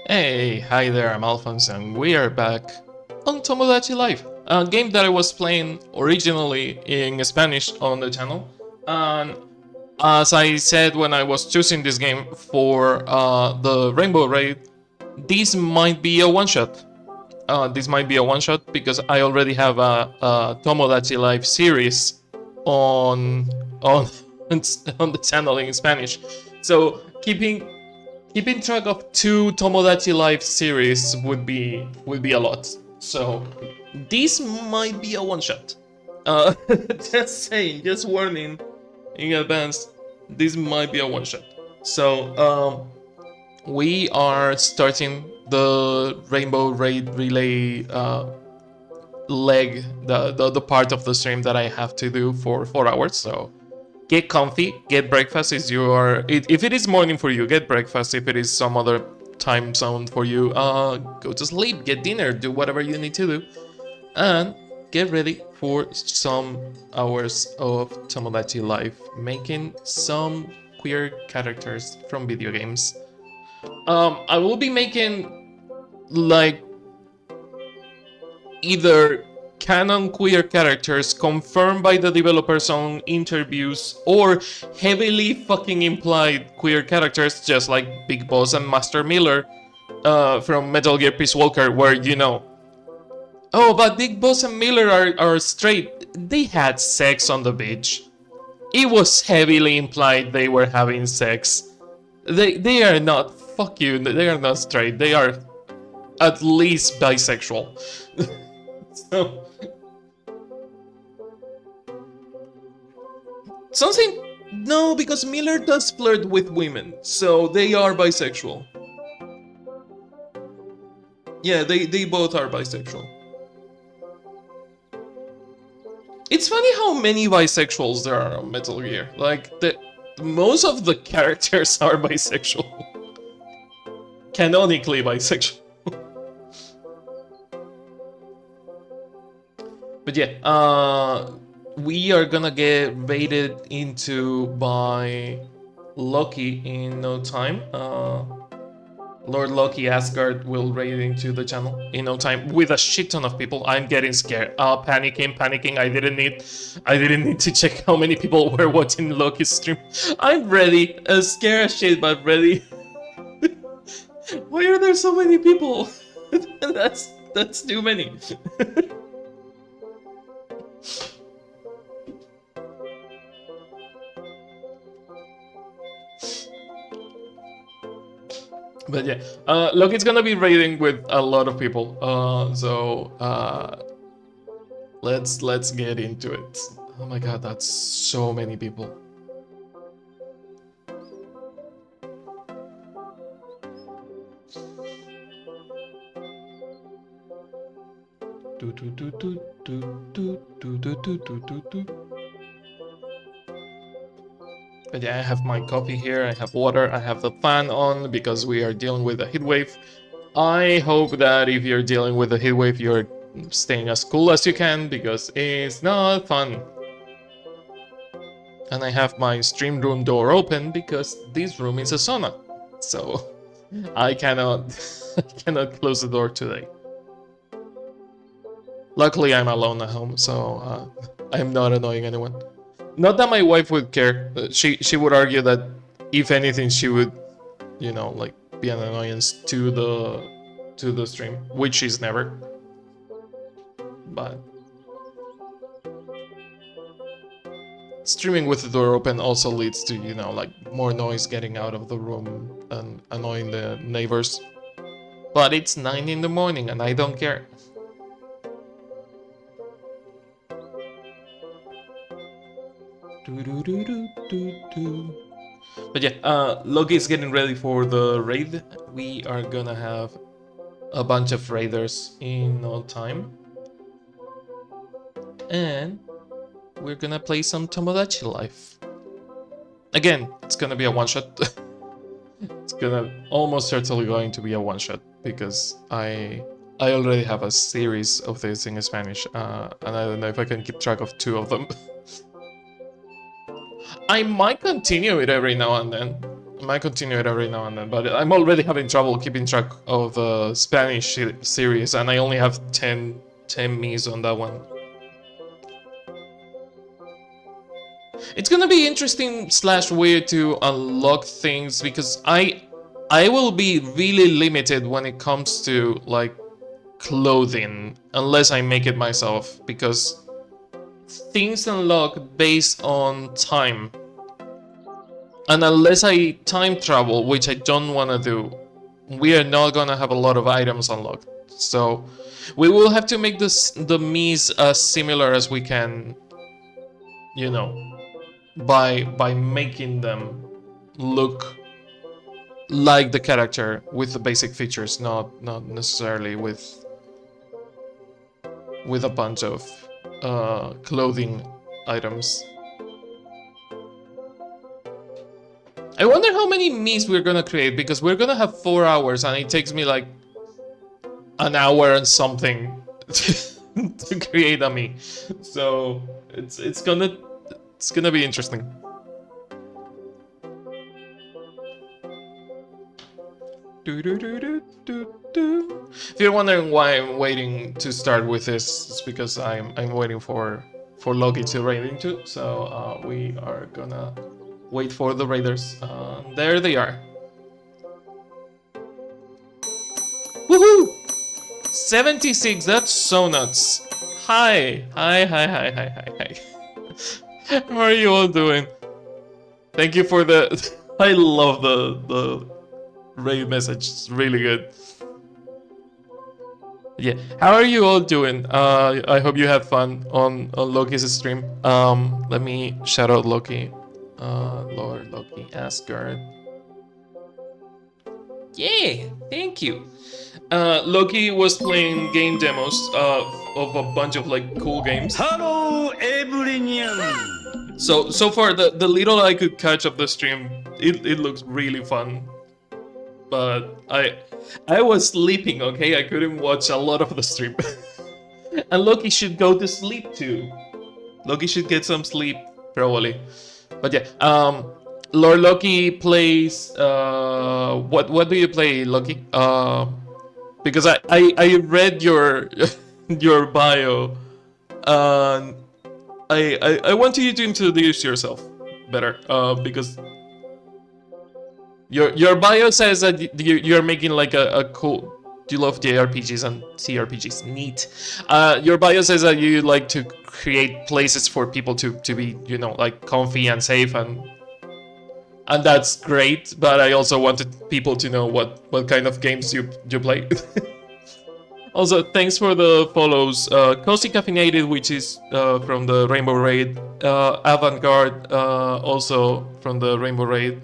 Hey, hi there, I'm Alphonse, and we are back on Tomodachi Life, a game that I was playing originally in Spanish on the channel. And as I said when I was choosing this game for the Rainbow Raid, this might be a one-shot. This might be a one-shot because I already have a Tomodachi Life series on on the channel in Spanish. So keeping track of two Tomodachi Life series would be a lot. So this might be a one shot. Just saying, just warning in advance. This might be a one shot. So we are starting the Rainbow Raid Relay leg, the part of the stream that I have to do for 4 hours. So get comfy, get breakfast if it is morning for you, get breakfast. If it is some other time zone for you, go to sleep, get dinner, do whatever you need to do, and get ready for some hours of Tomodachi Life, making some queer characters from video games. I will be making like either canon queer characters confirmed by the developers on interviews, or heavily fucking implied queer characters just like Big Boss and Master Miller from Metal Gear Peace Walker, where oh, but Big Boss and Miller are straight. They had sex on the beach. It was heavily implied they were having sex. They are not, fuck you, they are not straight. They are at least bisexual. So something. No, because Miller does flirt with women, so they are bisexual. Yeah, they both are bisexual. It's funny how many bisexuals there are on Metal Gear. Like, most of the characters are bisexual. Canonically bisexual. But yeah, we are gonna get raided into by Loki in no time. Lord Loki Asgard will raid into the channel in no time with a shit ton of people. I'm getting scared. Panicking. I didn't need to check how many people were watching Loki's stream. I'm ready. Scared as shit, but ready. Why are there so many people? That's too many. But yeah, look, it's gonna be raiding with a lot of people. Let's get into it. Oh my god, that's so many people. But yeah, I have my coffee here, I have water, I have the fan on because we are dealing with a heat wave. I hope that if you're dealing with a heat wave, you're staying as cool as you can because it's not fun. And I have my stream room door open because this room is a sauna. So I cannot close the door today. Luckily, I'm alone at home, so I'm not annoying anyone. Not that my wife would care. She would argue that if anything, she would, like be an annoyance to the stream, which is never. But streaming with the door open also leads to, like more noise getting out of the room and annoying the neighbors. But it's 9 in the morning and I don't care. But yeah, Loki is getting ready for the raid. We are gonna have a bunch of raiders in no time. And we're gonna play some Tomodachi Life. Again, it's gonna be a one-shot. It's gonna almost certainly going to be a one-shot because I already have a series of this in Spanish, and I don't know if I can keep track of 2 of them. I might continue it every now and then. might continue it every now and then, but I'm already having trouble keeping track of the Spanish series, and I only have 10 Mi's on that one. It's gonna be interesting / weird to unlock things, because I will be really limited when it comes to like clothing unless I make it myself, because things unlock based on time, and unless I time travel, which I don't want to do, we are not gonna have a lot of items unlocked. So we will have to make the Miis as similar as we can, you know, by making them look like the character with the basic features, not necessarily with a bunch of clothing items. I wonder how many Miis we're gonna create, because we're gonna have 4 hours and it takes me like an hour and something to create a Mii. So it's gonna be interesting. If you're wondering why I'm waiting to start with this, it's because I'm waiting for Loki to raid into. So we are gonna wait for the raiders. There they are. Woohoo! 76. That's so nuts. Hi. How are you all doing? Thank you for the. I love the raid message. It's really good. Yeah. How are you all doing? I hope you had fun on Loki's stream. Let me shout out Loki. Lord Loki, Asgard. Yeah, thank you. Loki was playing game demos of a bunch of like cool games. Hello, everyone. So far, the little I could catch of the stream, it looks really fun. But I was sleeping, okay? I couldn't watch a lot of the stream. And Loki should go to sleep too. Loki should get some sleep, probably. But yeah, Lord Loki plays. What do you play, Loki? Because I read your your bio. I want you to introduce yourself better. Because your bio says that you're making like a cool. You love JRPGs and CRPGs. Neat. Your bio says that you like to create places for people to be, you know, like comfy and safe, and that's great. But I also wanted people to know what kind of games you play. Also, thanks for the follows. Cozy Caffeinated, which is from the Rainbow Raid. Avant-Garde, also from the Rainbow Raid.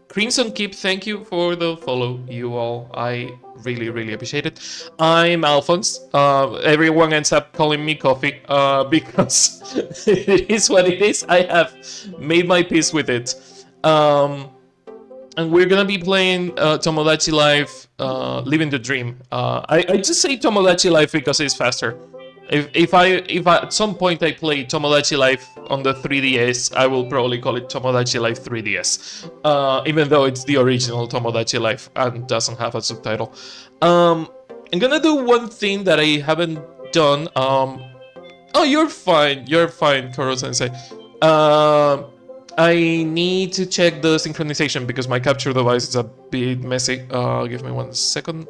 Crimson Keep, thank you for the follow, you all. I really appreciate it. I'm Alphonse. Everyone ends up calling me Coffee because it is what it is. I have made my peace with it. And we're gonna be playing Tomodachi Life, Living the Dream. I just say Tomodachi Life because it's faster. If at some point I play Tomodachi Life on the 3DS, I will probably call it Tomodachi Life 3DS, even though it's the original Tomodachi Life and doesn't have a subtitle. I'm gonna do one thing that I haven't done. Oh, you're fine, Koro-sensei. I need to check the synchronization because my capture device is a bit messy. Give me 1 second.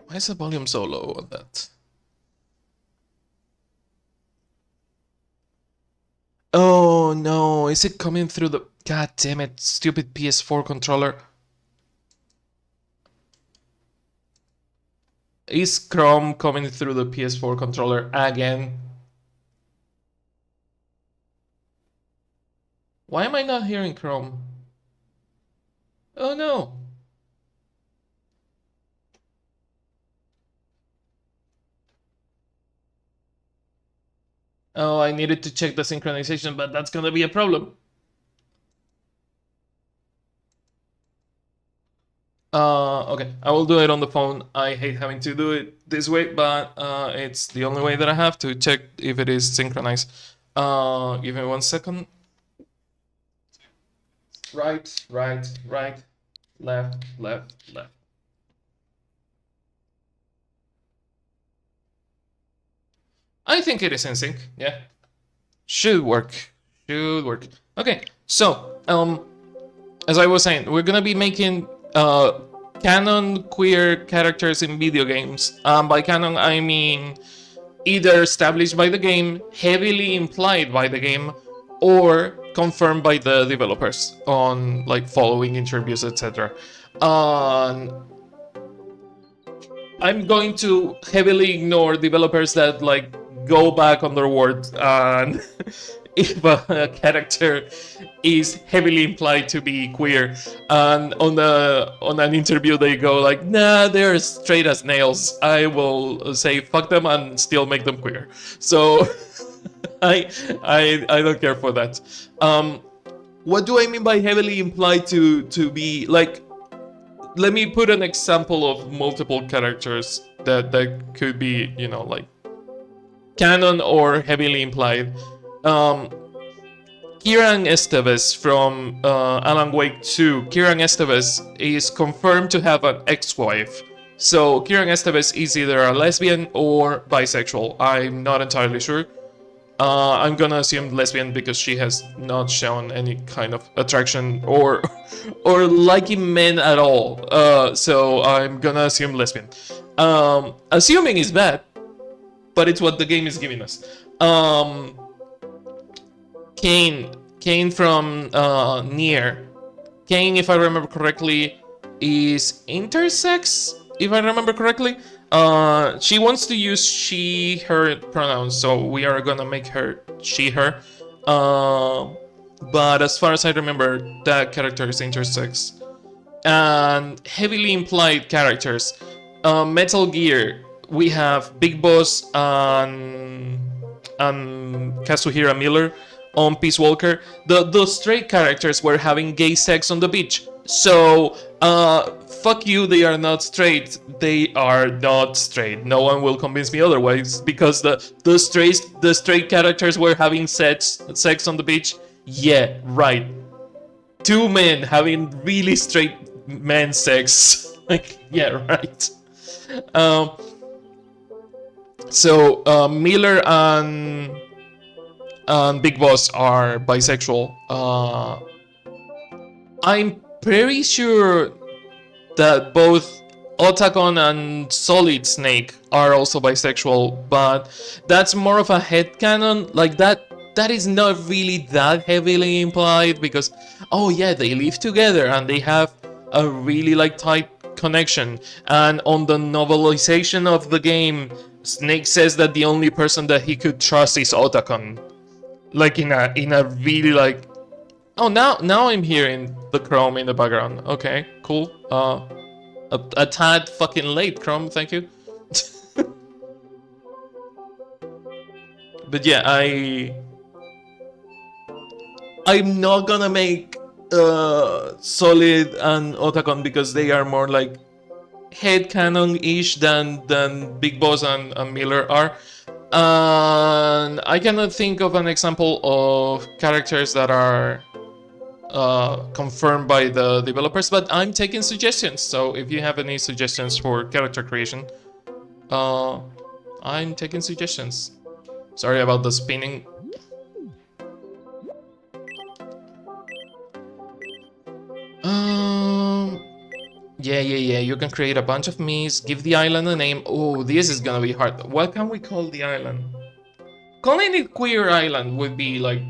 Why is the volume so low on that? Oh no, is it coming through the... God damn it, stupid PS4 controller. Is Chrome coming through the PS4 controller again? Why am I not hearing Chrome? Oh no. Oh, I needed to check the synchronization, but that's gonna be a problem. Okay, I will do it on the phone. I hate having to do it this way, but it's the only way that I have to check if it is synchronized. Give me 1 second. right, right, right, left, left, left. I think it is in sync. Yeah, should work. Should work. Okay, so as I was saying, we're gonna be making canon queer characters in video games. By canon, I mean either established by the game, heavily implied by the game, or confirmed by the developers on like following interviews, etc. I'm going to heavily ignore developers that like go back on their word and if a character is heavily implied to be queer and on an interview they go like, nah, they're straight as nails, I will say fuck them and still make them queer. So I don't care for that. What do I mean by heavily implied to be like? Let me put an example of multiple characters that could be, you know, like canon or heavily implied. Kiran Esteves from Alan Wake 2. Kiran Esteves is confirmed to have an ex-wife. So Kiran Esteves is either a lesbian or bisexual. I'm not entirely sure. I'm gonna assume lesbian because she has not shown any kind of attraction or liking men at all. So I'm gonna assume lesbian. Assuming is bad, but it's what the game is giving us. Kane from Nier. Kane, if I remember correctly, is intersex. If I remember correctly, she wants to use she/her pronouns, so we are gonna make her she/her. But as far as I remember, that character is intersex. And heavily implied characters. Metal Gear, we have Big Boss and Kazuhira Miller on Peace Walker. The straight characters were having gay sex on the beach. So, fuck you, they are not straight. They are not straight. No one will convince me otherwise because the straight characters were having sex on the beach. Yeah, right. Two men having really straight men sex. Like, yeah, right. So Miller and Big Boss are bisexual. I'm pretty sure that both Otacon and Solid Snake are also bisexual, but that's more of a headcanon. Like that is not really that heavily implied because, oh yeah, they live together and they have a really like tight connection. And on the novelization of the game, Snake says that the only person that he could trust is Otacon. Like in a really like, oh, now I'm hearing the Chrome in the background. Okay, cool. A tad fucking late, Chrome. Thank you. But yeah, I'm not gonna make Solid and Otacon because they are more like headcanon-ish than Big Boss and Miller are. And I cannot think of an example of characters that are confirmed by the developers, but I'm taking suggestions. So if you have any suggestions for character creation, I'm taking suggestions. Sorry about the spinning. Yeah, you can create a bunch of Miis, give the island a name. Oh, this is gonna be hard. What can we call the island? Calling it Queer Island would be like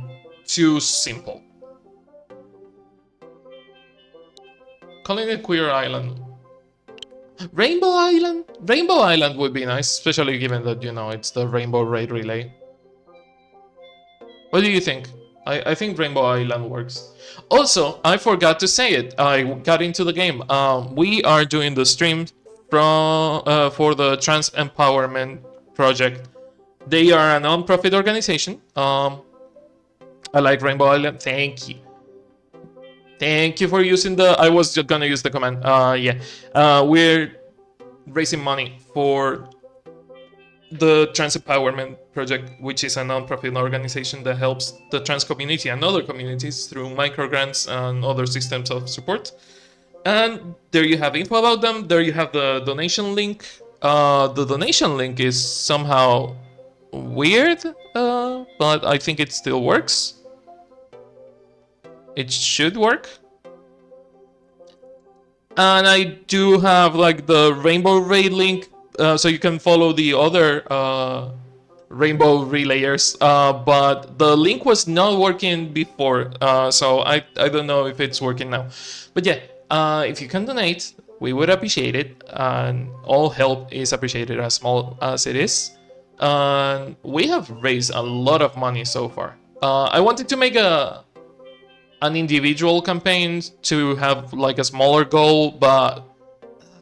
too simple. Calling it Queer Island. Rainbow Island? Rainbow Island would be nice, especially given that, you know, it's the Rainbow Raid Relay. What do you think? I think Rainbow Island works. Also, I forgot to say it. I got into the game. We are doing the stream from for the Trans Empowerment Project. They are a non-profit organization. I like Rainbow Island. Thank you. Thank you for using the. I was just gonna use the command. Yeah. We're raising money for the Trans Empowerment Project, which is a non-profit organization that helps the trans community and other communities through microgrants and other systems of support. And there you have info about them. There you have the donation link. The donation link is somehow weird, but I think it still works. It should work. And I do have like the Rainbow Ray link, so you can follow the other Rainbow Relayers. But the link was not working before, so I don't know if it's working now. But yeah, if you can donate, we would appreciate it, and all help is appreciated, as small as it is. And we have raised a lot of money so far. I wanted to make an individual campaign to have like a smaller goal, but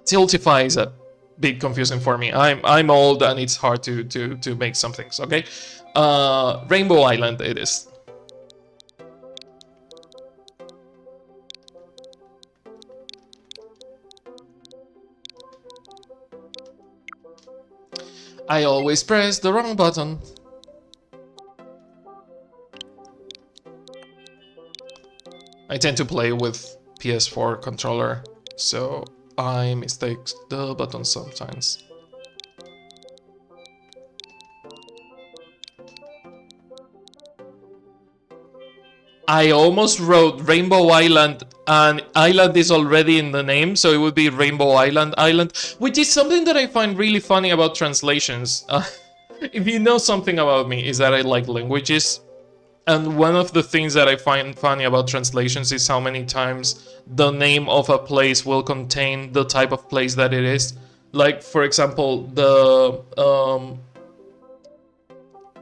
Tiltify is a bit confusing for me. I'm old and it's hard to make some things. Okay, Rainbow Island it is. I always press the wrong button. I tend to play with PS4 controller, so I mistake the buttons sometimes. I almost wrote Rainbow Island, and Island is already in the name, so it would be Rainbow Island Island, which is something that I find really funny about translations. If you know something about me, is that I like languages. And one of the things that I find funny about translations is how many times the name of a place will contain the type of place that it is. Like, for example, the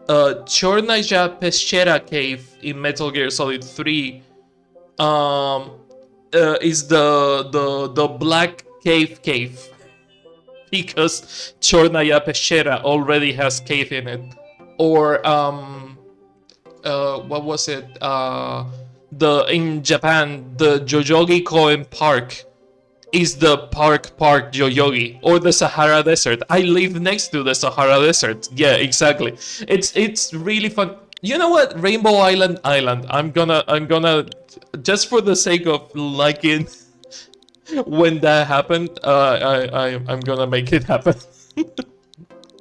Chornaya Peshera cave in Metal Gear Solid 3 is the black cave because Chornaya Peshera already has cave in it. Or what was it? In Japan, the Yoyogi Koen Park is the Park Yoyogi, or the Sahara Desert. I live next to the Sahara Desert. Yeah, exactly. It's really fun. You know what? Rainbow Island. I'm gonna just for the sake of liking when that happened. I'm gonna make it happen.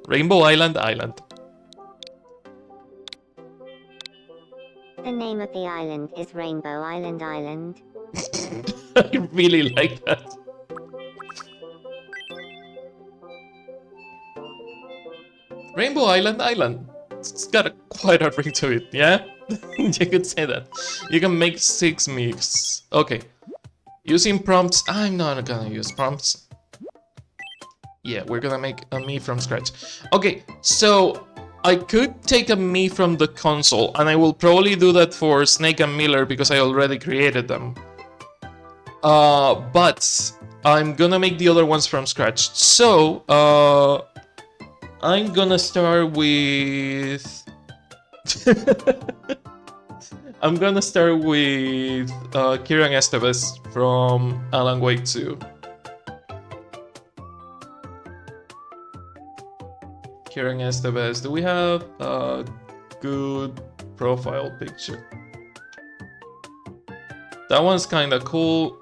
Rainbow Island. The name of the island is Rainbow Island Island. I really like that. Rainbow Island. It's got quite a ring to it, yeah? You could say that. You can make 6 mix. Okay. Using prompts. I'm not gonna use prompts. Yeah, we're gonna make a me from scratch. Okay, so I could take a me from the console, and I will probably do that for Snake and Miller because I already created them. But I'm gonna make the other ones from scratch. So, I'm gonna start with... I'm gonna start with Kieran Estevez from Alan Wake 2. Kieran Estevez, do we have a good profile picture? That one's kind of cool.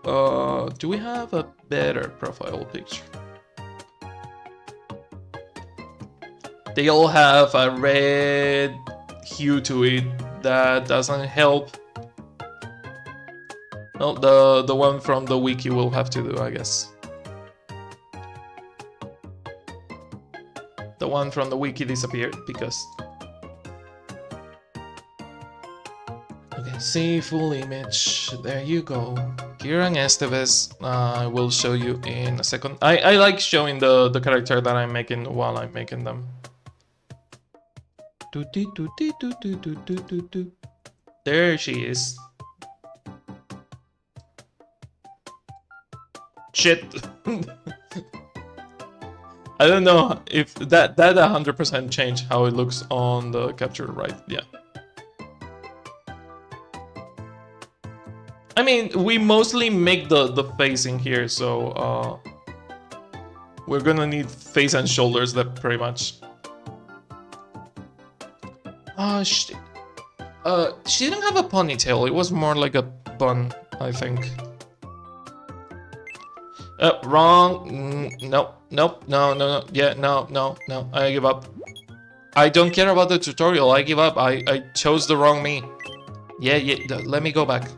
Do we have a better profile picture? They all have a red hue to it that doesn't help. No, the one from the wiki will have to do, I guess. The one from the wiki disappeared because... Okay, see full image. There you go. Kieran Estevez. I will show you in a second. I like showing the character that I'm making while I'm making them. There she is. Shit. I don't know if that 100% changed how it looks on the capture, right? Yeah. I mean, we mostly make the face in here, so we're gonna need face and shoulders that pretty much. She didn't have a ponytail. It was more like a bun, I think. Wrong. Nope. Nope. No. No. No. Yeah. No. No. No. I give up. I don't care about the tutorial. I give up. I chose the wrong me. Yeah. Yeah. Let me go back.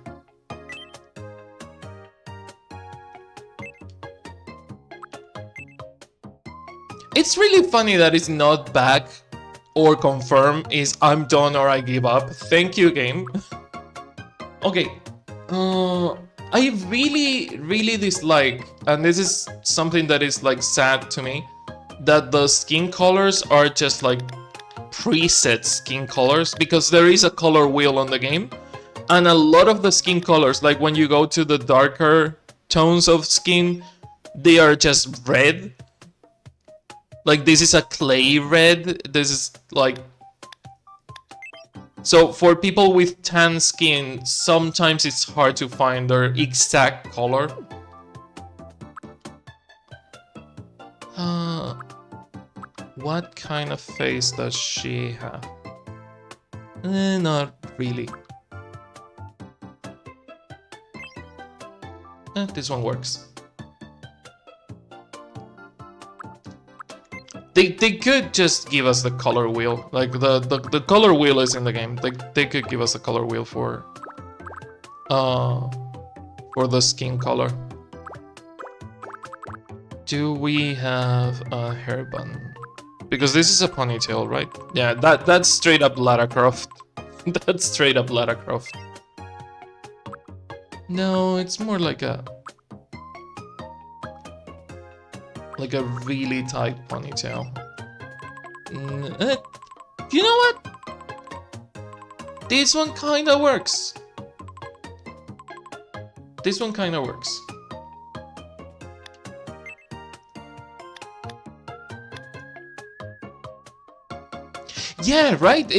It's really funny that it's not back or confirm. Is I'm done or I give up. Thank you, game. Okay. I really dislike, and this is something that is like sad to me, that the skin colors are just like preset skin colors, because there is a color wheel on the game, and a lot of the skin colors, like when you go to the darker tones of skin, they are just red. Like this is a clay red. This is like... So for people with tan skin, sometimes it's hard to find their exact color. What kind of face does she have? Not really. This one works. They could just give us the color wheel. Like the color wheel is in the game. They could give us a color wheel for the skin color. Do we have a hair bun? Because this is a ponytail, right? Yeah, that's straight up Lara Croft. That's straight up Lara Croft. No, it's more like a really tight ponytail. You know what? This one kinda works. This one kinda works. Yeah, right?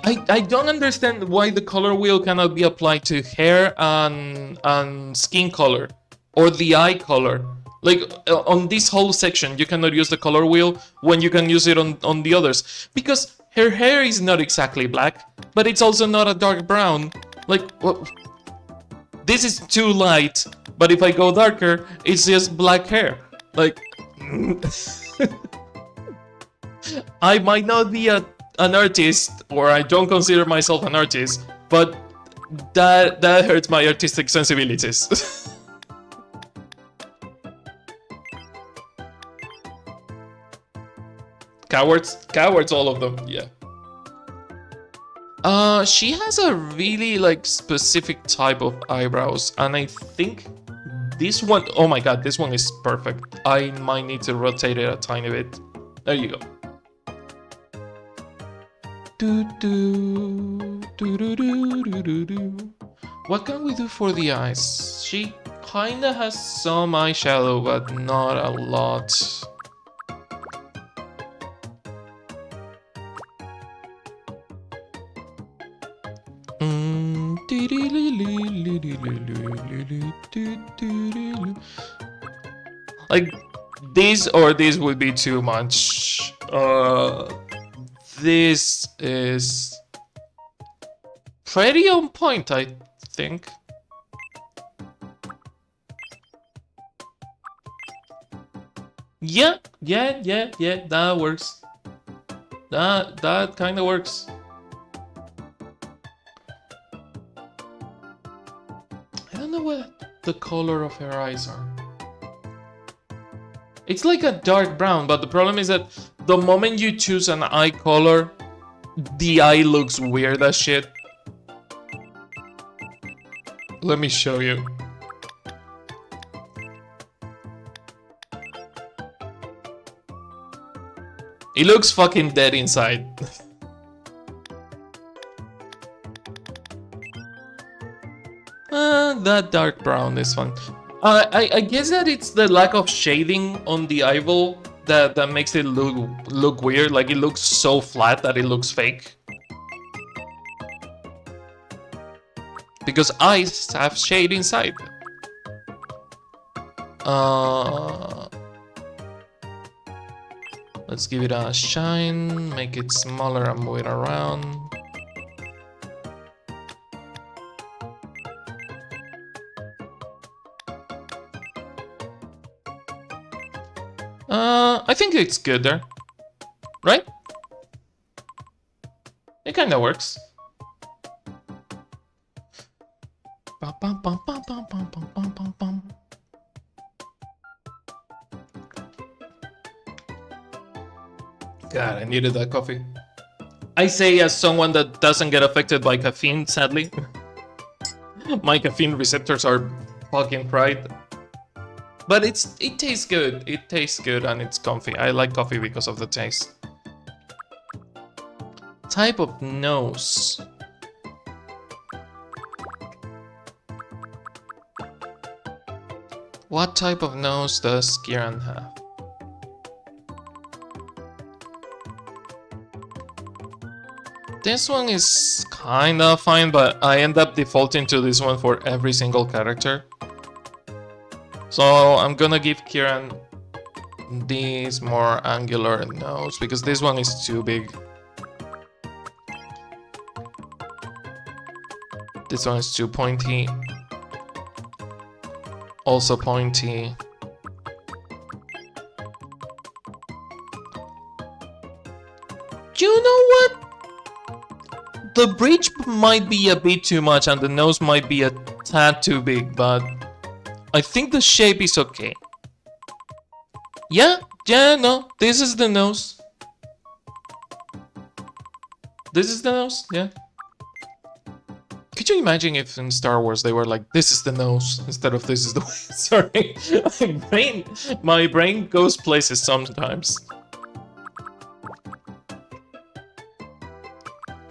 I don't understand why the color wheel cannot be applied to hair and skin color or the eye color. Like on this whole section, you cannot use the color wheel when you can use it on the others, because her hair is not exactly black, but it's also not a dark brown. Like, what? This is too light, but if I go darker, it's just black hair. Like, I might not be an artist, or I don't consider myself an artist, but that hurts my artistic sensibilities. Cowards, all of them, yeah. She has a really like specific type of eyebrows, and I think this one, oh my god, this one is perfect. I might need to rotate it a tiny bit. There you go. What can we do for the eyes? She kinda has some eyeshadow, but not a lot. Like this or this would be too much. This is pretty on point, I think. Yeah, that works. That kind of works. I don't know what the color of her eyes are. It's like a dark brown, but the problem is that the moment you choose an eye color, the eye looks weird as shit. Let me show you. It looks fucking dead inside. That dark brown is fun. I guess that it's the lack of shading on the eyeball that makes it look weird. Like it looks so flat that it looks fake. Because eyes have shade inside. Let's give it a shine, make it smaller and move it around. I think it's good there. Right? It kinda works. Bum, bum, bum, bum, bum, bum, bum, bum, bum, bum. God, I needed that coffee. I say as someone that doesn't get affected by caffeine, sadly. My caffeine receptors are fucking fried. But it tastes good. It tastes good and it's comfy. I like coffee because of the taste. Type of nose. What type of nose does Kieran have? This one is kinda fine, but I end up defaulting to this one for every single character. So I'm gonna give Kieran this more angular nose because this one is too big. This one is too pointy. Also pointy. You know what? The bridge might be a bit too much and the nose might be a tad too big, but I think the shape is okay. Yeah, no, this is the nose. This is the nose, yeah. Could you imagine if in Star Wars they were like, this is the nose, instead of this is the way? Sorry, my brain goes places sometimes.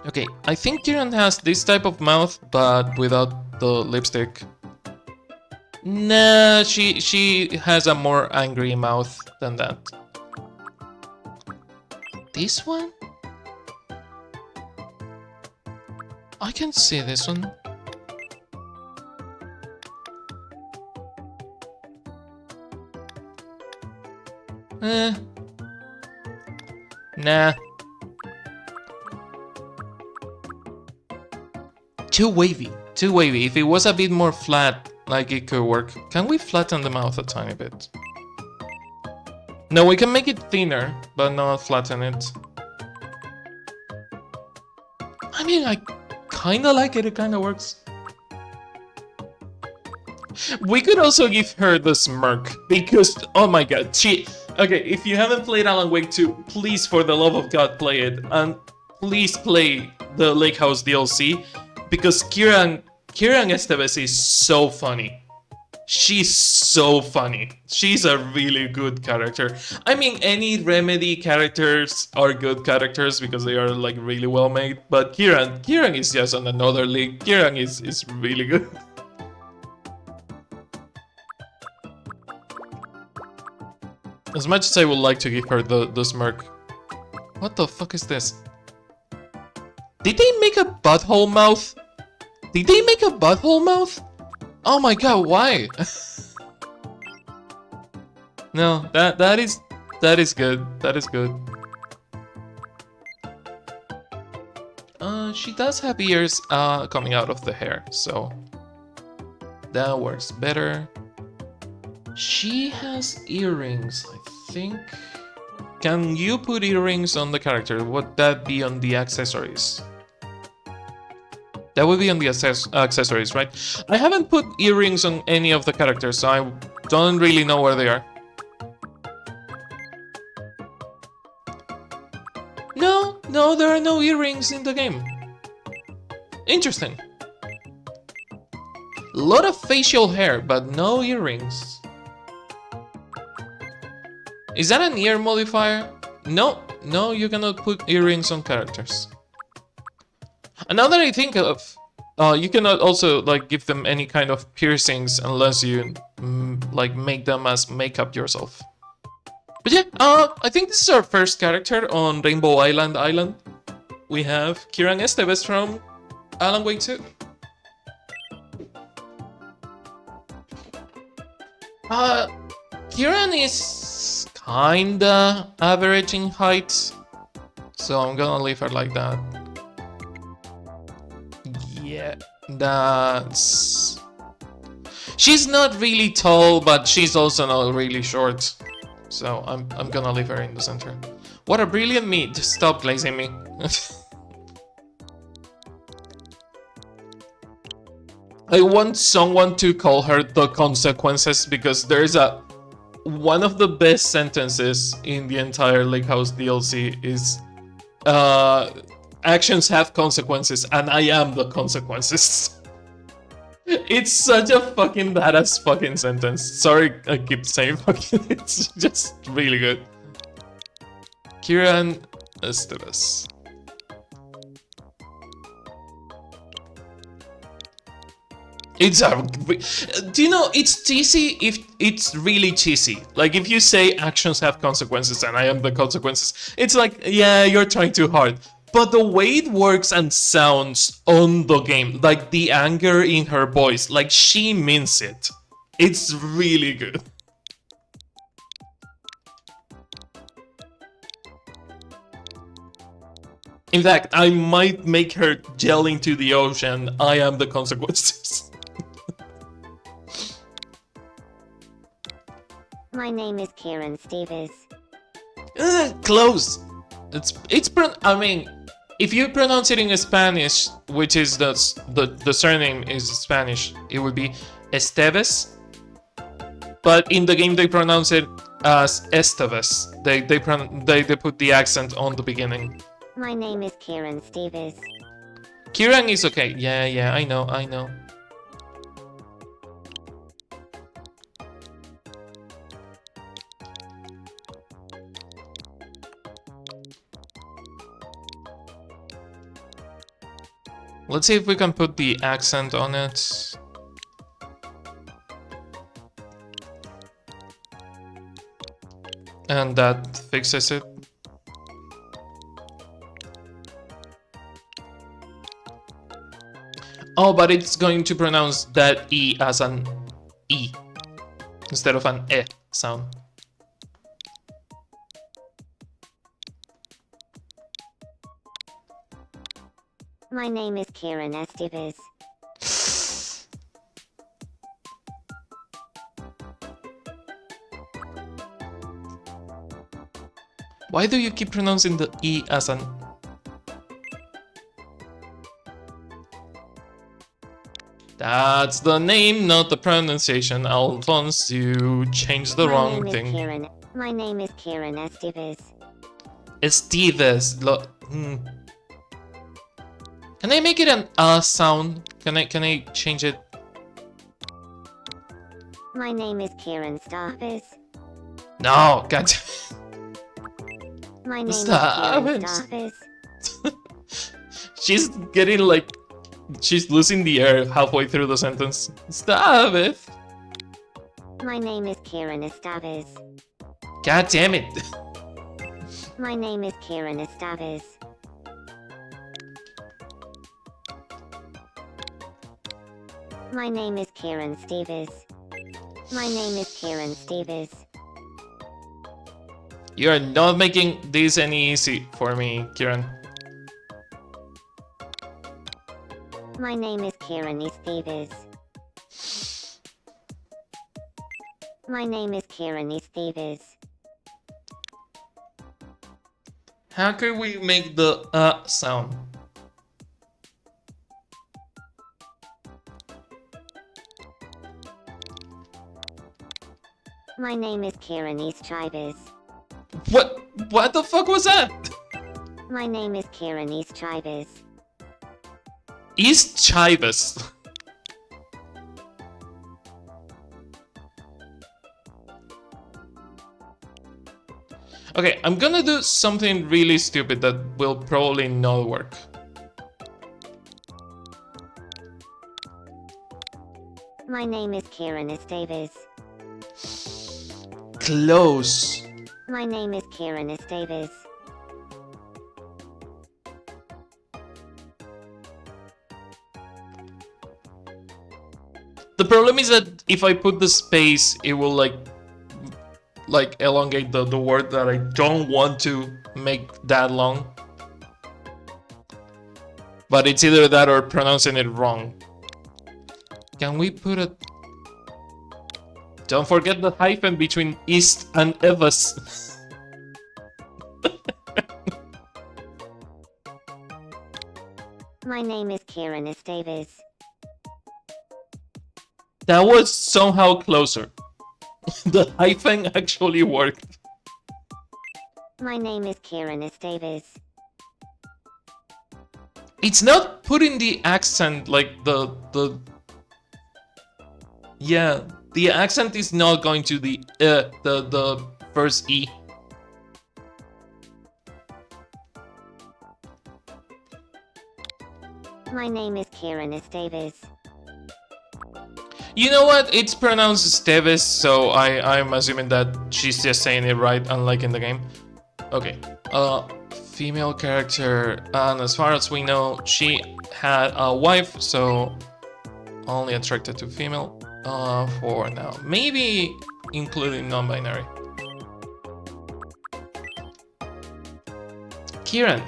Okay, I think Kieran has this type of mouth, but without the lipstick. Nah, she has a more angry mouth than that. This one? I can see this one. Nah. Too wavy. Too wavy. If it was a bit more flat, like it could work. Can we flatten the mouth a tiny bit? No, we can make it thinner, but not flatten it. I mean, I kinda like it. It kinda works. We could also give her the smirk, because, oh my god, she... Okay, if you haven't played Alan Wake 2, please, for the love of God, play it. And please play the Lake House DLC, because Kieran Esteves is so funny. She's so funny. She's a really good character. I mean, any Remedy characters are good characters because they are like really well made, but Kieran is just on another league. Kieran is really good. As much as I would like to give her the smirk. What the fuck is this? Did they make a butthole mouth? Did they make a butthole mouth? Oh my god, why? No, that is good. That is good. She does have ears coming out of the hair, so that works better. She has earrings, I think. Can you put earrings on the character? Would that be on the accessories? That would be on the accessories, right? I haven't put earrings on any of the characters, so I don't really know where they are. No, there are no earrings in the game. Interesting. A lot of facial hair, but no earrings. Is that an ear modifier? No, you cannot put earrings on characters. And now that I think of, you cannot also like give them any kind of piercings unless you like make them as makeup yourself. But yeah, I think this is our first character on Rainbow Island. We have Kieran Esteves from Alan Wake 2. Kieran is kinda average in height, so I'm gonna leave her like that. Yeah, that's... She's not really tall, but she's also not really short. So I'm gonna leave her in the center. What a brilliant meat! Just stop glazing me. I want someone to call her the consequences because there's one of the best sentences in the entire Lake House DLC is actions have consequences and I am the consequences. It's such a fucking badass fucking sentence. Sorry, I keep saying fucking. It's just really good. Kieran Esteves. It's a. Do you know it's cheesy if it's really cheesy? Like if you say actions have consequences and I am the consequences, it's like, yeah, you're trying too hard. But the way it works and sounds on the game, like the anger in her voice, like she means it. It's really good. In fact, I might make her yell into the ocean, I am the consequences. My name is Kieran Stevens. Close. I mean, if you pronounce it in Spanish, which is the surname is Spanish, it would be Esteves. But in the game they pronounce it as Esteves. They put the accent on the beginning. My name is Kieran Stevens. Kieran is okay. Yeah, I know. Let's see if we can put the accent on it. And that fixes it. Oh, but it's going to pronounce that E as an E instead of an E sound. My name is Kieran Estevez. Why do you keep pronouncing the E as an... That's the name, not the pronunciation. Alphonse, you changed the wrong thing. My name is Kieran Estevez. Esteves. Can I make it an sound? Can I change it? My name is Kieran Starfis. No, god. My name is Kieran Starfis. She's getting like, she's losing the air halfway through the sentence. Stop it. My name is Kieran Estaves. God damn it. My name is Kieran Estaves. My name is Kieran Stevens. My name is Kieran Stevens. You are not making this any easy for me, Kieran. My name is Kieran Estevez. My name is Kieran Estevez. How could we make the sound? My name is Kieran Estevez. What the fuck was that? My name is Kieran Estevez. East Chivas. Okay, I'm gonna do something really stupid that will probably not work. My name is Kieran Estevez. Close. My name is Kieran Estevez. The problem is that if I put the space, it will like elongate the word that I don't want to make that long. But it's either that or pronouncing it wrong. Can we put a... Don't forget the hyphen between East and Evas. My name is Kieran Davis. That was somehow closer. The hyphen actually worked. My name is Kieran Davis. It's not putting the accent like the yeah, the accent is not going to the first E. My name is Kieran Davis. You know what? It's pronounced Steves, so I'm assuming that she's just saying it right, unlike in the game. Okay. Female character, and as far as we know, she had a wife, so only attracted to female. For now, maybe including non-binary. Kieran.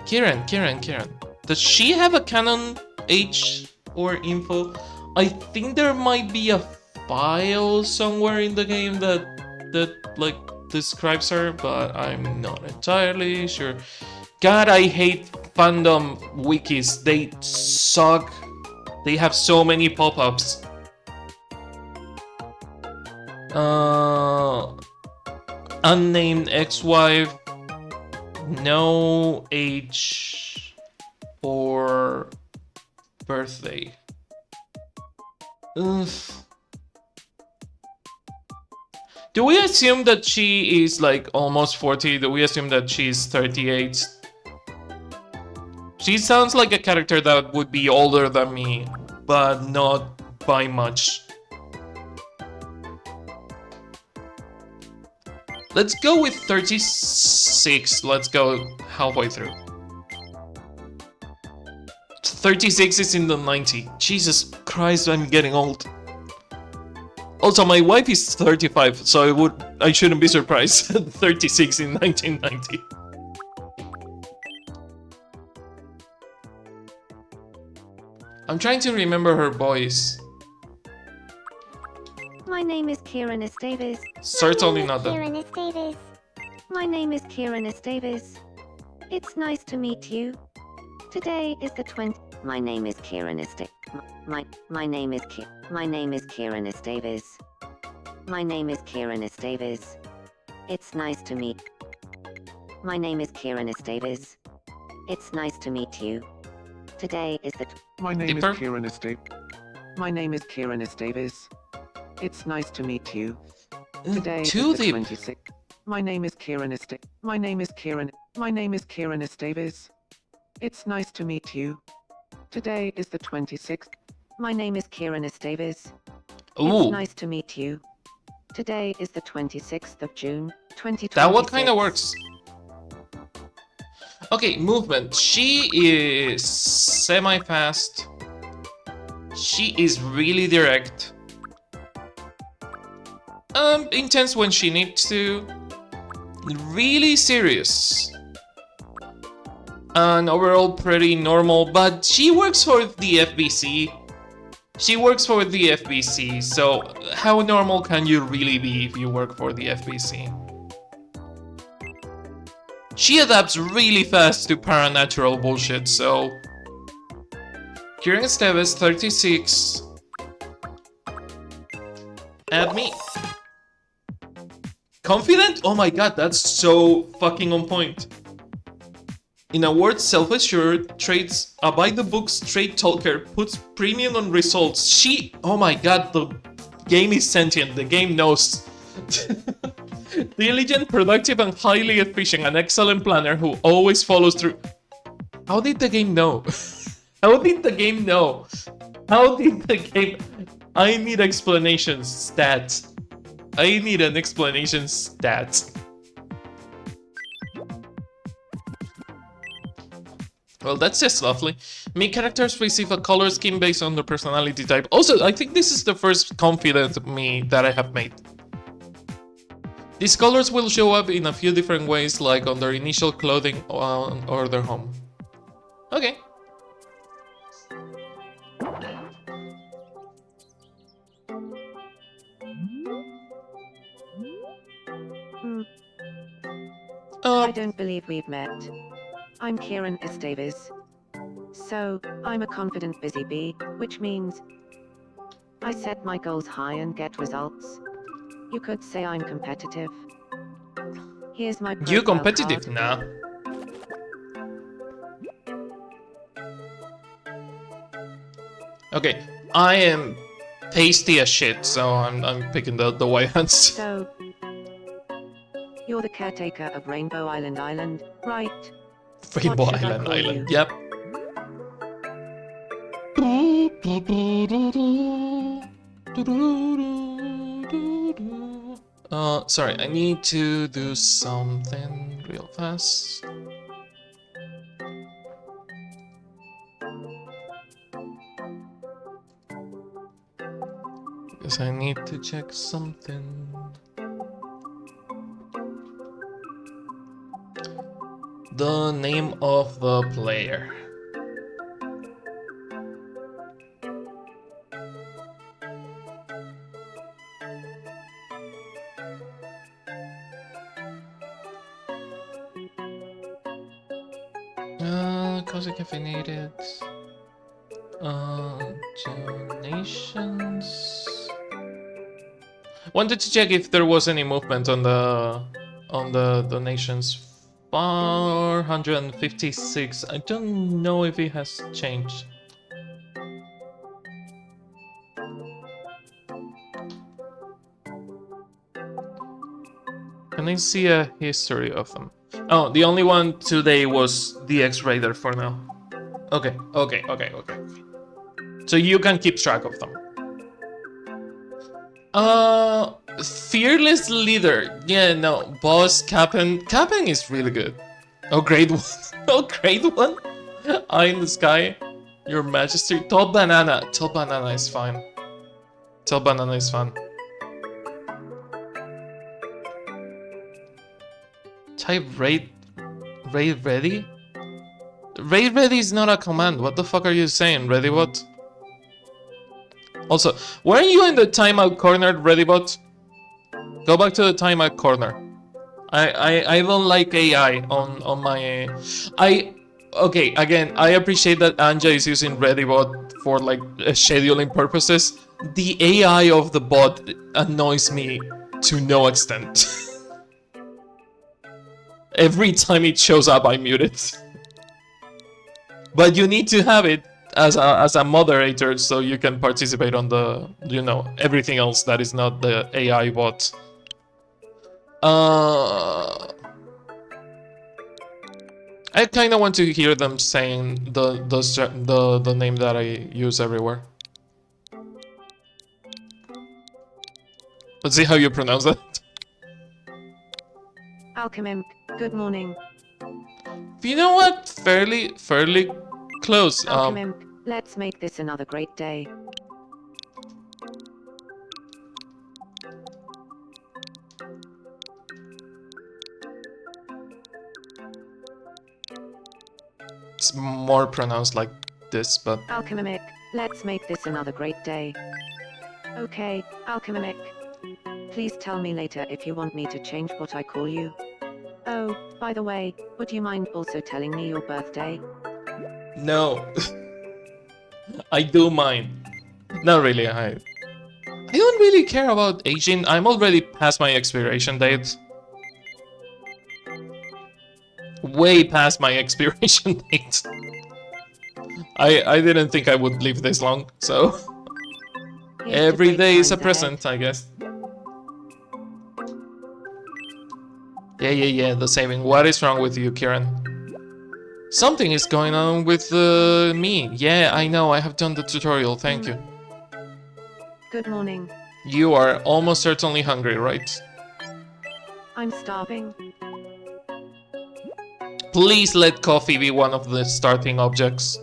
Does she have a canon age or info? I think there might be a file somewhere in the game that like describes her, but I'm not entirely sure. God, I hate fandom wikis. They suck. They have so many pop-ups. Unnamed ex-wife. No age or birthday. Oof. Do we assume that she is like almost 40? Do we assume that she's 38? She sounds like a character that would be older than me, but not by much. Let's go with 36. Let's go halfway through. 36 is in the 90. Jesus Christ, I'm getting old. Also, my wife is 35, so I shouldn't be surprised. 36 in 1990. I'm trying to remember her voice. My name is Kieran Davis. Certainly not that. Kieran Davis. My name is Kieran Davis. It's nice to meet you. Today is the 20. My name is Kieran Davis. My name is Kieran Davis. My name is Kieran Davis. It's nice to meet. My name is Kieran Davis. It's nice to meet you. Today is the. My name Dipper? is Kieran Davis. My name is Kieran Davis. It's nice to meet you. Today is Too the deep. 26th. My name is Kieran Davis. My name is Kieran Davis. It's nice to meet you. Today is the 26th. My name is Kieran Davis. Ooh, It's nice to meet you. Today is the 26th of June, 2026. that what kind of works? Okay, movement. She is semi-fast. She is really direct. Intense when she needs to. Really serious. And overall pretty normal, but she works for the FBC. So how normal can you really be if you work for the FBC? She adapts really fast to paranatural bullshit, so... Kieran Esteves, 36. Add me. Confident? Oh my god, that's so fucking on point. In a word, self-assured, trades a by-the-book straight talker, puts premium on results. Oh my god, the game is sentient, the game knows. Diligent, productive, and highly efficient, an excellent planner who always follows through. How did the game know? How did the game know? How did the game... I need explanations, stats. I need an explanation, stats. Well, that's just lovely. Main characters receive a color scheme based on their personality type. Also, I think this is the first confident me that I have made. These colors will show up in a few different ways, like on their initial clothing or their home. Okay. I don't believe we've met. I'm Kieran Esteves. So, I'm a confident busy bee, which means I set my goals high and get results. You could say I'm competitive. Here's my You profile competitive? card. Nah. Okay, I am pasty as shit, so I'm picking the white hands. So, you're the caretaker of Rainbow Island, right? Rainbow What should I Island call Island. you? Yep. Sorry, I need to do something real fast. Because I need to check something. The name of the player. Cosy caffeinated. Donations. Wanted to check if there was any movement on the donations. 456. I don't know if it has changed. Can I see a history of them? Oh, the only one today was the X-Raider for now. Okay. So you can keep track of them. Fearless Leader. Yeah, no. Boss, Captain. Captain is really good. Oh, grade 1. Oh, grade 1? Eye in the sky. Your Majesty. Top Banana. Top Banana is fine. Top Banana is fun. Type raid ready? Raid ready is not a command. What the fuck are you saying, Readybot? Also, weren't you in the timeout corner, Readybot? Go back to the timeout corner. I don't like AI on my... Okay, again, I appreciate that Anja is using Readybot for like scheduling purposes. The AI of the bot annoys me to no extent. Every time it shows up, I mute it. But you need to have it as a moderator so you can participate on the, you know, everything else that is not the AI bot. I kind of want to hear them saying the name that I use everywhere. Let's see how you pronounce that. Alchemimp, good morning. You know what? Fairly close. Alchemimp, let's make this another great day. It's more pronounced like this, but... Alchemimic, let's make this another great day. Okay, Alchemimic. Please tell me later if you want me to change what I call you. Oh, by the way, would you mind also telling me your birthday? No. I do mind. Not really, I don't really care about aging. I'm already past my expiration date. Way past my expiration date. I didn't think I would live this long, so... Every day is a present, I guess. Yeah, the saving. What is wrong with you, Kieran? Something is going on with me. Yeah, I know, I have done the tutorial, thank you. Good morning. You are almost certainly hungry, right? I'm starving. Please let coffee be one of the starting objects.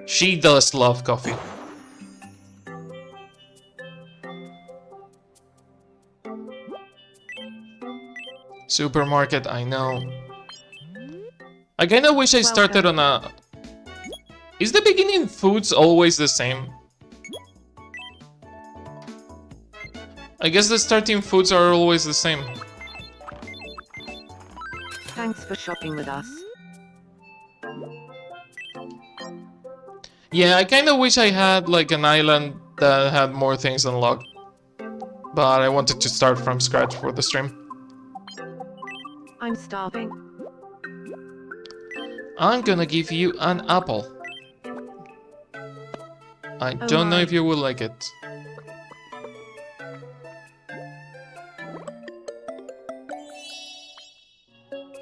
She does love coffee. Supermarket, I know. I kinda wish I started on a... Is the beginning foods always the same? I guess the starting foods are always the same. Thanks for shopping with us. Yeah, I kind of wish I had like an island that had more things unlocked. But I wanted to start from scratch for the stream. I'm starving. I'm gonna give you an apple. I Oh don't know my. if you will like it.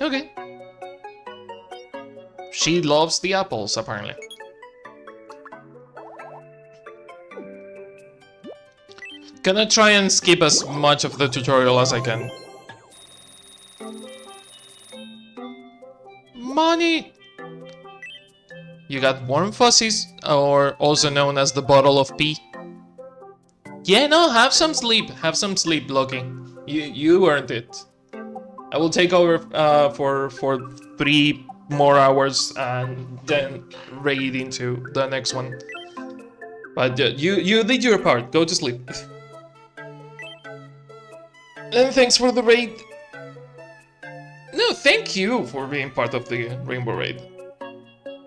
Okay. She loves the apples, apparently. Gonna try and skip as much of the tutorial as I can. Money! You got warm fuzzies, or also known as the bottle of pee. Yeah, no, have some sleep, Loki. You earned it. I will take over for 3 more hours and then raid into the next one. But you did your part. Go to sleep. And thanks for the raid. No, thank you for being part of the Rainbow Raid.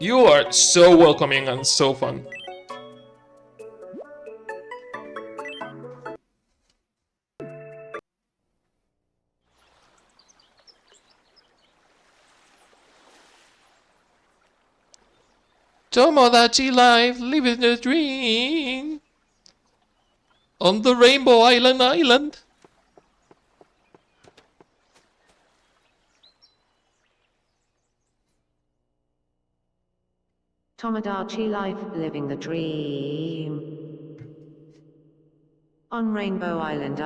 You are so welcoming and so fun. Tomodachi Life, living the dream. On the Rainbow Island. Tomodachi Life, living the dream. On Rainbow Island.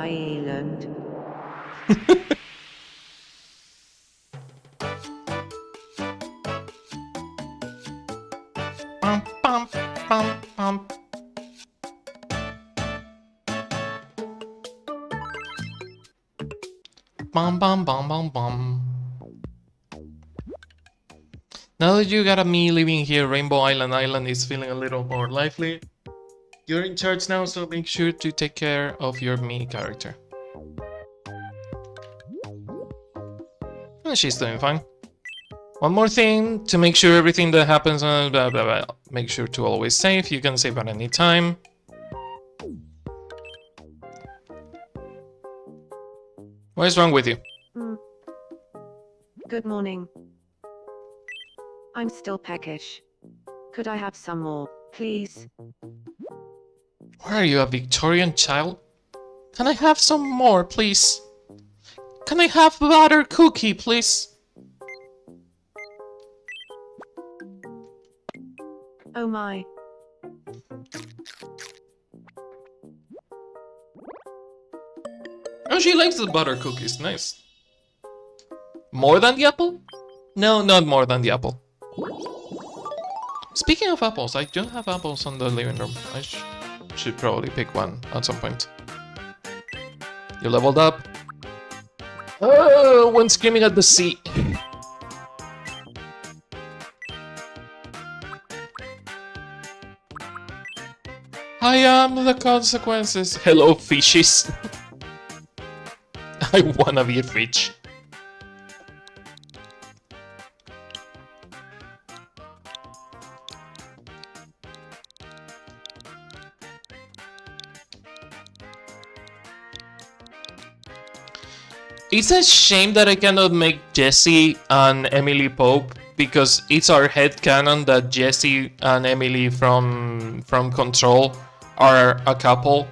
Bum, bum, bum, bum. Bum, bum, bum, bum, bum. Now that you got me living here, Rainbow Island is feeling a little more lively. You're in charge now, so make sure to take care of your me character. And she's doing fine. One more thing, to make sure everything that happens, blah, blah, blah. Make sure to always save. You can save at any time. What is wrong with you? Good morning. I'm still peckish. Could I have some more, please? What are you, a Victorian child? Can I have some more, please? Can I have butter cookie, please? Oh my. Oh, she likes the butter cookies, nice. More than the apple? No, not more than the apple. Speaking of apples, I don't have apples on the living room. I should probably pick one at some point. You leveled up. Oh, when screaming at the sea. I am the consequences. Hello, fishes. I wanna be a fish. It's a shame that I cannot make Jessie and Emily Pope, because it's our headcanon that Jessie and Emily from Control are a couple.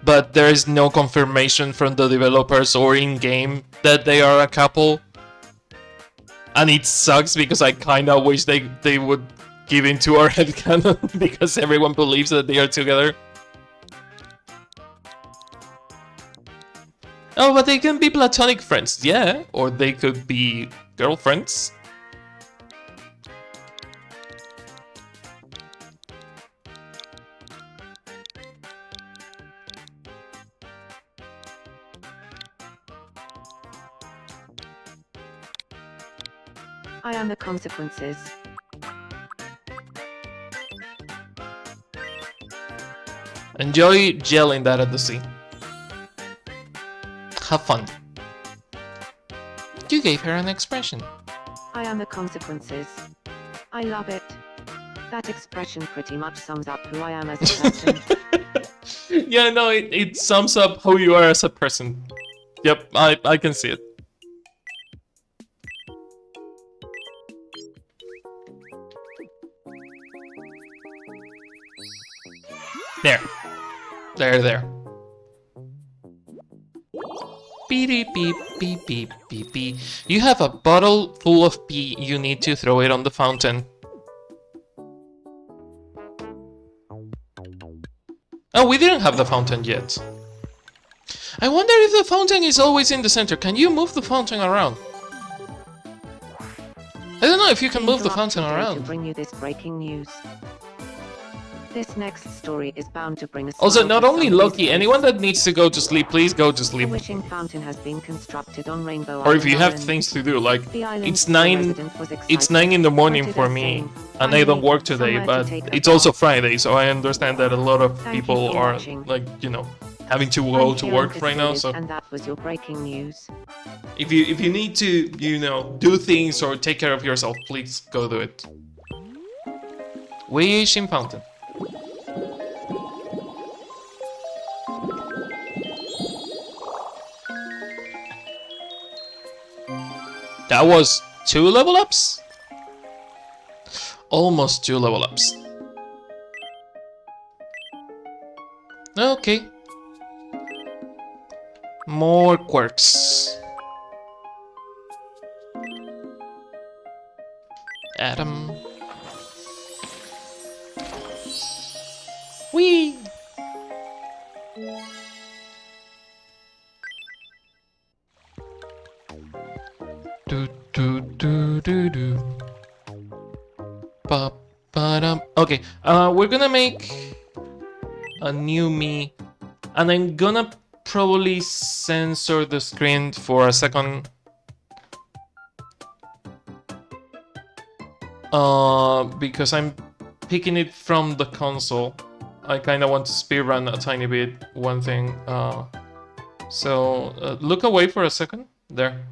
But there is no confirmation from the developers or in-game that they are a couple. And it sucks because I kinda wish they would give into our headcanon because everyone believes that they are together. Oh, but they can be platonic friends, yeah. Or they could be girlfriends. I am the consequences. Enjoy gelling that at the sea. have fun. You gave her an expression. I am the consequences. I love it. That expression pretty much sums up who I am as a person. Yeah, no, it sums up who you are as a person. Yep, I can see it. There. There. Beep, beep, beep, beep, beep, beep. You have a bottle full of pee. You need to throw it on the fountain. Oh, we didn't have the fountain yet. I wonder if the fountain is always in the center. Can you move the fountain around? I don't know if you can move the fountain around. To bring you this breaking news. This next story is bound to bring us. Also, not only Loki, anyone that needs to go to sleep, please go to sleep. The wishing fountain has been constructed on Rainbow Or if you have Island. things to do, like it's It's 9 in the morning for me, and I don't work today, but it's also Friday, so I understand that a lot of people are like, you know, having to go to work right now. So and that was your breaking news. if you need to, you know, do things or take care of yourself, please go do it. Wishing fountain. That was 2 level ups? Almost 2 level ups. Okay. More quirks. Adam. Whee! Do. Okay, we're gonna make a new me, and I'm gonna probably censor the screen for a second. Because I'm picking it from the console. I kind of want to speedrun a tiny bit, one thing. So look away for a second. There.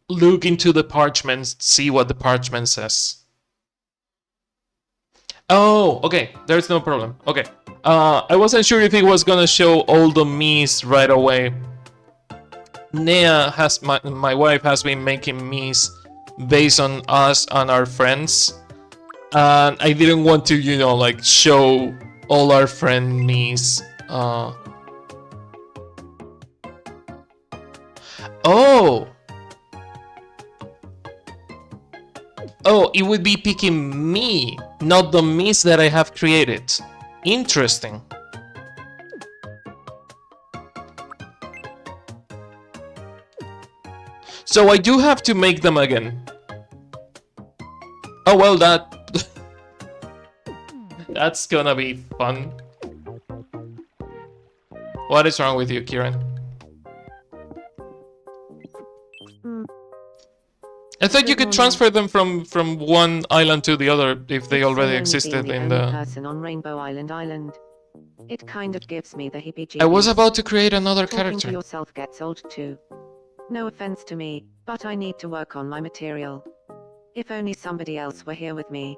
Look into the parchment, see what the parchment says. Oh, okay, there's no problem. Okay, I wasn't sure if it was gonna show all the me's right away. Nea has, my wife has been making me's based on us and our friends. And I didn't want to, you know, like show all our friend me's. Oh, it would be picking me, not the me's that I have created. Interesting. So I do have to make them again. Oh well, that's gonna be fun. What is wrong with you, Kieran? I thought you could transfer them from one island to the other if they already existed in the person on Rainbow Island. It kind of gives me the heebie-jeebies. I was about to create another Talking character. to yourself gets old too. No offense to me, but I need to work on my material. If only somebody else were here with me.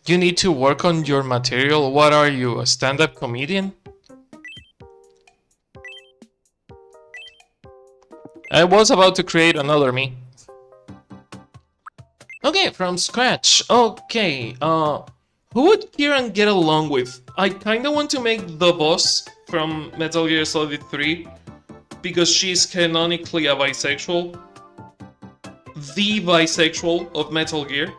You need to work on your material? What are you, a stand-up comedian? I was about to create another me. Okay, from scratch. Okay, who would Kieran get along with? I kinda want to make the boss from Metal Gear Solid 3 because she's canonically a bisexual. The bisexual of Metal Gear.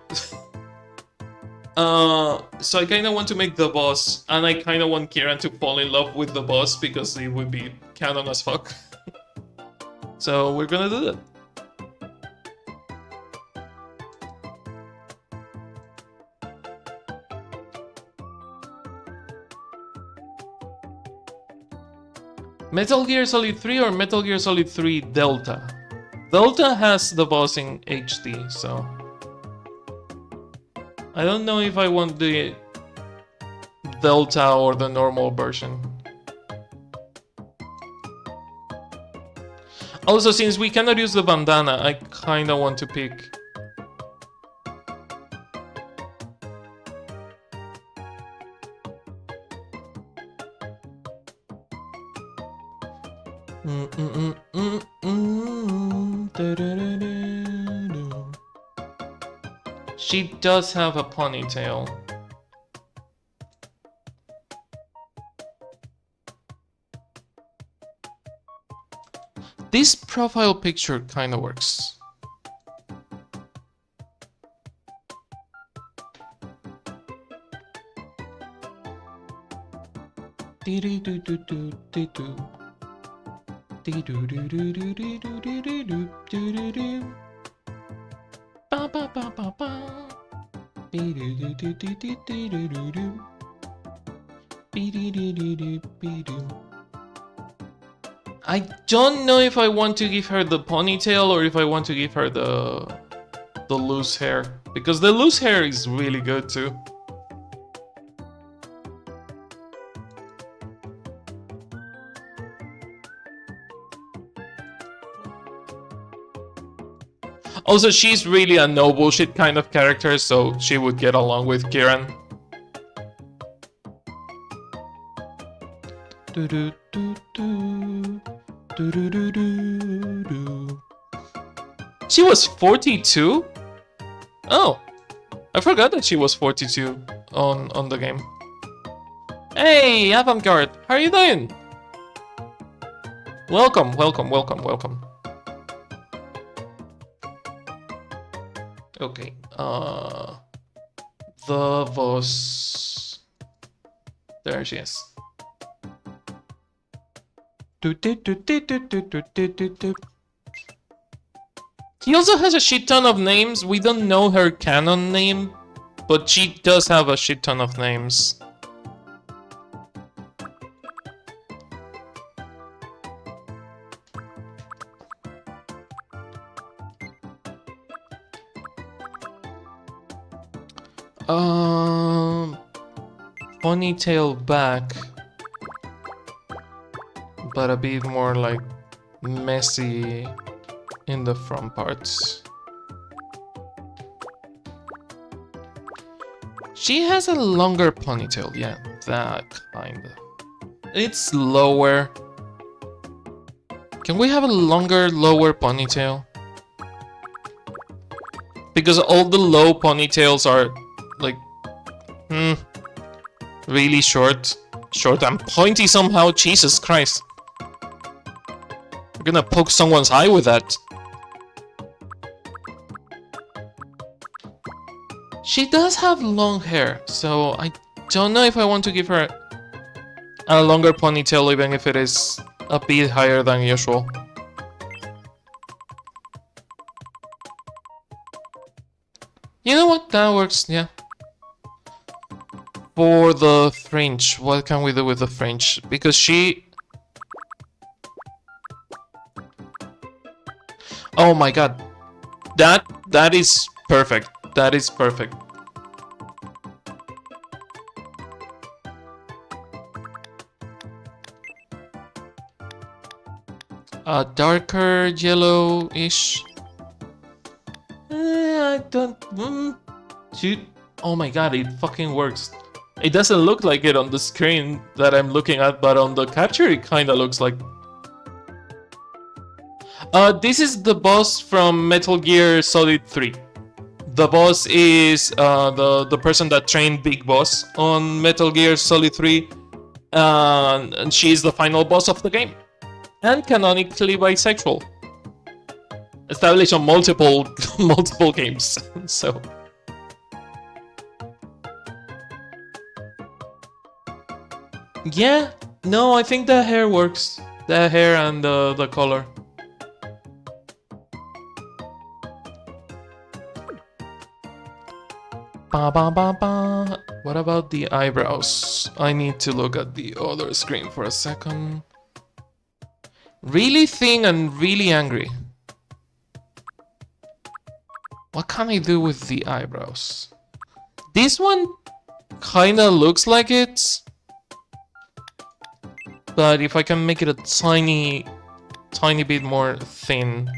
So I kinda want to make the boss, and I kinda want Kieran to fall in love with the boss because it would be canon as fuck. So we're gonna do that. Metal Gear Solid 3 or Metal Gear Solid 3 Delta? Delta has the boss in HD, so I don't know if I want the Delta or the normal version. Also, since we cannot use the bandana, I kinda want to pick... She does have a ponytail. This profile picture kinda works. I don't know if I want to give her the ponytail or if I want to give her the loose hair, because the loose hair is really good too. Also, she's really a no bullshit kind of character, so she would get along with Kieran. She was 42? Oh, I forgot that she was 42 on the game. Hey, Avantgarde, how are you doing? Welcome, welcome, welcome, welcome. Okay, the boss. There she is. He also has a shit ton of names. We don't know her canon name, but she does have a shit ton of names. Ponytail back, but a bit more like messy in the front parts. She has a longer ponytail, yeah, that kind of. It's lower. Can we have a longer, lower ponytail? Because all the low ponytails are like, really short and pointy somehow. Jesus Christ. We're gonna poke someone's eye with that. She does have long hair, so I don't know if I want to give her a longer ponytail, even if it is a bit higher than usual. You know what? That works, yeah. For the fringe, what can we do with the fringe? Because she... Oh my god. That is perfect. That is perfect. A darker yellow-ish. I don't... Shoot. Oh my god, it fucking works. It doesn't look like it on the screen that I'm looking at, but on the capture it kinda looks like. This is the boss from Metal Gear Solid 3. The boss is the person that trained Big Boss on Metal Gear Solid 3. And she's the final boss of the game. And canonically bisexual. Established on multiple games, so... Yeah, no, I think the hair works. The hair and the color. Ba ba ba ba. What about the eyebrows? I need to look at the other screen for a second. Really thin and really angry. What can I do with the eyebrows? This one kinda looks like it. But if I can make it a tiny tiny bit more thin.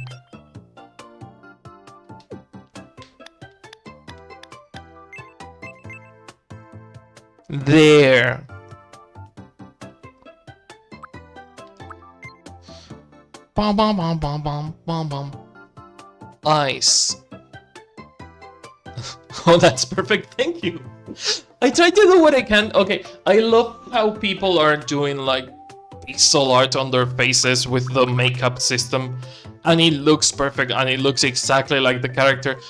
There. Bum bum bum bum bum bum bum. Ice. Oh, that's perfect. Thank you. I try to do what I can. Okay, I love how people are doing like pixel art on their faces with the makeup system, and it looks perfect and it looks exactly like the character.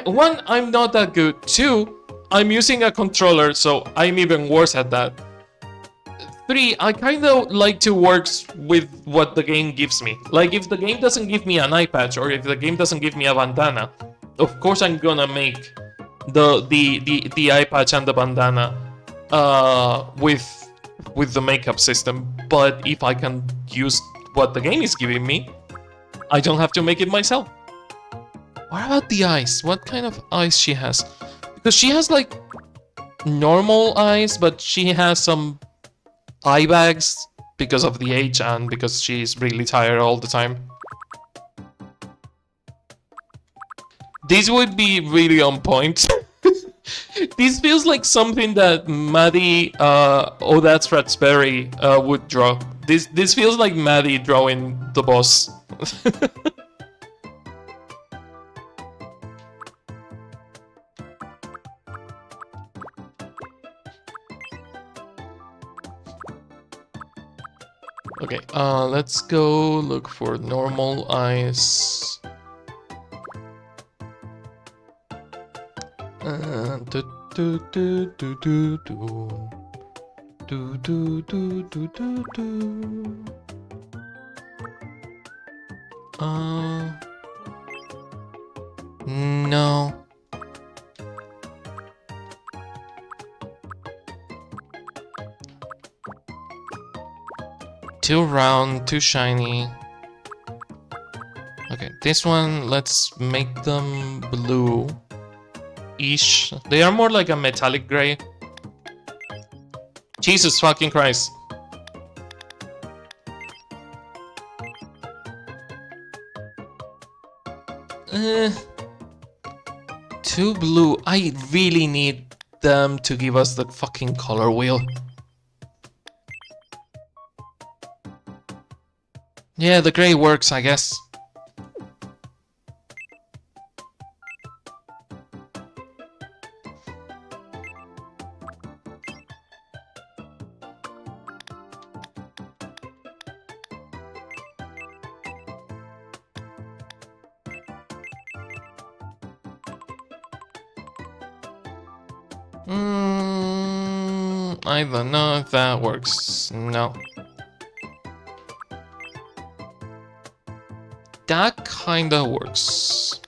One, I'm not that good. Two, I'm using a controller, so I'm even worse at that. Three, I kind of like to work with what the game gives me. Like if the game doesn't give me an eye patch or if the game doesn't give me a bandana, of course I'm gonna make the eye patch and the bandana with the makeup system. But if I can use what the game is giving me, I don't have to make it myself. What about the eyes? What kind of eyes she has? Because she has like normal eyes, but she has some eye bags because of the age and because she's really tired all the time. This would be really on point. This feels like something that Maddie, oh that's Raspberry, would draw. This feels like Maddie drawing the boss. Okay, let's go look for normal eyes. Do do do do do do do do do do do do. No. Too round, too shiny. Okay, this one, let's make them blue-ish. They are more like a metallic gray. Jesus fucking Christ. Too blue. I really need them to give us the fucking color wheel. Yeah, the gray works, I guess. I don't know if that works. No. That kinda works.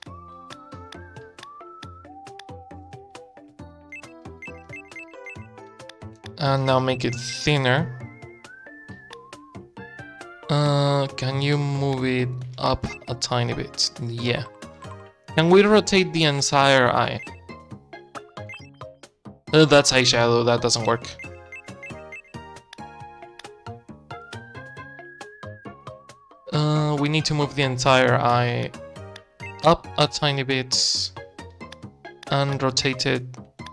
And now make it thinner. Can you move it up a tiny bit? Yeah. Can we rotate the entire eye? That's eyeshadow, that doesn't work. We need to move the entire eye up a tiny bit and rotate it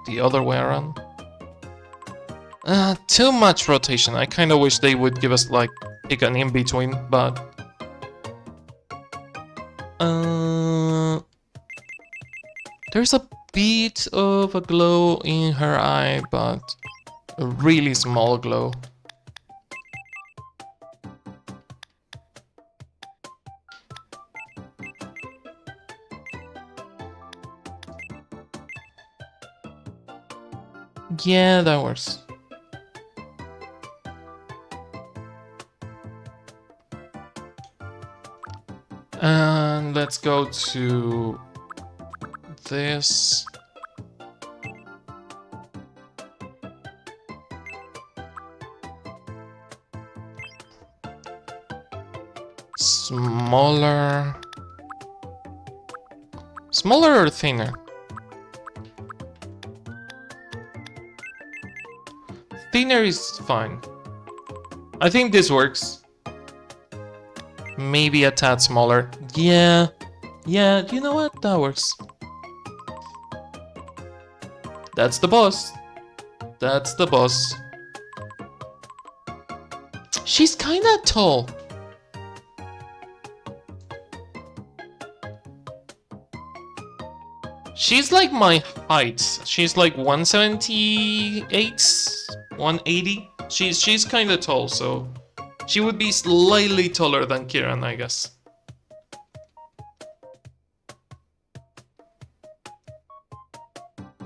the other way around. Too much rotation. I kind of wish they would give us like pick an in between, but there's a bit of a glow in her eye, but a really small glow. Yeah, that works. And let's go to this. Smaller. Smaller or thinner? Thinner is fine. I think this works. maybe a tad smaller. Yeah, you know what? That works. That's the boss. That's the boss. She's kinda tall. She's like my height. She's like 178, 180. She's kinda tall, so she would be slightly taller than Kieran, I guess.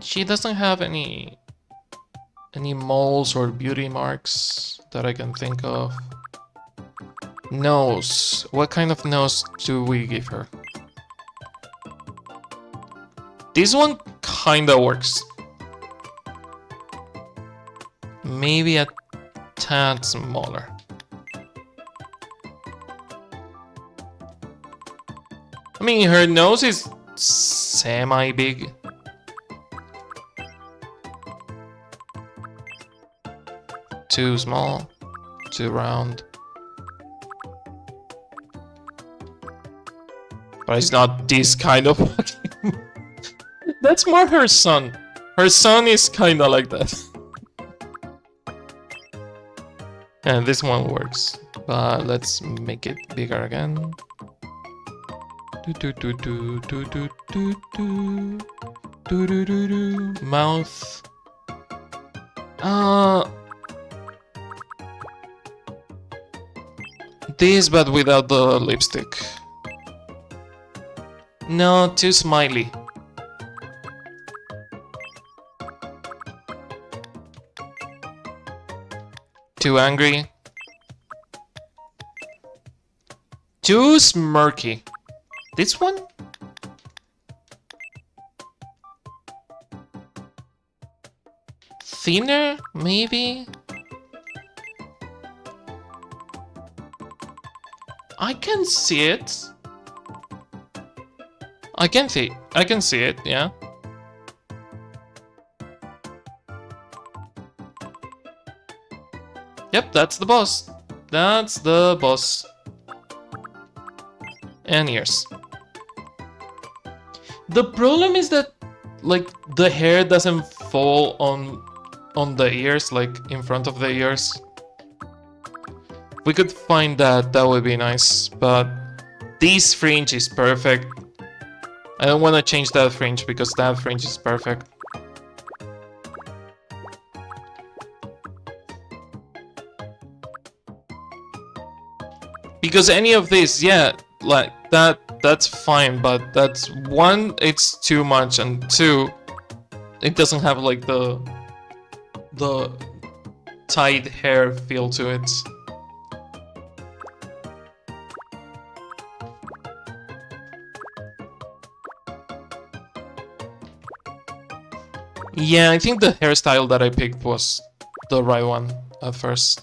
She doesn't have any moles or beauty marks that I can think of. Nose. What kind of nose do we give her? This one kinda works. Maybe a tad smaller. I mean, her nose is semi-big. Too small, too round. But it's not this kind of fucking... That's more her son. Her son is kinda like that. And this one works. But let's make it bigger again. Mouth. This, but without the lipstick. No, too smiley. Too angry. Too smirky. This one? Thinner, maybe? I can see it. I can see it, yeah. Yep, that's the boss. That's the boss. And ears. The problem is that, like, the hair doesn't fall on the ears, like, in front of the ears. If we could find that, that would be nice, but this fringe is perfect. I don't want to change that fringe because that fringe is perfect. Because any of this, yeah, like that's fine, but that's one, it's too much, and two, it doesn't have like the tight hair feel to it. Yeah, I think the hairstyle that I picked was the right one at first.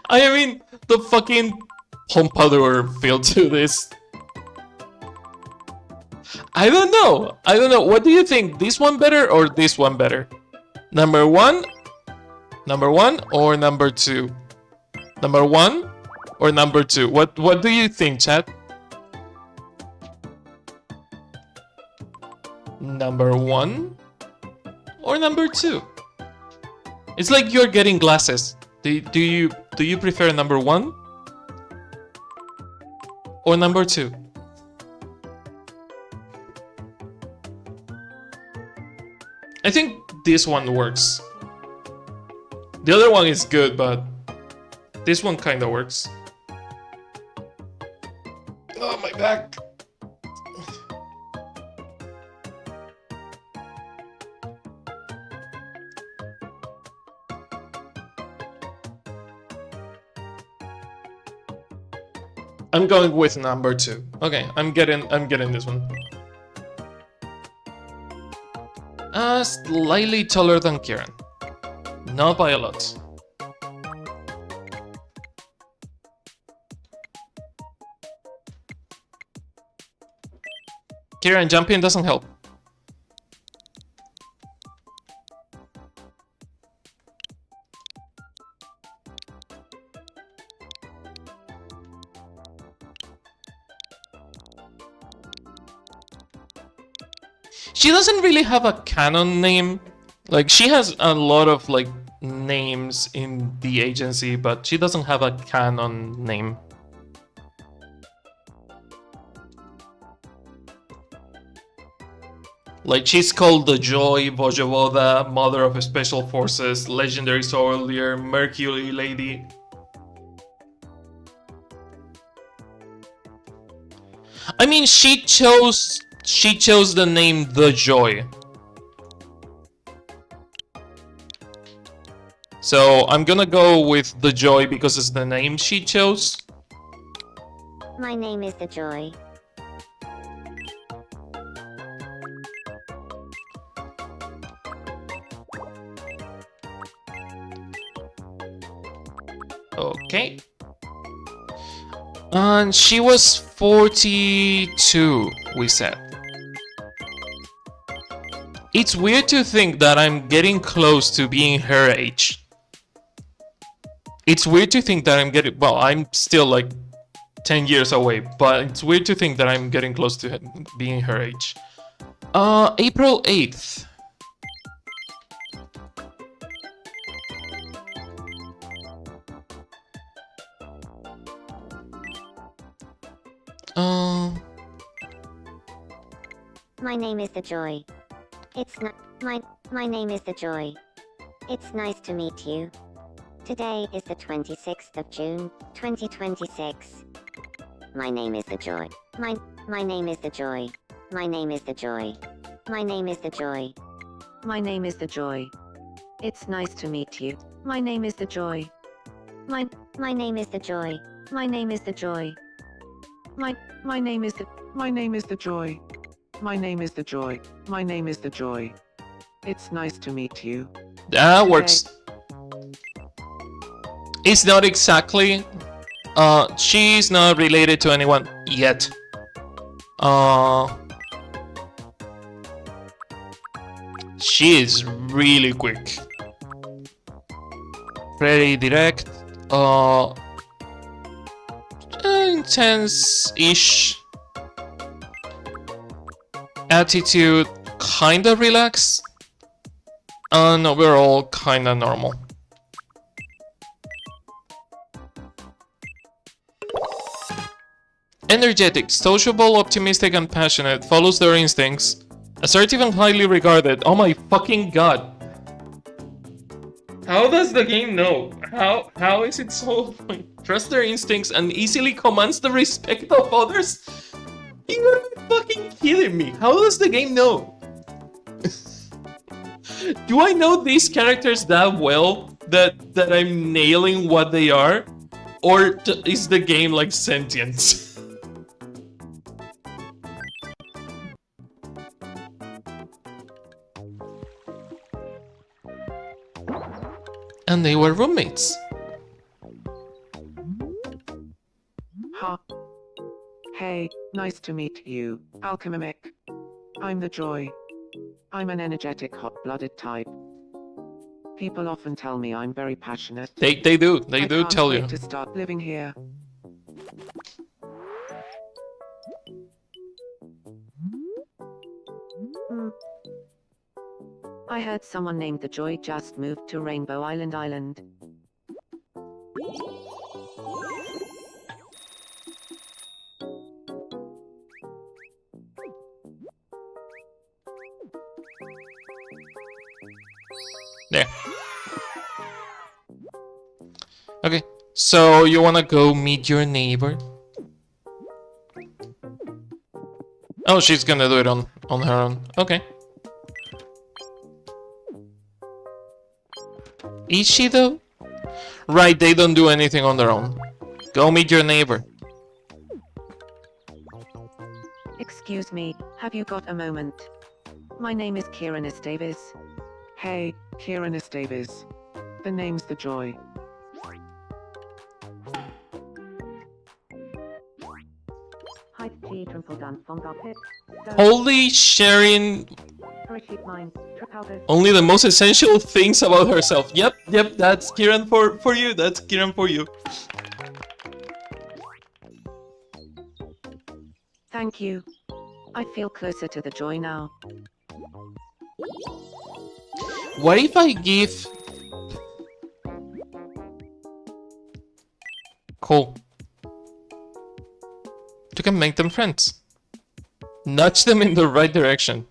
I mean, the fucking pompadour feel to this. I don't know. What do you think? This one better or this one better? Number one or number two? Number one or number two? What do you think, chat? Number one or number two? It's like you're getting glasses. Do you prefer number one or number two? I think this one works. The other one is good, but this one kind of works. Oh, my back. I'm going with number two. Okay, I'm getting this one. Slightly taller than Kieran. Not by a lot. Kieran, jumping doesn't help. She doesn't really have a canon name. Like, she has a lot of, like, names in the agency, but she doesn't have a canon name. Like, she's called the Joy, Vojevoda, Mother of Special Forces, Legendary Soldier, Mercury Lady. I mean, she chose the name The Joy. So I'm gonna go with The Joy because it's the name she chose. My name is the Joy. Okay. And she was 42, we said. It's weird to think that I'm getting close to being her age. It's weird to think that well, I'm still like 10 years away, but it's weird to think that I'm getting close to being her age. April 8th. My name is the Joy. It's not my name is the Joy. It's nice to meet you. Today is the 26th of June, 2026. My name is the Joy. My name is the Joy. My name is the Joy. My name is the Joy. My name is the Joy. It's nice to meet you. My name is the Joy. My name is the Joy. My name is the Joy. My name is the Joy. My name is the Joy. My name is the Joy. It's nice to meet you. That works. It's not exactly. She's not related to anyone yet. She is really quick. Very direct. Intense-ish. Attitude, kinda relaxed. And overall, kinda normal. Energetic, sociable, optimistic, and passionate. Follows their instincts. Assertive and highly regarded. Oh my fucking god. How does the game know? How is it so... Trust their instincts and easily commands the respect of others? You're fucking kidding me. How does the game know? Do I know these characters that well that I'm nailing what they are? Or is the game like sentient? And they were roommates. Ha. Hey, nice to meet you, Alchemimic. I'm the Joy. I'm an energetic, hot-blooded type. People often tell me I'm very passionate. They do tell you. I can't wait to start living here. I heard someone named the Joy just moved to Rainbow Island. There. Okay, so you wanna go meet your neighbor? Oh, she's gonna do it on her own. Okay. Is she though? Right, they don't do anything on their own. Go meet your neighbor. Excuse me, have you got a moment? My name is Kieran Davis. Hey, Kieran Davis. The name's the Joy. Only sharing only the most essential things about herself. Yep, that's Kieran for you. That's Kieran for you. Thank you. I feel closer to the Joy now. What if I give... Cool. You can make them friends. Nudge them in the right direction.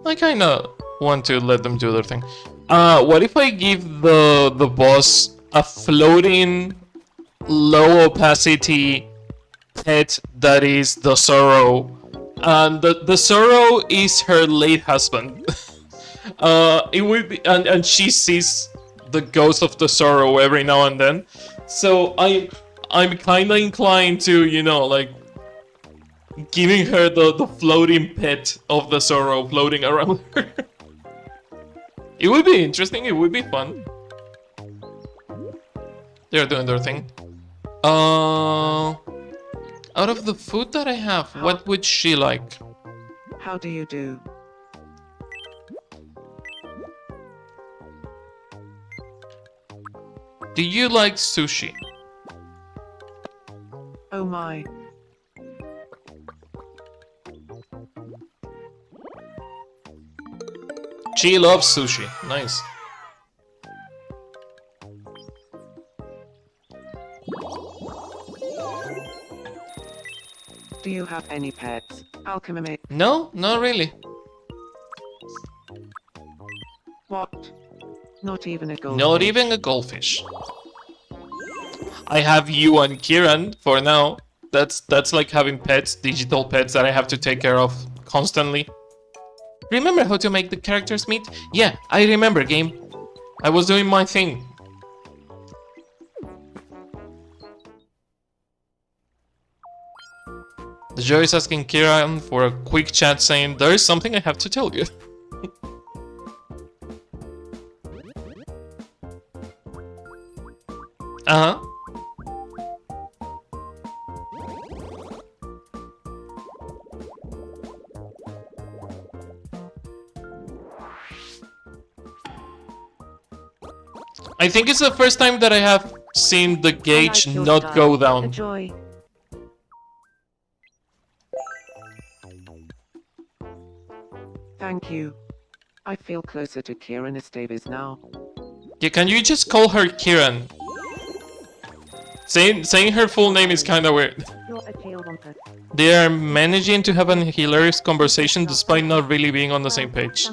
I kinda want to let them do their thing. What if I give the boss a floating, low opacity pet that is the Sorrow? And the Sorrow is her late husband. It would be, and she sees the ghost of the Sorrow every now and then. So I'm kinda inclined to, you know, like, giving her the floating pet of the Sorrow floating around her. It would be interesting, it would be fun. They're doing their thing. Out of the food that I have, what would she like? How do you do? Do you like sushi? Oh my. She loves sushi. Nice. Do you have any pets, Alchemimic? No, not really. What? Not even a goldfish? Not even a goldfish. I have you and Kieran for now. That's like having pets, digital pets that I have to take care of constantly. Remember how to make the characters meet? Yeah, I remember, game. I was doing my thing. The Joy is asking Kieran for a quick chat saying, there is something I have to tell you. Uh-huh. I think it's the first time that I have seen the gauge not go down. Joy. Thank you. I feel closer to Kieran Esteves now. Yeah, can you just call her Kieran? Saying her full name is kinda weird. They are managing to have a hilarious conversation despite not really being on the same page.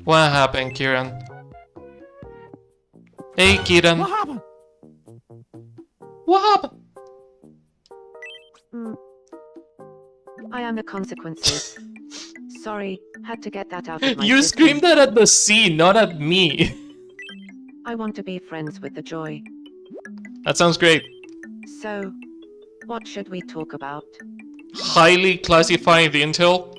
What happened, Kieran? Hey, Kieran. What happened? What happened? I am the consequences. Sorry, had to get that out of my You system. screamed that at the sea, not at me. I want to be friends with the Joy. That sounds great. So, what should we talk about? Highly classified intel.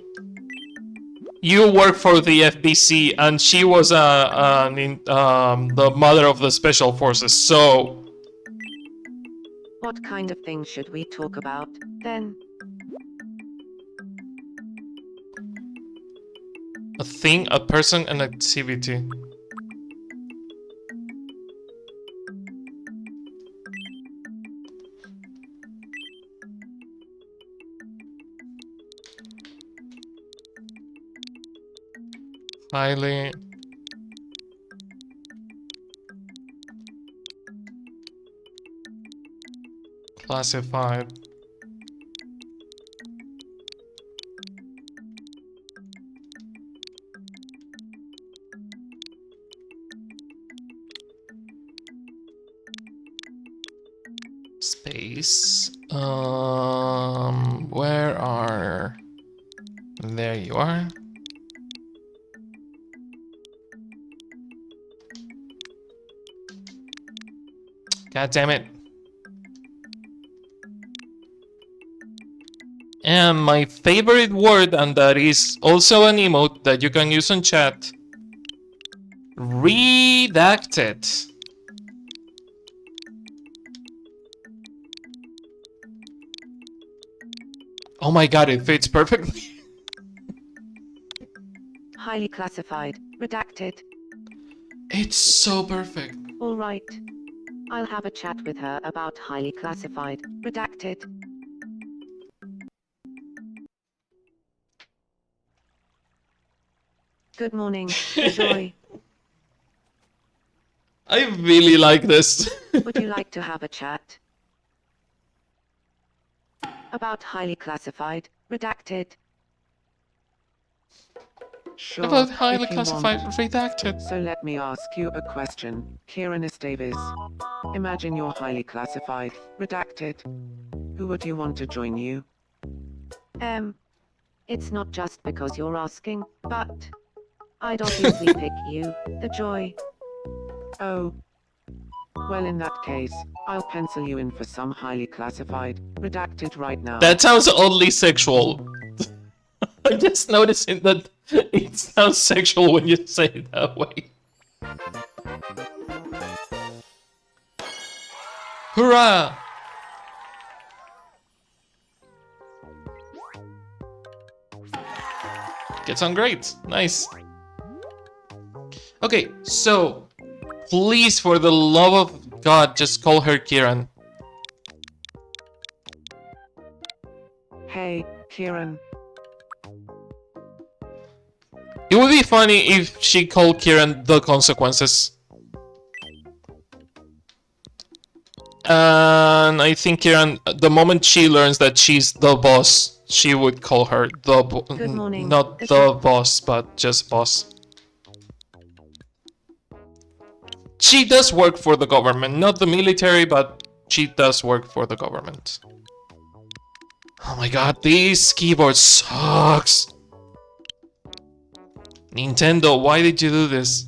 You work for the FBC, and she was the mother of the special forces. So, What kind of things should we talk about, then? a thing, a person, an activity. Highly classified. Space. Where are... There you are. God damn it. And my favorite word, and that is also an emote that you can use on chat. Redacted. Oh my god, it fits perfectly. Highly classified. Redacted. It's so perfect. All right. I'll have a chat with her about highly classified. Redacted. Good morning, the joy. I really like this. Would you like to have a chat? About highly classified. Redacted. Sure, About highly if you classified want. redacted. So let me ask you a question, Kieran Davis. Imagine you're highly classified, redacted. Who would you want to join you? It's not just because you're asking, but I'd obviously pick you, the joy. Oh. Well, in that case, I'll pencil you in for some highly classified, redacted right now. That sounds oddly sexual. I'm just noticing that it sounds sexual when you say it that way. Hurrah! Gets on great. Nice. Okay, so please, for the love of God, just call her Kieran. Hey, Kieran. It would be funny if she called Kieran the consequences. And I think Kieran, the moment she learns that she's the boss, she would call her the Good morning. not the boss, but just boss. She does work for the government, not the military, but she does work for the government. Oh my god, this keyboard sucks. Nintendo, why did you do this?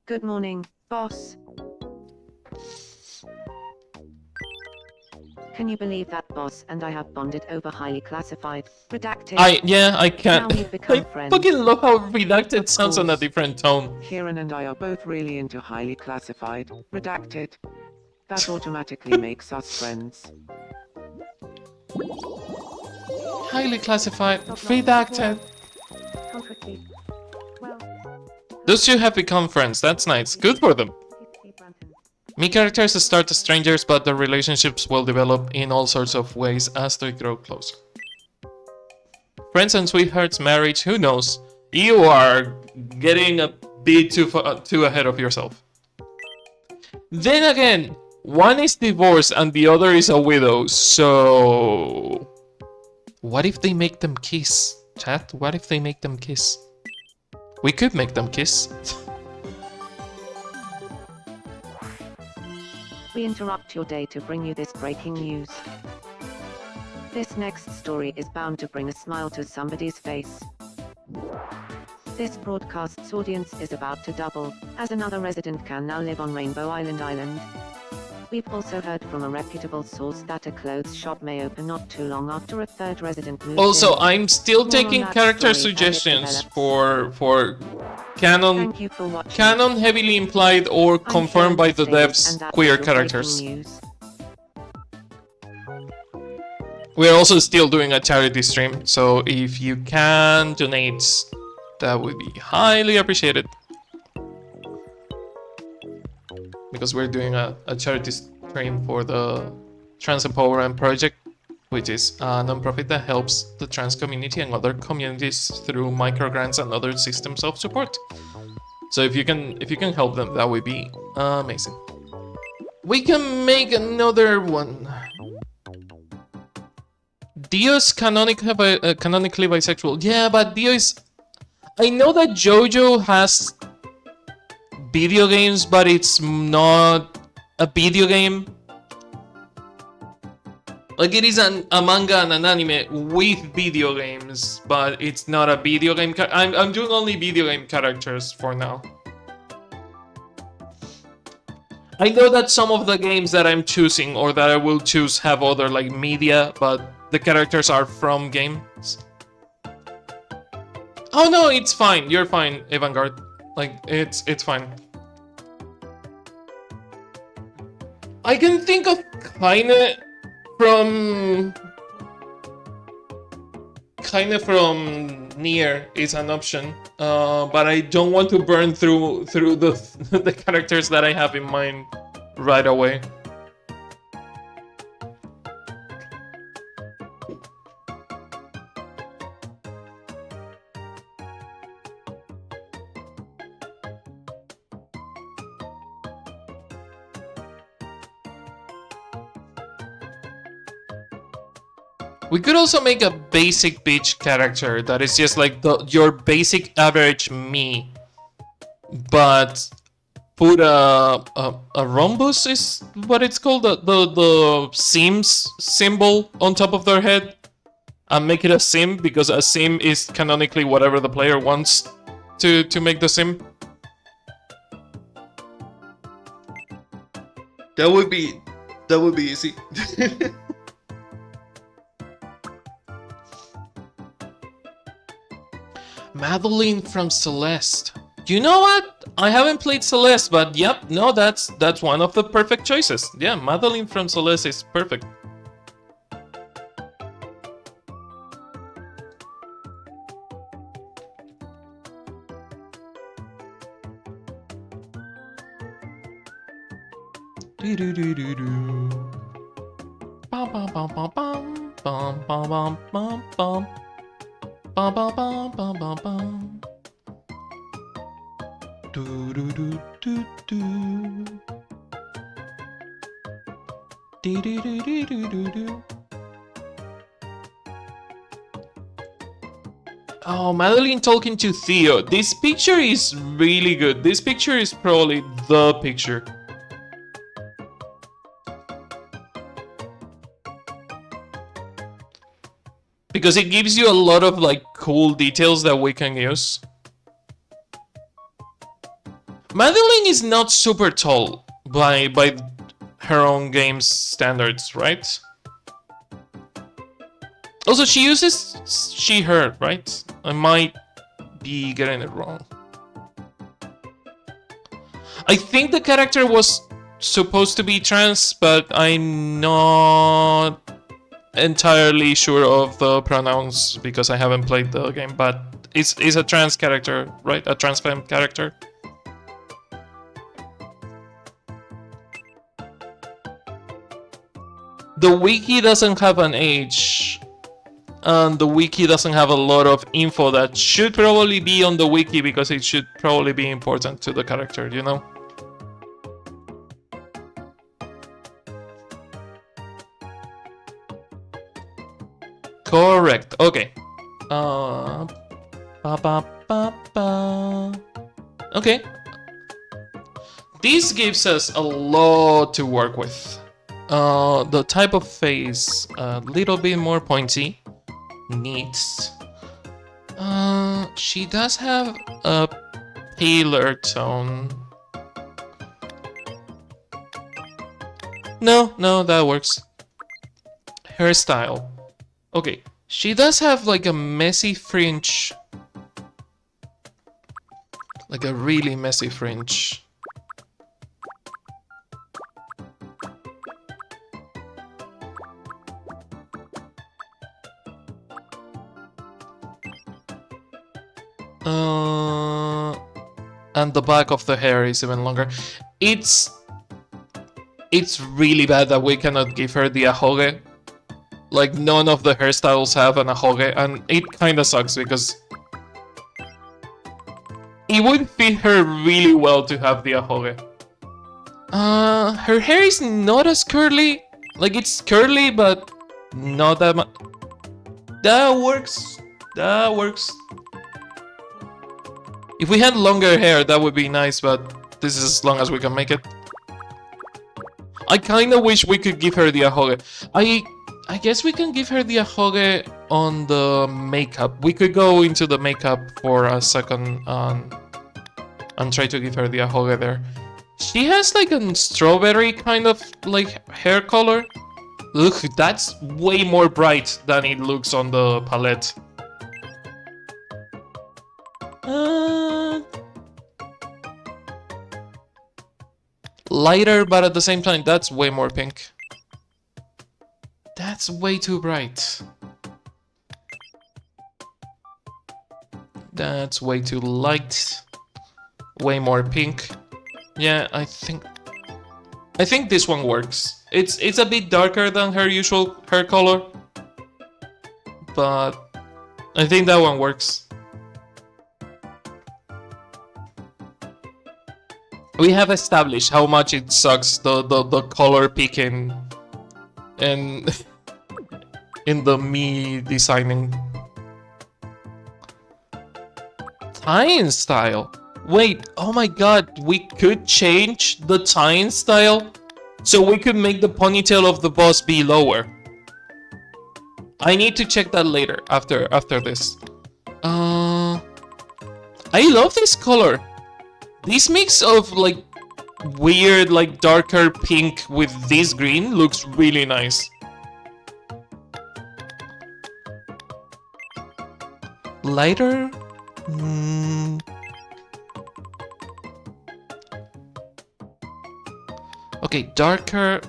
Good morning, boss. Can you believe that boss and I have bonded over highly classified? Redacted. I can't. Now we've become I friends. fucking love how redacted Of sounds on a course. different tone. Kieran and I are both really into highly classified, redacted. That automatically makes us friends. Highly classified, redacted. Concretely. Well, Those two have become friends, that's nice. Good for them. Me characters start as strangers, but their relationships will develop in all sorts of ways as they grow closer. Friends and sweethearts, marriage, who knows? You are getting a bit too ahead of yourself. Then again, one is divorced and the other is a widow, so... What if they make them kiss? Chat, what if they make them kiss? We could make them kiss. we interrupt your day to bring you this breaking news. This next story is bound to bring a smile to somebody's face. This broadcast's audience is about to double, as another resident can now live on Rainbow Island. We've also heard from a reputable source that a clothes shop may open not too long after a third resident moves Also, in. I'm still More on taking that character story as it suggestions develops. for canon Thank you for watching. canon heavily implied or I'm confirmed by Karen the Davis, devs and that queer was your breaking characters. news. We're also still doing a charity stream, so if you can donate, that would be highly appreciated. Because we're doing a charity stream for the Trans Empowerment Project, which is a non-profit that helps the trans community and other communities through microgrants and other systems of support. So if you can help them, that would be amazing. We can make another one. Dio's canonically bisexual. Yeah, but Dio is... I know that JoJo has video games, but it's not a video game. Like, it is a manga and an anime with video games, but it's not a video game. I'm doing only video game characters for now. I know that some of the games that I'm choosing or that I will choose have other like media, but the characters are from games. Oh no, it's fine. You're fine, Evangard. Like, it's fine. I can think of kinda kinda from near is an option, but I don't want to burn through the the characters that I have in mind right away. We could also make a basic beach character that is just like your basic average me, but put a rhombus is what it's called, the seams symbol on top of their head, and make it a sim, because a sim is canonically whatever the player wants to make the sim. That would be easy. Madeline from Celeste. You know what? I haven't played Celeste, but yep, no, that's one of the perfect choices. Yeah, Madeline from Celeste is perfect. Do do do do do. Bum bum bum bum bum bum bum bum bum bum. Bum bum bum bum bum bum. Do do do do do. Do do do do do do do. Oh, Madeline talking to Theo. This picture is really good. This picture is probably the picture. Because it gives you a lot of like cool details that we can use. Madeline is not super tall by her own game's standards, right? Also, she uses she, her, right? I might be getting it wrong. I think the character was supposed to be trans, but I'm not entirely sure of the pronouns because I haven't played the game, but it's a trans character, right? A trans femme character. The wiki doesn't have an age, and the wiki doesn't have a lot of info that should probably be on the wiki because it should probably be important to the character, you know? Correct. Okay. Ba, ba, ba, ba. Okay. This gives us a lot to work with. The type of face, a little bit more pointy. Neat. She does have a paler tone. No, that works. Hairstyle. Okay, she does have like a messy fringe. Like a really messy fringe. And the back of the hair is even longer. It's really bad that we cannot give her the ahoge. Like, none of the hairstyles have an ahoge, and it kinda sucks because it would fit her really well to have the ahoge. Her hair is not as curly. Like, it's curly, but not that much. That works. That works. If we had longer hair, that would be nice, but this is as long as we can make it. I kinda wish we could give her the ahoge. I guess we can give her the ahoge on the makeup. We could go into the makeup for a second and try to give her the ahoge there. She has like a strawberry kind of like hair color. Look, that's way more bright than it looks on the palette. Lighter, but at the same time, that's way more pink. That's way too bright. That's way too light. Way more pink. Yeah, I think this one works. It's a bit darker than her usual hair color, but I think that one works. We have established how much it sucks the color picking and in the me designing. Tying style. Wait, oh my god, we could change the tying style so we could make the ponytail of the boss be lower. I need to check that later after this. I love this color. This mix of like weird like darker pink with this green looks really nice. Lighter? Okay, darker,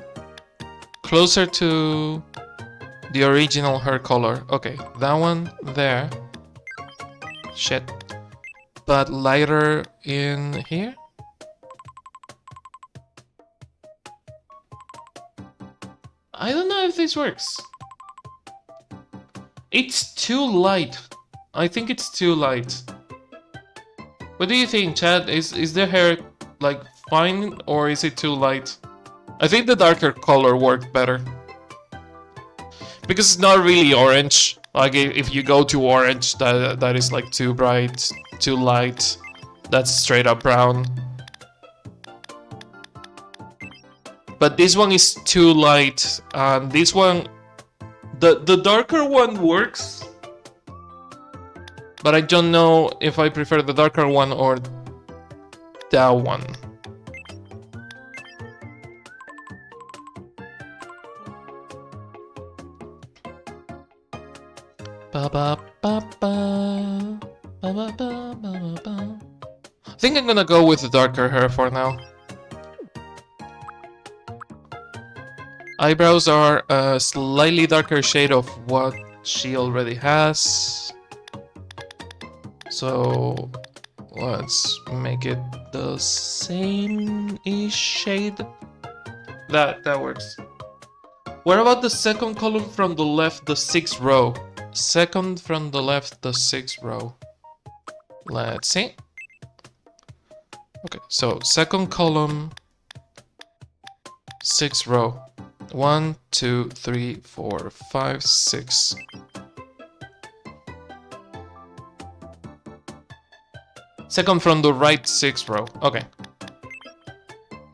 closer to the original hair color. Okay, that one there. Shit. But lighter in here? I don't know if this works. It's too light. I think it's too light. What do you think, Chad? Is the hair like fine or is it too light? I think the darker color worked better. Because it's not really orange. Like if you go to orange, that is like too bright, too light. That's straight up brown. But this one is too light. And this one, the darker one works. But I don't know if I prefer the darker one or that one. I think I'm gonna go with the darker hair for now. Eyebrows are a slightly darker shade of what she already has. So let's make it the same-ish shade. That works. What about the second column from the left, the 6th row? Second from the left, the 6th row. Let's see. Okay, so second column, 6th row. 1, 2, 3, 4, 5, 6. Second from the right, 6th row. Okay.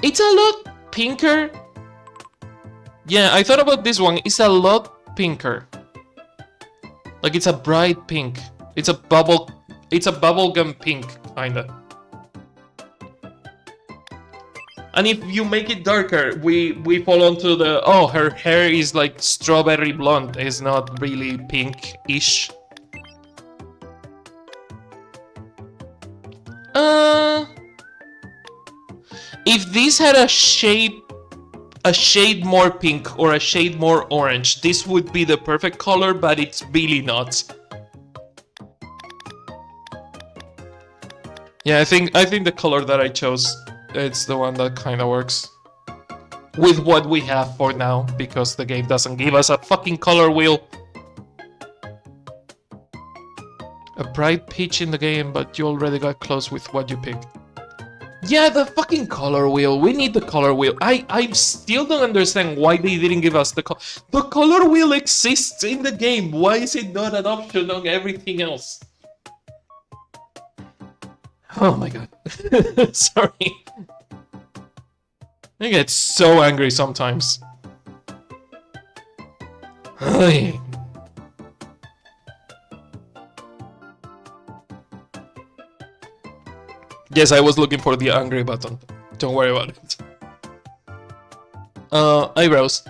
It's a lot pinker. Yeah, I thought about this one. It's a lot pinker. Like it's a bright pink. It's a bubblegum pink, kinda. And if you make it darker, we fall onto the, oh, her hair is like strawberry blonde. It's not really pink-ish. If this had a shade more pink or a shade more orange, this would be the perfect color, but it's really not. Yeah, I think the color that I chose, it's the one that kind of works with what we have for now, because the game doesn't give us a fucking color wheel. A bright peach in the game, but you already got close with what you picked. Yeah, the fucking color wheel. We need the color wheel. I still don't understand why they didn't give us the color wheel exists in the game. Why is it not an option on everything else? Oh my god. Sorry. I get so angry sometimes. Ay. Yes, I was looking for the angry button. Don't worry about it. Eyebrows.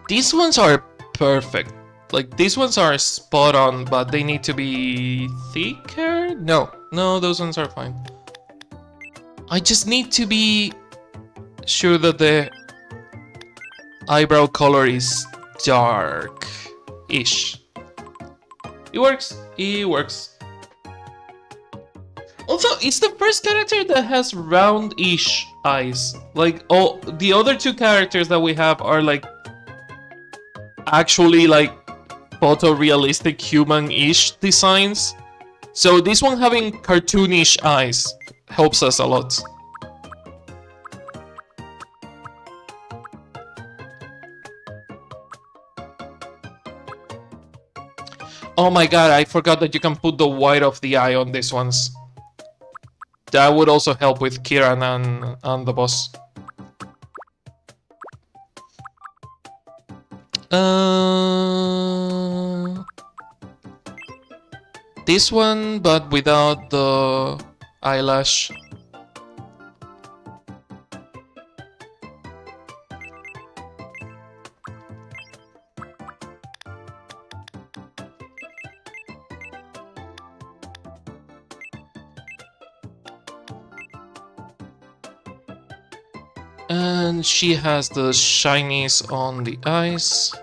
These ones are perfect. Like, these ones are spot on, but they need to be thicker? No, those ones are fine. I just need to be sure that eyebrow color is dark-ish. It works. It works. Also, it's the first character that has round-ish eyes. Like, all the other two characters that we have are like actually like photorealistic human-ish designs. So this one having cartoonish eyes helps us a lot. Oh my god, I forgot that you can put the white of the eye on these ones. That would also help with Kiran and the boss. This one, but without the eyelash. And she has the shinies on the eyes.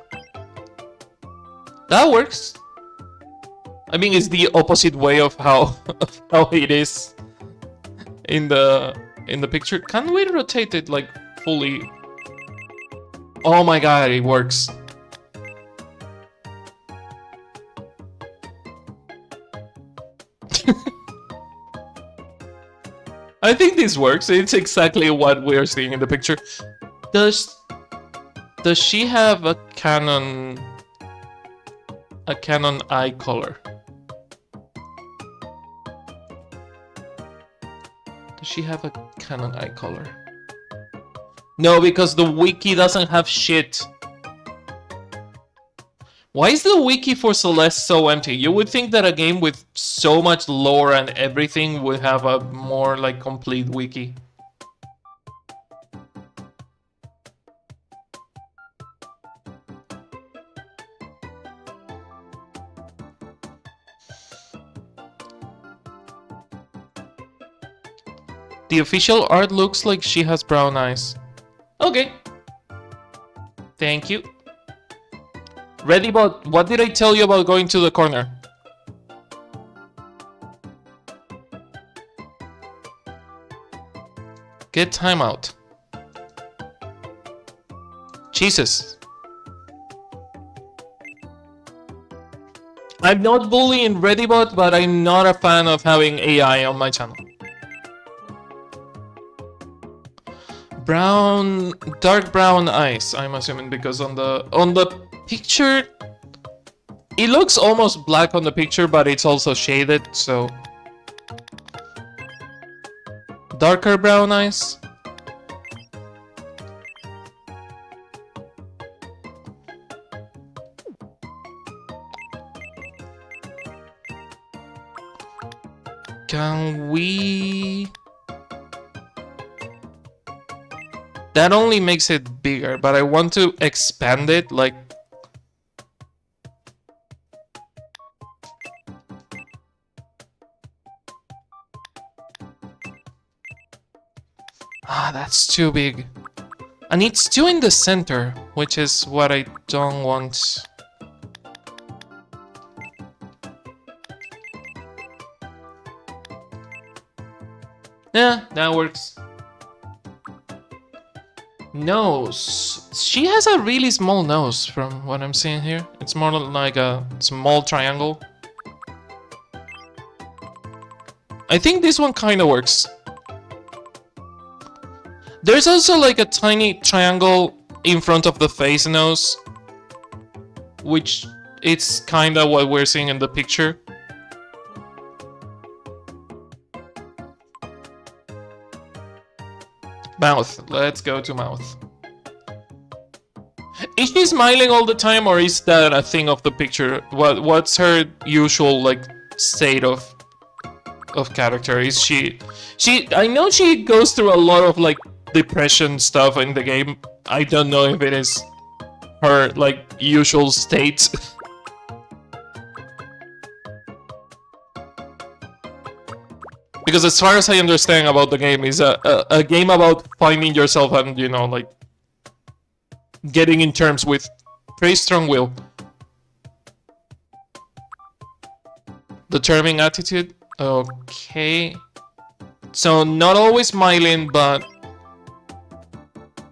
That works. I mean, it's the opposite way of how it is in the picture. Can we rotate it like fully? Oh my god, it works. I think this works. It's exactly what we're seeing in the picture. Does she have a canon eye color? Does she have a canon eye color? No, because the wiki doesn't have shit. Why is the wiki for Celeste so empty? You would think that a game with so much lore and everything would have a more like complete wiki. The official art looks like she has brown eyes. Okay. Thank you. Readybot, what did I tell you about going to the corner? Get timeout. Jesus. I'm not bullying Readybot, but I'm not a fan of having AI on my channel. Brown, dark brown eyes, I'm assuming, because on the picture, it looks almost black on the picture, but it's also shaded, so darker brown eyes. Can we... That only makes it bigger, but I want to expand it, like... Ah, that's too big. And it's too in the center, which is what I don't want. Yeah, that works. Nose. She has a really small nose from what I'm seeing here. It's more like a small triangle. I think this one kind of works. There's also like a tiny triangle in front of the face nose, which it's kind of what we're seeing in the picture. Mouth. Let's go to mouth. Is she smiling all the time, or is that a thing of the picture? What's her usual like state of character? Is she I know she goes through a lot of like depression stuff in the game. I don't know if it is her like usual state. Because as far as I understand about the game, is a game about finding yourself and, you know, like getting in terms with pretty strong will. Determining attitude. Okay. So not always smiling, but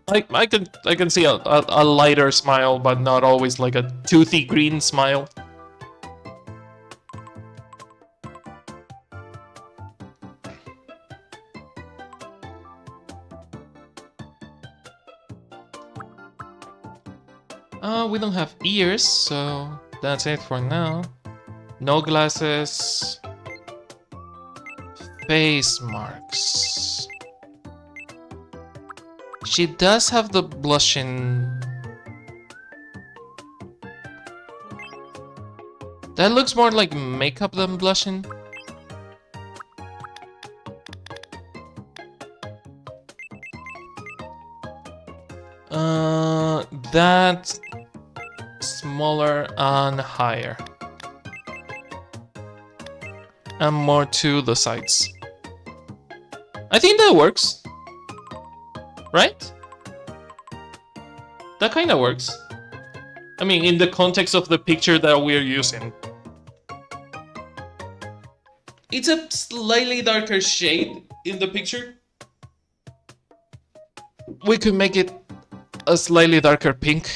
I can see a lighter smile, but not always like a toothy green smile. We don't have ears, so that's it for now. No glasses. Face marks. She does have the blushing. That looks more like makeup than blushing. That smaller and higher. And more to the sides. I think that works. Right? That kind of works. I mean, in the context of the picture that we're using. It's a slightly darker shade in the picture. We could make it a slightly darker pink.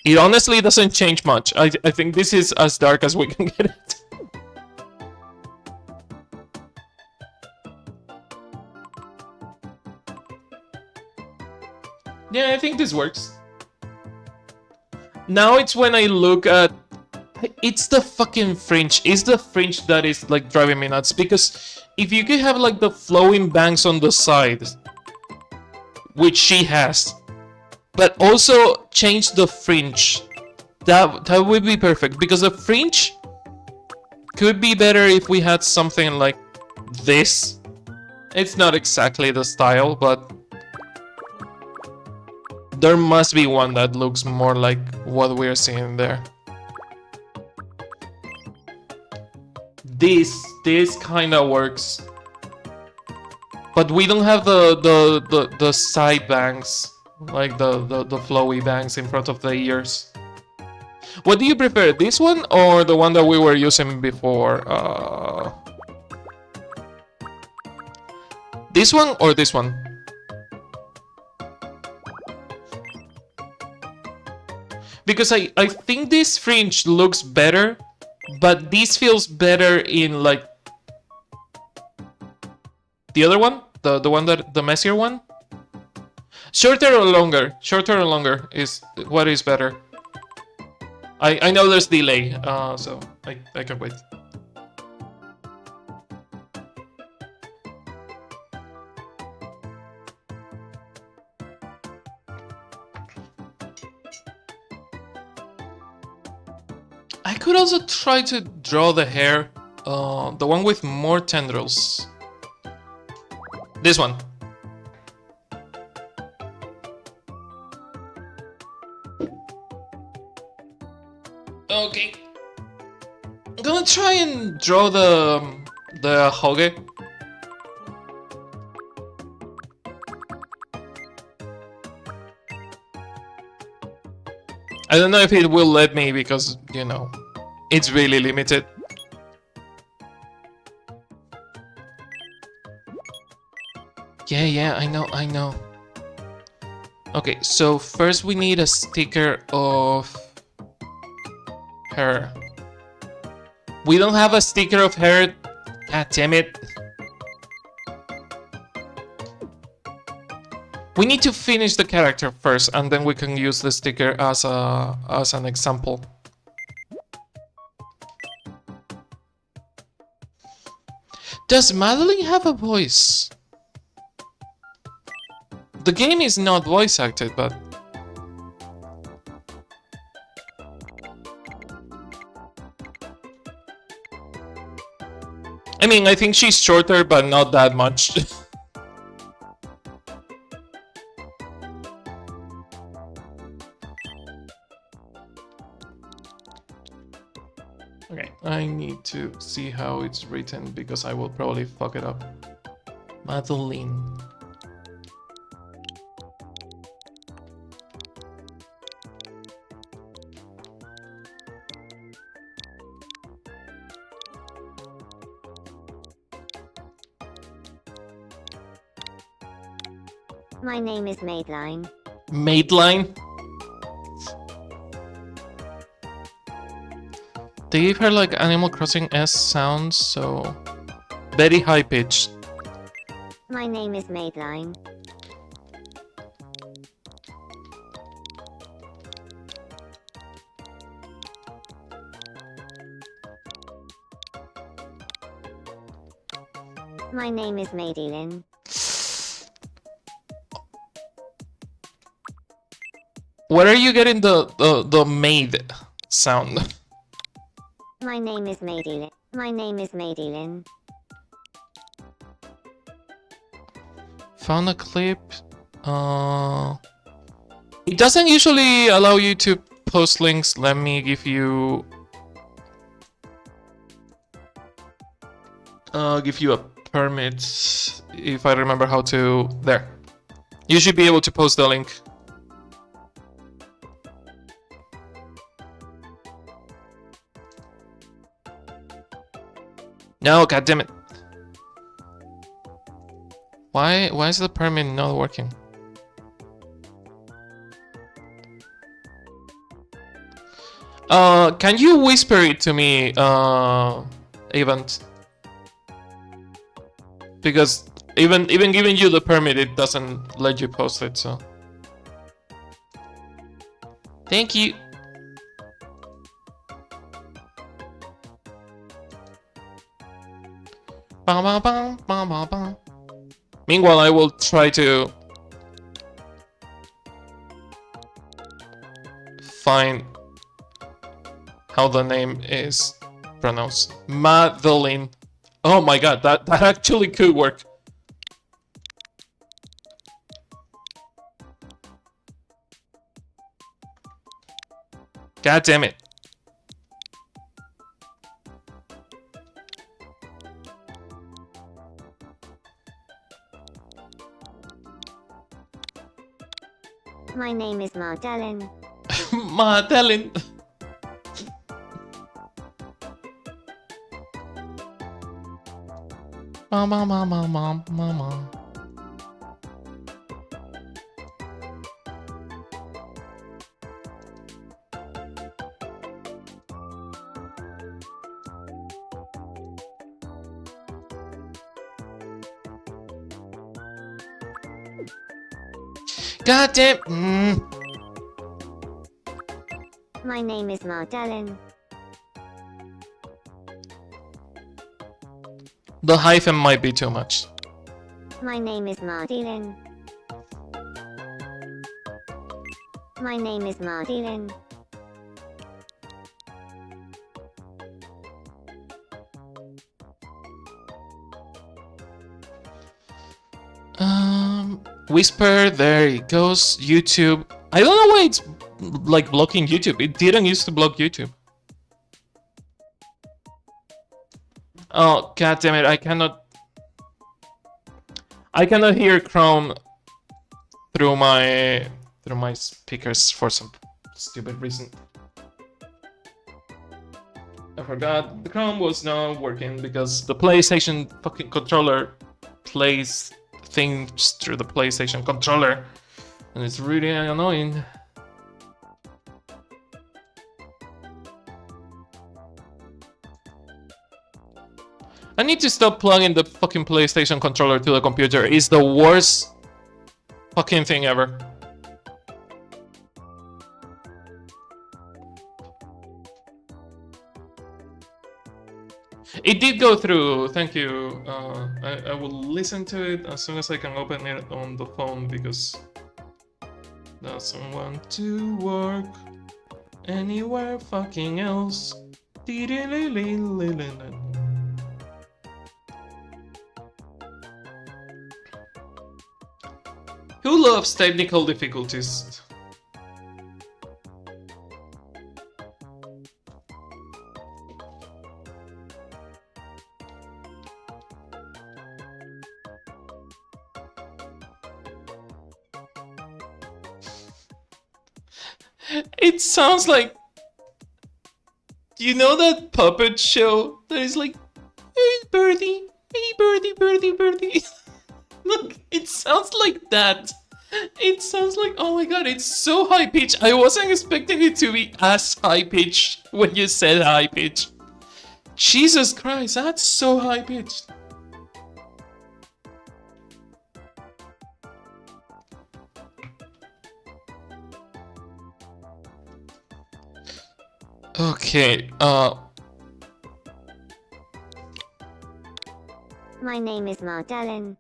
It honestly doesn't change much. I think this is as dark as we can get it. Yeah, I think this works. Now it's when I look at... It's the fucking fringe. It's the fringe that is like driving me nuts. Because if you could have like the flowing bangs on the side, which she has, but also change the fringe, that would be perfect. Because the fringe could be better if we had something like this. It's not exactly the style, but there must be one that looks more like what we're seeing there. This kind of works, but we don't have the side bangs, like the flowy bangs in front of the ears. What do you prefer, this one or the one that we were using before? This one or this one? Because I think this fringe looks better, but this feels better in like the other one, the one that the messier one. Shorter or longer? Shorter or longer is what is better. I know there's delay, so I can wait. I could also try to draw the hair, the one with more tendrils. This one. Okay. I'm gonna try and draw the Hoge. I don't know if it will let me because, you know, it's really limited. Yeah, I know. Okay, so first we need a sticker of her. We don't have a sticker of her. God damn it. We need to finish the character first, and then we can use the sticker as an example. Does Madeline have a voice? The game is not voice acted, but... I mean, I think she's shorter, but not that much. Okay, I need to see how it's written because I will probably fuck it up. Madeline. My name is Madeline. Madeline? They gave her like Animal Crossing S sounds, so very high pitched. My name is Madeline. My name is Madeline. Where are you getting the maid sound? My name is Madeline. My name is Madeline. Found a clip. It doesn't usually allow you to post links. Let me give you a permit if I remember how to. There. You should be able to post the link. No, goddammit. Why is the permit not working? Can you whisper it to me, Event? Because even giving you the permit, it doesn't let you post it, so. Thank you. Bam, bam, bam, bam, bam, bam. Meanwhile, I will try to find how the name is pronounced. Madeline. Oh my god, that actually could work. God damn it. My name is Madeline. Madeline. Mama, mama, mama, mama. God damn. My name is Madeline. The hyphen might be too much. My name is Madeline. My name is Madeline. Whisper, there it goes. YouTube. I don't know why it's like blocking YouTube. It didn't used to block YouTube. Oh, god damn it, I cannot hear Chrome through my speakers for some stupid reason. I forgot the Chrome was not working because the PlayStation fucking controller plays things through the PlayStation controller, and it's really annoying. I need to stop plugging the fucking PlayStation controller to the computer. It's the worst fucking thing ever. It did go through, thank you. I will listen to it as soon as I can open it on the phone because doesn't want to work anywhere fucking else. Who loves technical difficulties? It sounds like, you know that puppet show that is like, hey birdie, birdie. Look, it sounds like that. It sounds like, oh my god, it's so high pitched. I wasn't expecting it to be as high pitched when you said high pitched. Jesus Christ, that's so high pitched. Okay, My name is Magdalene.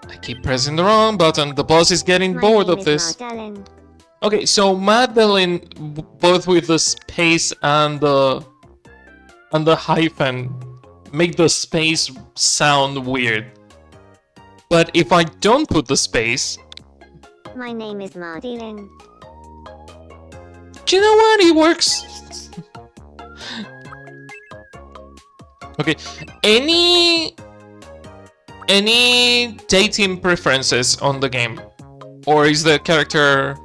I keep pressing the wrong button. The boss is getting My bored name of is this. Magdalene. Okay, so Madeline, both with the space and the hyphen, make the space sound weird. But if I don't put the space, My name is Magdalene. do you know what? It works. Okay, any dating preferences on the game, or is the character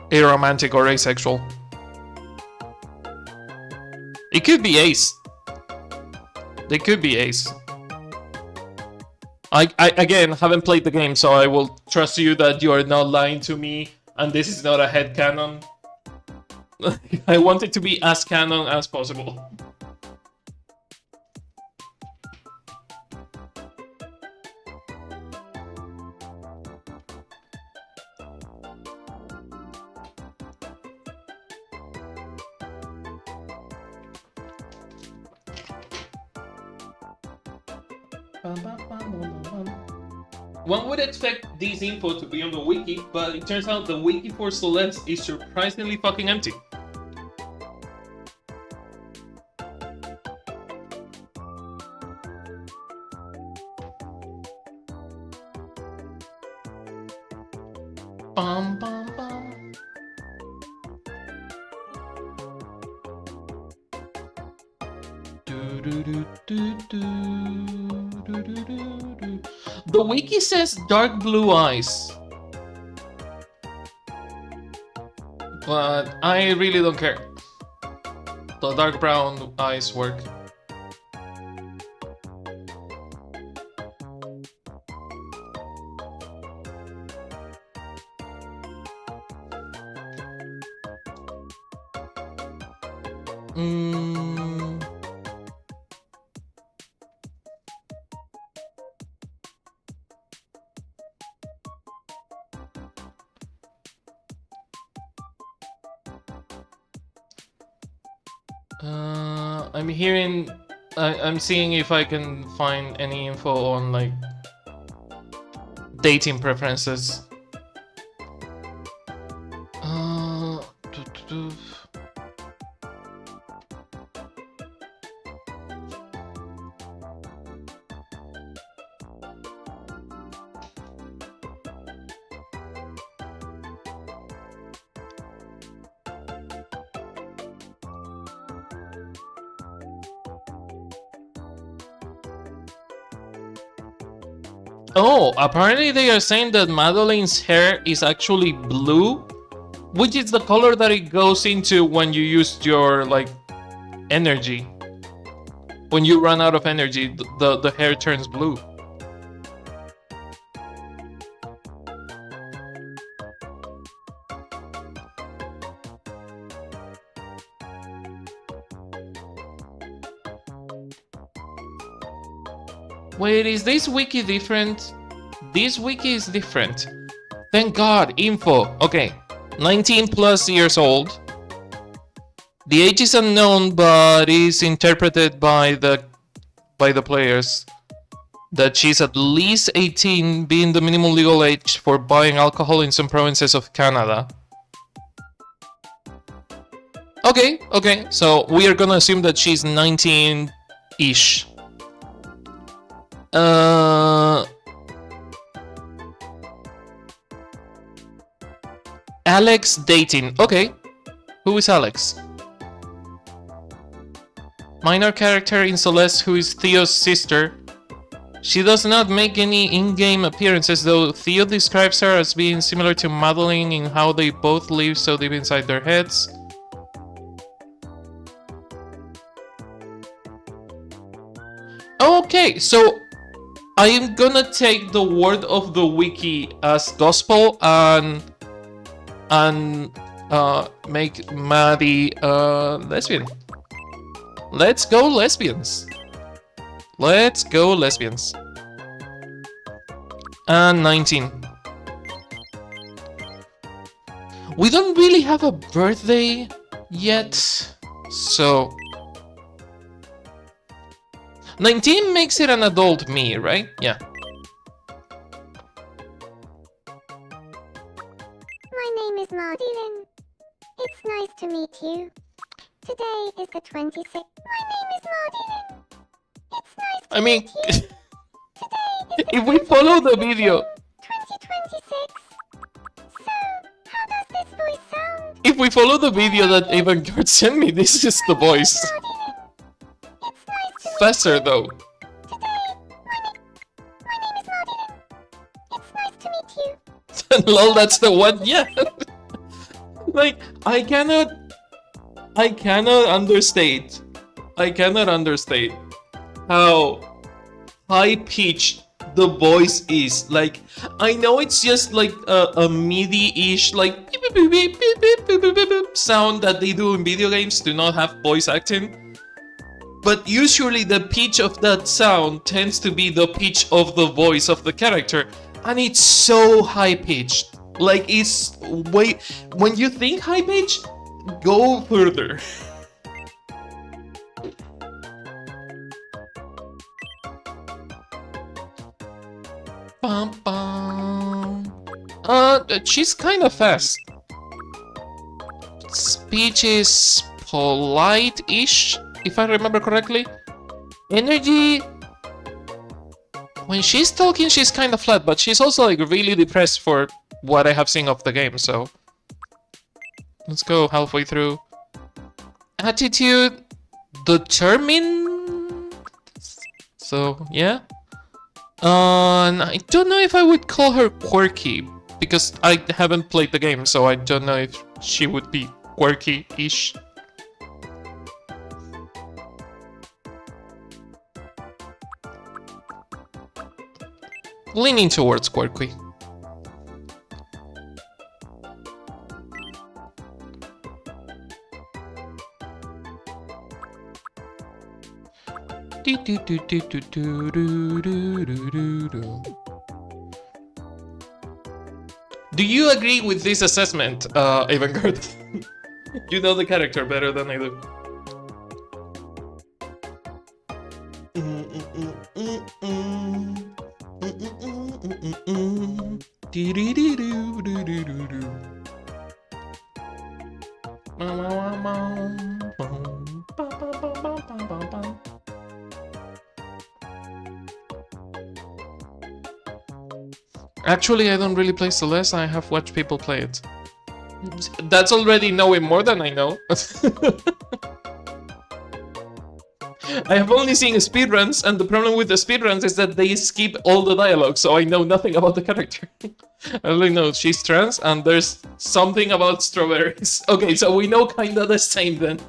aromantic or asexual? It could be ace. They could be ace. I again haven't played the game, so I will trust you that you are not lying to me and this is not a headcanon. I want it to be as canon as possible. One would expect this info to be on the wiki, but it turns out the wiki for Celeste is surprisingly fucking empty. Bum, bum, bum. Do, do, do, do, do, do, do, do, do. The wiki says dark blue eyes, but I really don't care. The dark brown eyes work. I'm hearing. I'm seeing if I can find any info on like dating preferences. Do, do, do. Oh, apparently they are saying that Madeline's hair is actually blue, which is the color that it goes into when you use your like energy. When you run out of energy, the hair turns blue. Wait, is this wiki different? This wiki is different. Thank God, info. Okay, 19 plus years old. The age is unknown, but is interpreted by the players that she's at least 18, being the minimum legal age for buying alcohol in some provinces of Canada. Okay, so we are gonna assume that she's 19-ish. Alex dating. Okay. Who is Alex? Minor character in Celeste who is Theo's sister. She does not make any in-game appearances, though Theo describes her as being similar to Madeline in how they both live so deep inside their heads. Okay, so I am gonna take the word of the wiki as gospel and make Maddie lesbian. Let's go lesbians. Let's go lesbians. And 19. We don't really have a birthday yet, so 19 makes it an adult me, right? Yeah. My name is Martin. It's nice to meet you. Today is the 26th. My name is Martin. It's nice to I mean, meet you. Today is if we follow the video, 2026. So, how does this voice sound? if we follow the video that Avangard sent me, this is the voice. It's nice to Faster though. Today, my name is Martin. It's nice to meet you. Lol, that's the one. Yeah. Like I cannot understate. I cannot understate how high pitched the voice is. Like I know it's just like a MIDI-ish like beep, beep, beep, beep, beep, beep, beep, beep, beep sound that they do in video games to not have voice acting. But usually the pitch of that sound tends to be the pitch of the voice of the character, and it's so high pitched. Like it's way when you think high pitched, go further. Bum, bum. She's kind of fast. Speech is polite-ish, if I remember correctly. Energy, when she's talking, she's kind of flat, but she's also like really depressed for what I have seen of the game, so let's go halfway through. Attitude, determined. So yeah. And I don't know if I would call her quirky because I haven't played the game, so I don't know if she would be quirky-ish. Leaning towards quirky. Do you agree with this assessment, Avangard? You know the character better than I do. Actually, I don't really play Celeste, I have watched people play it. That's already knowing more than I know. I have only seen speedruns, and the problem with the speedruns is that they skip all the dialogue, so I know nothing about the character. I only know she's trans, and there's something about strawberries. Okay, so we know kinda the same then.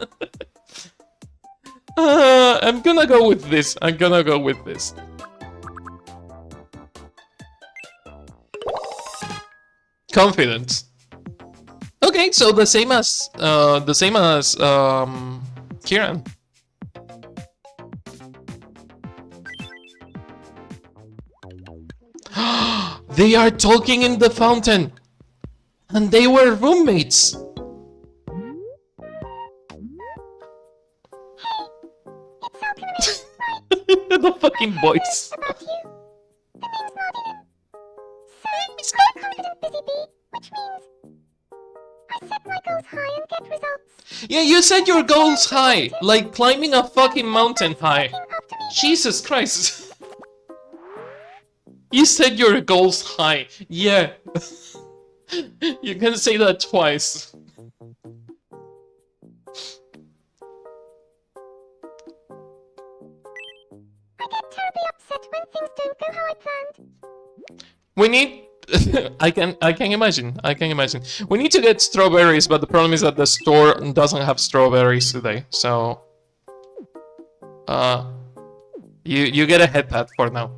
I'm gonna go with this. I'm gonna go with this. Confident. Okay, so the same as Kieran. They are talking in the fountain, and they were roommates. The fucking voice. About you. The name's Martin. So, I'm a confident busy bee, which means I set my goals high and get results. Yeah, you set your goals high, like climbing a fucking mountain high. After me, Jesus Christ. You set your goals high. Yeah. You can say that twice. I get terribly upset when things don't go how I planned. We need... I can imagine. I can imagine. We need to get strawberries, but the problem is that the store doesn't have strawberries today. So... You get a head pad for now.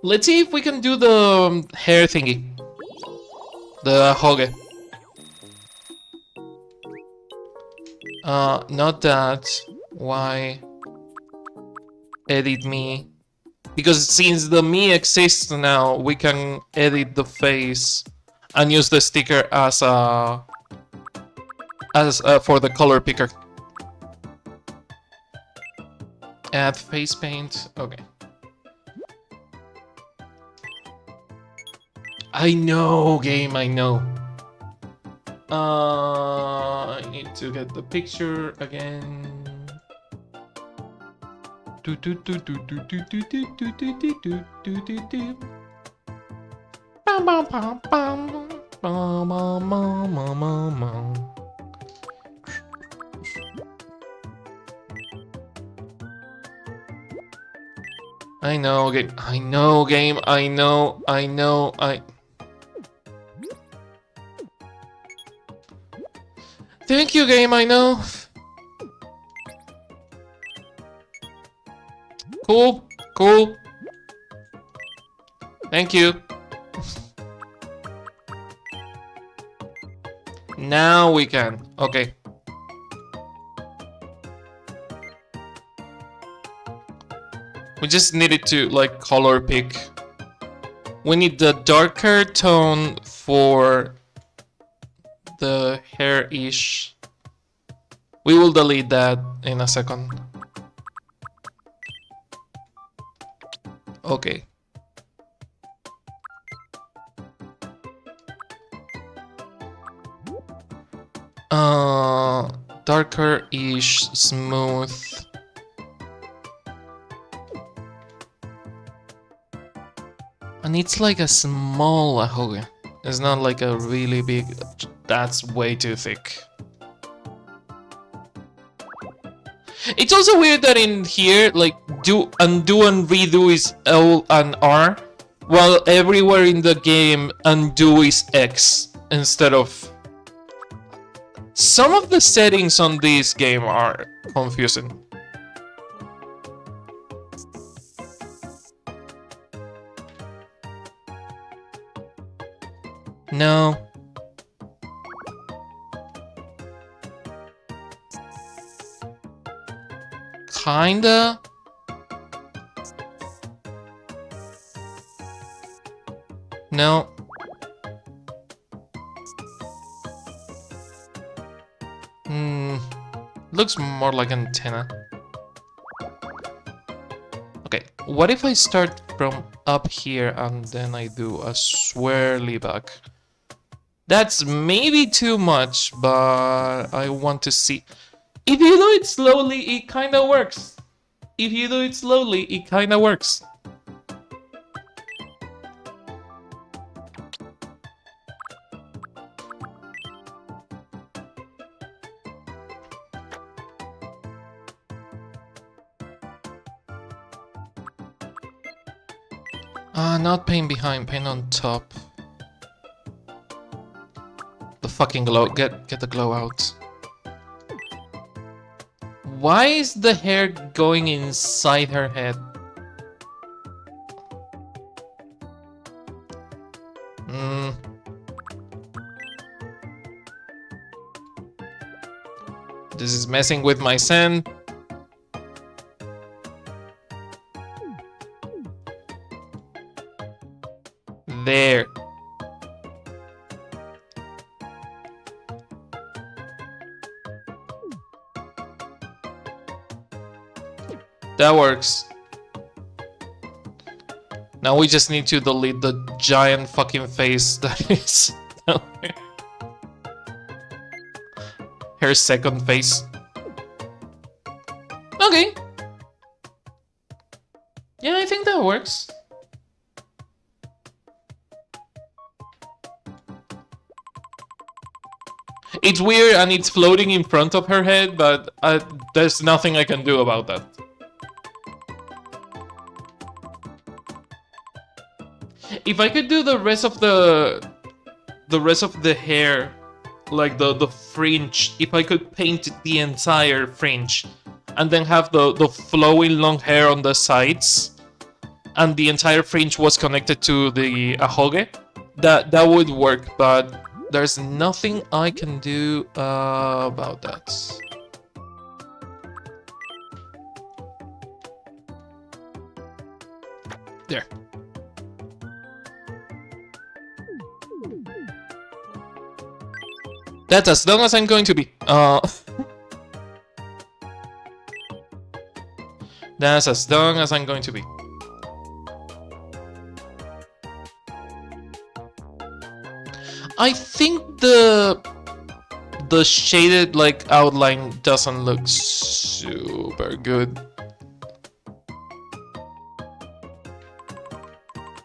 Let's see if we can do the hair thingy. The hoge. Not that. Why? Edit me. Because since the me exists now, we can edit the face and use the sticker as for the color picker. Add face paint. Okay. I know, game. I know. I need to get the picture again. I know, game. I know, game. I know. Thank you, game. I know. Cool. Thank you. Now we can. Okay. We just needed to, like, color pick. We need the darker tone for the hair-ish. We will delete that in a second. Okay. Darker-ish, smooth. And it's like a small ahoge. It's not like a really big. That's way too thick. It's also weird that in here, like, undo and redo is L and R, while everywhere in the game undo is X instead of. Some of the settings on this game are confusing. No. Kinda. No. Looks more like an antenna. Okay, what if I start from up here and then I do a swirly back? That's maybe too much, but I want to see. If you do it slowly, it kinda works. If you do it slowly, it kinda works. Not paint behind, paint on top. The fucking glow, get the glow out. Why is the hair going inside her head? This is messing with my sand. There. That works. Now we just need to delete the giant fucking face that is down there. Her second face. Okay. Yeah, I think that works. It's weird and it's floating in front of her head, but there's nothing I can do about that. If I could do the rest of the hair, like the fringe, if I could paint the entire fringe and then have the flowing long hair on the sides and the entire fringe was connected to the ahoge, that would work, but there's nothing I can do about that. There. That's as long as I'm going to be. That's as long as I'm going to be. I think the shaded like outline doesn't look super good.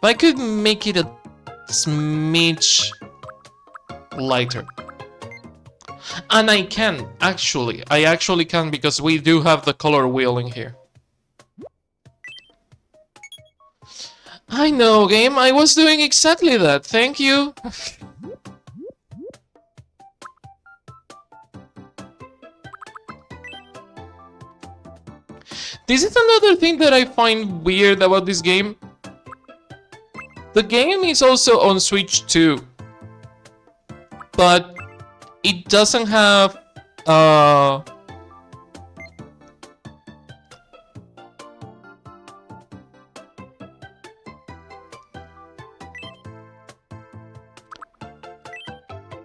But I could make it a smidge lighter. And I can, actually. I actually can, because we do have the color wheel in here. I know, game. I was doing exactly that. Thank you. This is another thing that I find weird about this game. The game is also on Switch too. But it doesn't have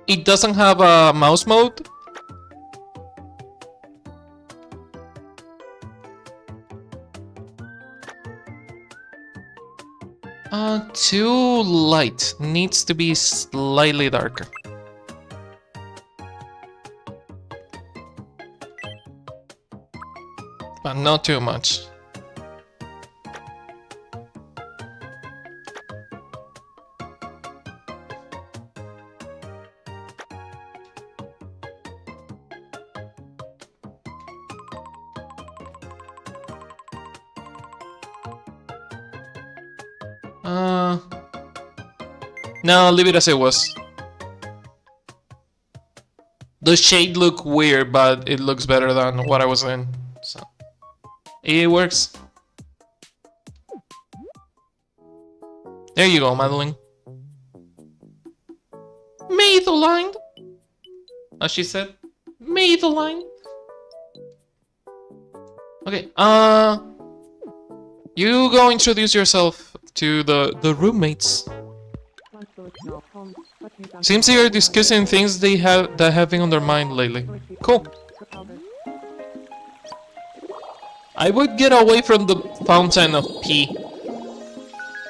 it doesn't have a mouse mode. Too light. Needs to be slightly darker. But not too much. No, leave it as it was. The shade look weird, but it looks better than what I was in. So it works. There you go, Madeline. Madeline, as she said. Madeline. Okay, you go introduce yourself to the roommates. Seems you're discussing things they have been on their mind lately. Cool. I would get away from the fountain of pee.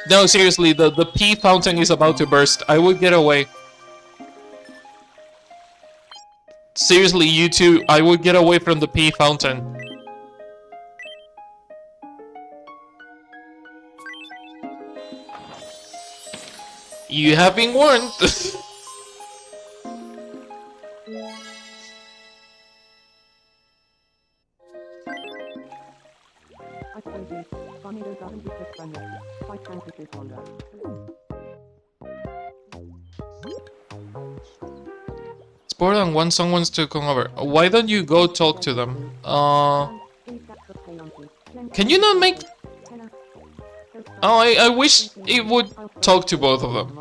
No, seriously, the pee fountain is about to burst. I would get away. Seriously, you two, I would get away from the pee fountain. You have been warned. It's bored and want someone to come over. Why don't you go talk to them? Can you not make... Oh, I wish it would talk to both of them.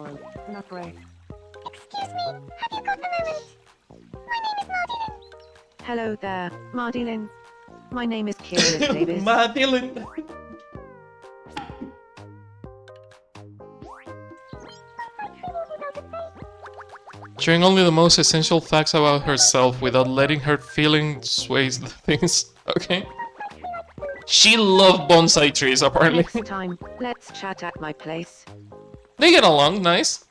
Hello there, Mardilyn. My name is Kira Davis. Madeline. Sharing only the most essential facts about herself without letting her feeling sway the things. Okay. She loved bonsai trees, apparently. Next time, let's chat at my place. They get along, nice.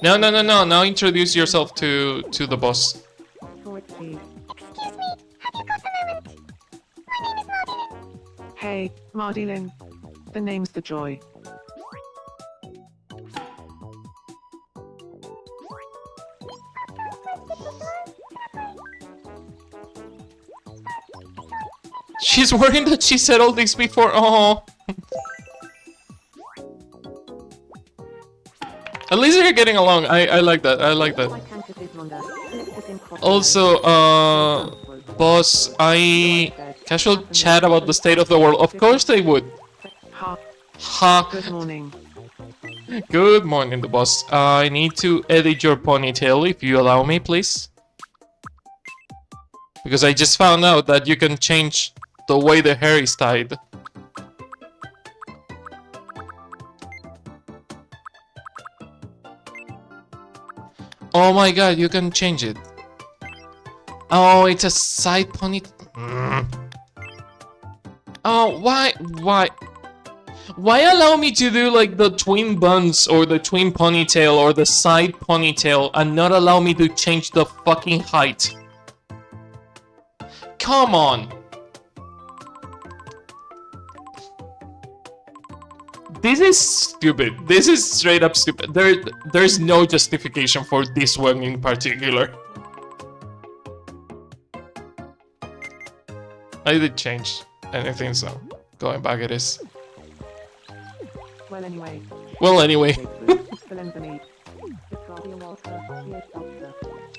No. Now introduce yourself to the boss. Hey, Mardilyn. The name's The Joy. She's worried that she said all this before. Oh. At least they're are getting along. I like that. I like that. Also, boss, casual chat about the state of the world. Of course they would. Ha. Ha. Good morning. Good morning, the boss. I need to edit your ponytail if you allow me, please. Because I just found out that you can change the way the hair is tied. Oh my god, you can change it. Oh, it's a side ponytail. Oh, why? Why allow me to do like the twin buns or the twin ponytail or the side ponytail and not allow me to change the fucking height? Come on. This is stupid. This is straight up stupid. There's no justification for this one in particular. I did change anything, so going back it is. Well, anyway. Well, anyway.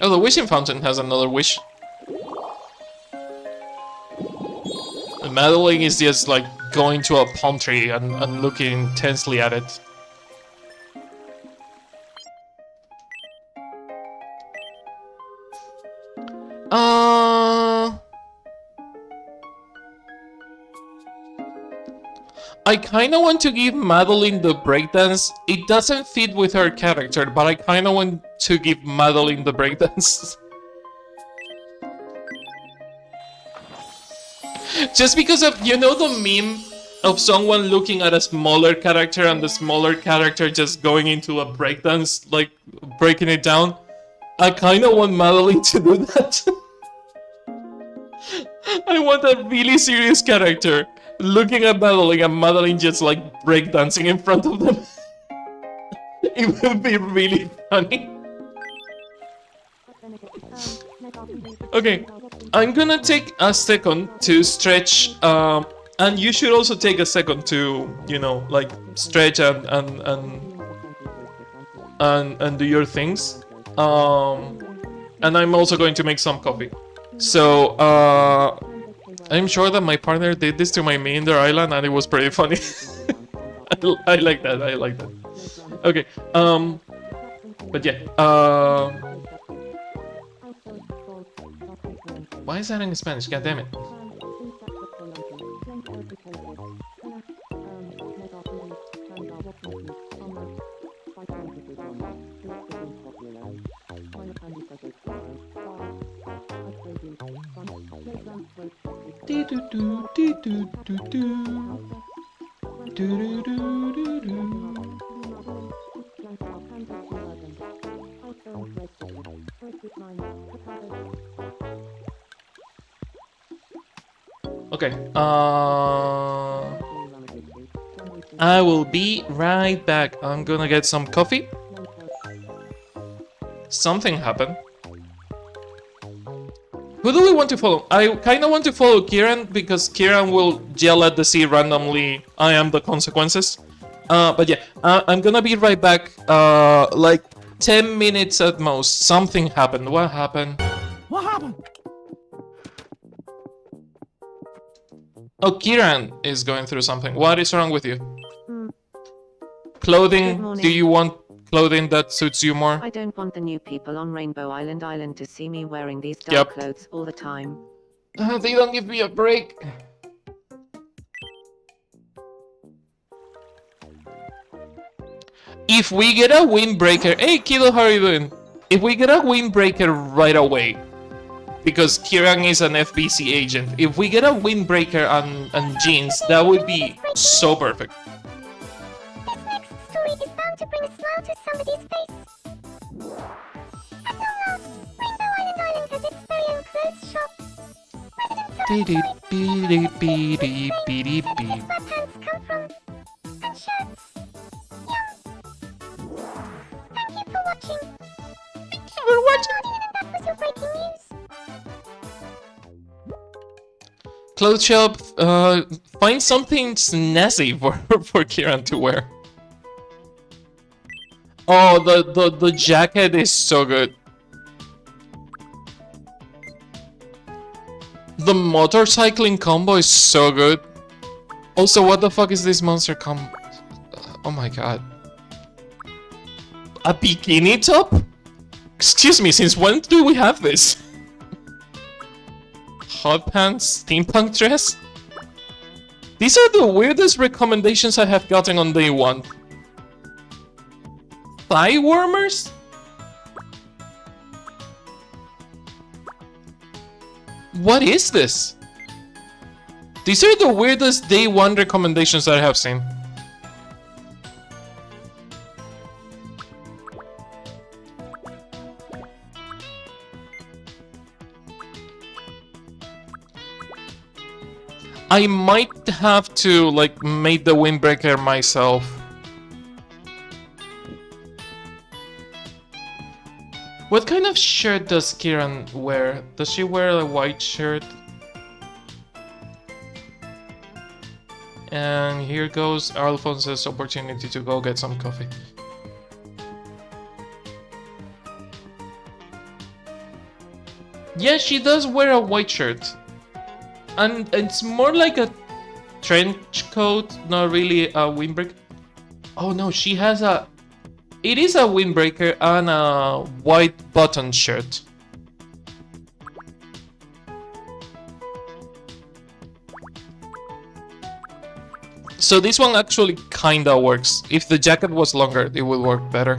Oh, the wishing fountain has another wish. And Madeline is just like going to a palm tree and looking intensely at it. I kinda want to give Madeline the breakdance. It doesn't fit with her character, but I kinda want to give Madeline the breakdance. Just because of, you know, the meme of someone looking at a smaller character and the smaller character just going into a breakdance, like breaking it down? I kinda want Madeline to do that. I want a really serious character looking at Madeline and Madeline just like breakdancing in front of them. It would be really funny. Okay, I'm gonna take a second to stretch, and you should also take a second to, you know, like stretch and do your things. And I'm also going to make some coffee. So, I'm sure that my partner did this to my Minder Island and it was pretty funny. I like that, I like that. Okay, but yeah, why is that in Spanish? God damn it. Okay, I will be right back. I'm gonna get some coffee. Something happened. Who do we want to follow? I kinda want to follow Kieran because Kieran will yell at the sea randomly, I am the consequences. But yeah, I'm gonna be right back, like 10 minutes at most. Something happened. What happened? What happened? Oh, Kieran is going through something. What is wrong with you? Clothing? Do you want clothing that suits you more? I don't want the new people on Rainbow Island to see me wearing these dark clothes all the time. They don't give me a break. If we get a windbreaker... Hey, Kiddo, how are you doing? If we get a windbreaker right away, because Kieran is an FBC agent, if we get a windbreaker and jeans, that would be so perfect. This next story is bound to bring a smile to somebody's face. At long last, Rainbow Island has its very own clothes shop. Residents are enjoying sweatpants come from, and shirts. Yum. Thank you for watching. Thank you for watching. And that was your breaking news. Clothes shop, find something snazzy for Kieran to wear. Oh, the jacket is so good. The motorcycling combo is so good. Also, what the fuck is this monster combo? Oh my god. A bikini top? Excuse me, since when do we have this? Hot pants, steampunk dress? These are the weirdest recommendations I have gotten on day one. Thigh warmers? What is this? These are the weirdest day one recommendations that I have seen. I might have to like make the windbreaker myself. What kind of shirt does Kieran wear? Does she wear a white shirt? And here goes Alphonse's opportunity to go get some coffee. Yeah, she does wear a white shirt. And it's more like a trench coat, not really a windbreaker. Oh no, she has a... It is a windbreaker and a white button shirt. So this one actually kinda works. If the jacket was longer, it would work better.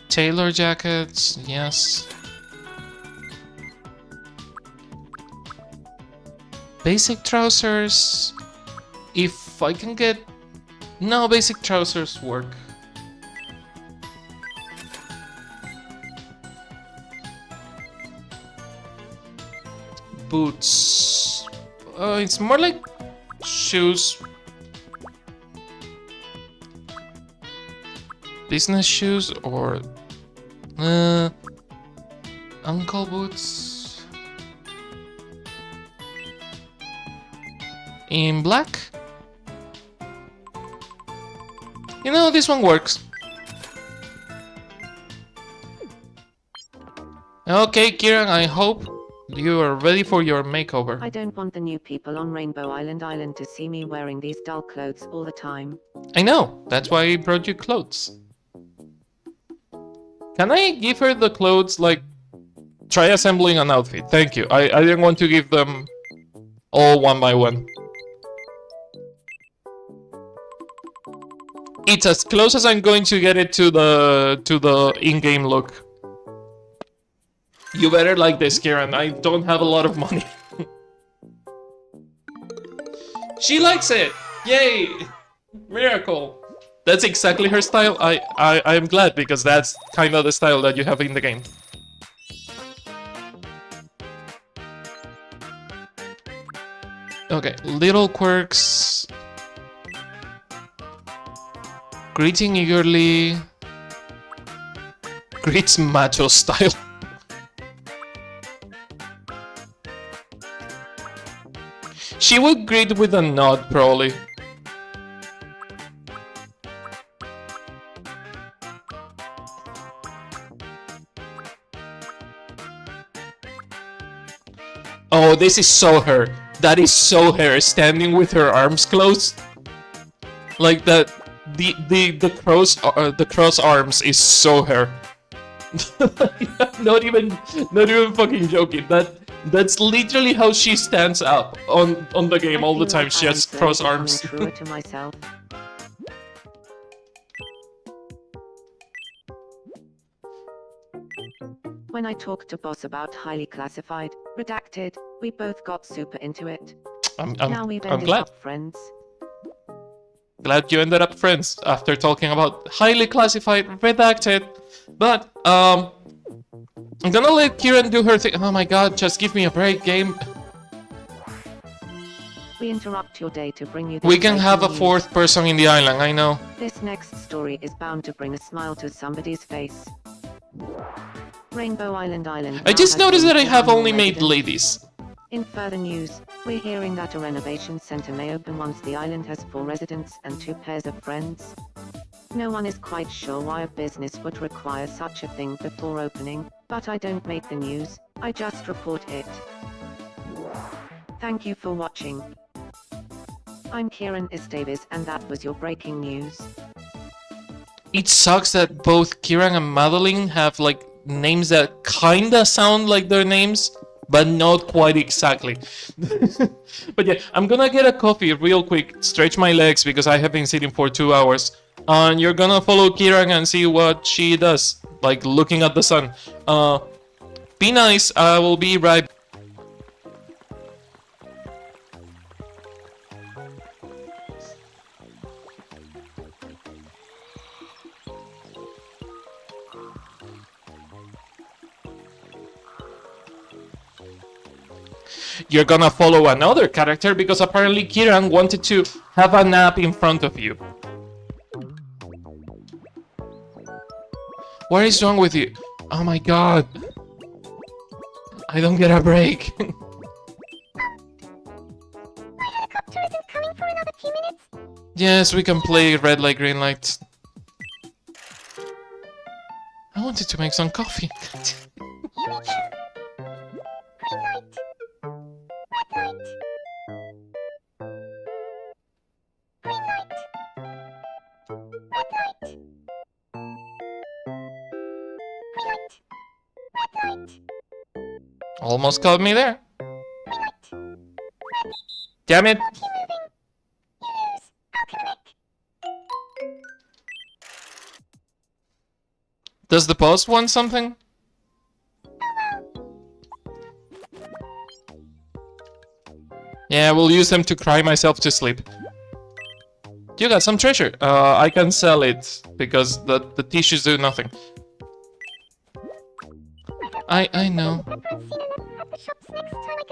Tailor jackets, yes. Basic trousers. If I can get... No, basic trousers work. Boots. It's more like shoes. Business shoes or ankle boots in black. You know, this one works. Okay, Kieran, I hope you are ready for your makeover. I don't want the new people on Rainbow Island to see me wearing these dull clothes all the time. I know, that's why I brought you clothes. Can I give her the clothes, like, try assembling an outfit? Thank you. I didn't want to give them all one by one. It's as close as I'm going to get it to the in-game look. You better like this, Kieran. I don't have a lot of money. She likes it! Yay! Miracle! That's exactly her style. I'm glad, because that's kind of the style that you have in the game. Okay, little quirks. Greeting eagerly. Greets macho style. She would greet with a nod, probably. Oh, this is so her. That is so her, standing with her arms closed. Like that, the cross arms is so her. not even fucking joking. That's literally how she stands up on the game all the time. She has cross arms. To myself. When I talked to boss about highly classified, redacted, we both got super into it. Now we've ended glad. up friends. Glad you ended up friends after talking about highly classified, redacted. But I'm gonna let Kieran do her thing. Oh my god, just give me a break, game. We interrupt your day to bring you this We can have a breaking news. fourth person in the island, I know. This next story is bound to bring a smile to somebody's face. Rainbow Island I now just has noticed rooms that I for have one more only made resident. ladies. In further news, we're hearing that a renovation center may open once the island has 4 residents and 2 pairs of friends. No one is quite sure why a business would require such a thing before opening, but I don't make the news, I just report it. Thank you for watching. I'm Kieran Esteves and that was your breaking news. It sucks that both Kieran and Madeline have like names that kinda sound like their names, but not quite exactly. But yeah, I'm gonna get a coffee real quick, stretch my legs because I have been sitting for 2 hours. And you're gonna follow Kieran and see what she does, like looking at the sun. Be nice, I will be right. You're gonna follow another character because apparently Kieran wanted to have a nap in front of you. What is wrong with you? Oh my god. I don't get a break. Helicopter isn't coming for another few minutes. Yes, we can play red light, green light. I wanted to make some coffee. Here we go. Green light. Red light. Green light. Red light. Green light. Red light. Almost caught me there. Green light. Damn it. Keep moving. You lose. Alchemic. Does the boss want something? Yeah, we'll use them to cry myself to sleep. You got some treasure. I can sell it because the tissues do nothing. I know. I've seen them at the shops next time I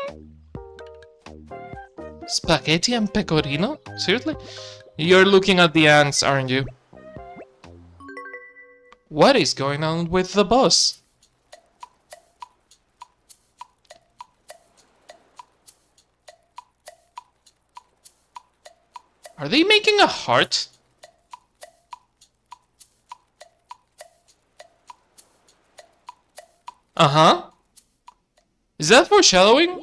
go. Spaghetti and pecorino? Seriously? You're looking at the ants, aren't you? What is going on with the boss? Are they making a heart? Uh-huh. Is that foreshadowing?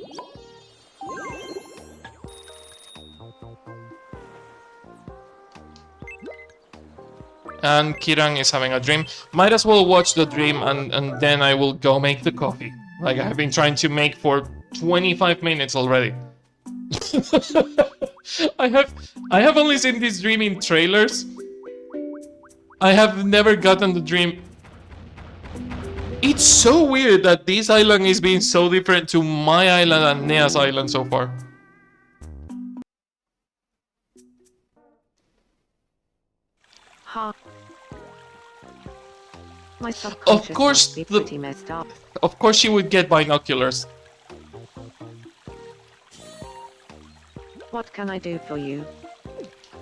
And Kiran is having a dream. Might as well watch the dream and then I will go make the coffee. Like I have been trying to make for 25 minutes already. I have only seen this dream in trailers. I have never gotten the dream. It's so weird that this island is being so different to my island and Nea's island so far. Ha. My subconscious course must be the- pretty messed up. Of course she would get binoculars. What can I do for you?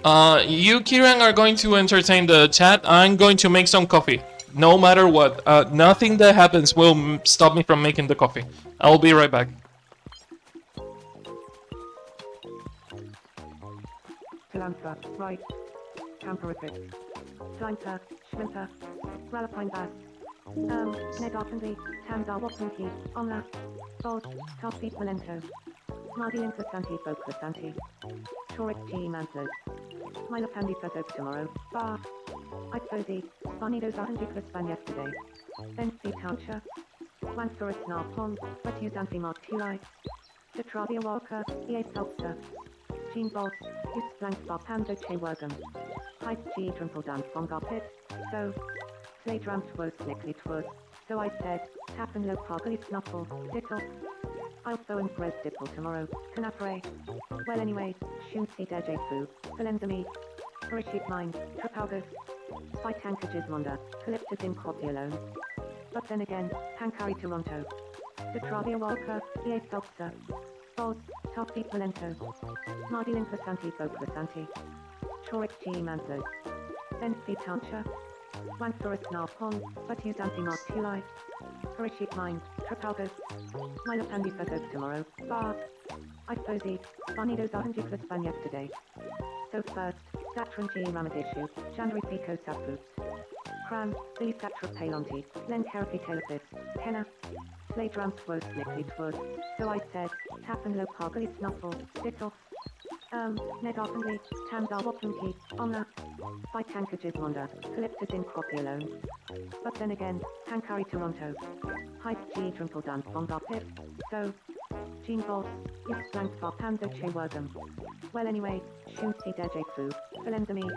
You, Kiran, are going to entertain the chat. I'm going to make some coffee. No matter what. Nothing that happens will stop me from making the coffee. I'll be right back. Talanta, right. Camperific. Flinter, Schminter. Ralapine Bass. Nedartandi, Tamdar Watsunki, Omna. Bod, Tarfeet Valento. Mardilinka Santi Bokra Santi. Torik T. Mantlos. Milapandi Fazok tomorrow. Bar. Ipsozi. Barnidos Arandikra Span yesterday. Then C. Taucha. Wanker Snar Pond. Retu Zanti Martuli. Detravia Walker. EA Seltzer. Jean Bolt. Us Blank Bar Pando Che Wergam. Hype G. Trimple Dan from Garpit. So. Slade Ram Twas Nickly Twas. So I said. Happen low Pargly Snuffle. Dickle. I'll sew and bread dipple tomorrow. Canapre. Well anyway, Shun Si Deje Fu. Valenzami. Parishit Mine. Trapalgus. Fight Tankages Monda. Calyptus in Copy alone. But then again, Hankari Toronto. Detravia Walker. EA Seltzer. Bod, Totti Polento. Mardilin Plasanti Bo Plasanti. Chorik G Manzo. Bensi Tancha. Wanksaurus Narpon, but use anti-mark Tulai. Parishik Mind, Trapalgo. Milopandi Fazos tomorrow, Bar. I suppose he, Barnidos Ahanji Pluspan yesterday. So first, Satran G Ramadishu, January Pico Sapfoots. Cram, Billy Satra Palonti, Len Karapi Telefis, Henna. Slade Ram Swos Snickly Twos. So I said, Tap and Low Pargally Snuffle, Dickle. Ned Arpenley, Tamdar Wapinki, Onna. By Tankages Monda, Calyptus in Croppy alone. But then again, Tankari Toronto. Hype G Trimple Dance Bonga Pip. So, Jean Boss, Yes Blank Bar Pando Che Worgum. Well anyway, Shunsi Deje Fu, Philendami.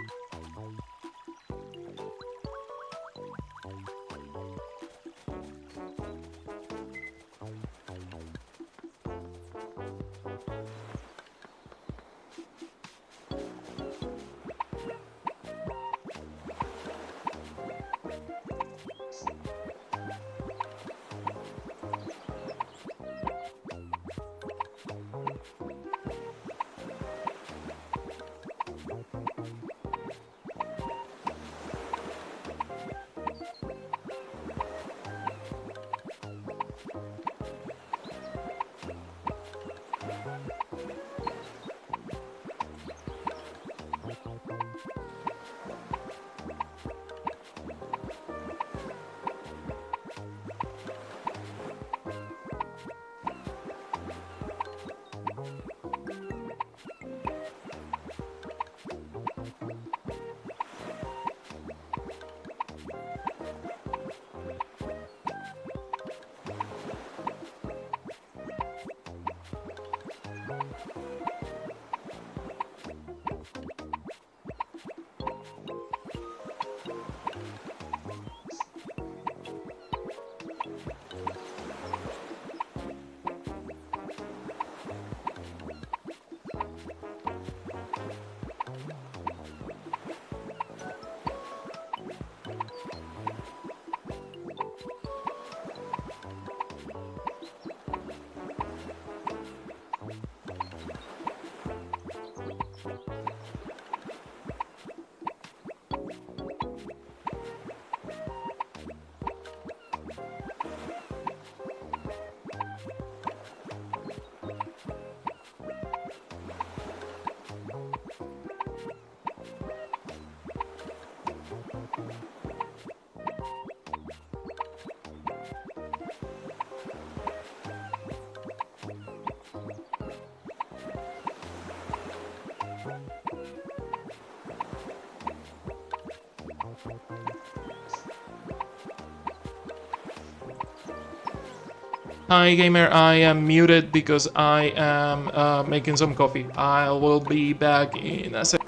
Hi gamer, I am muted because I am making some coffee. I will be back in a sec.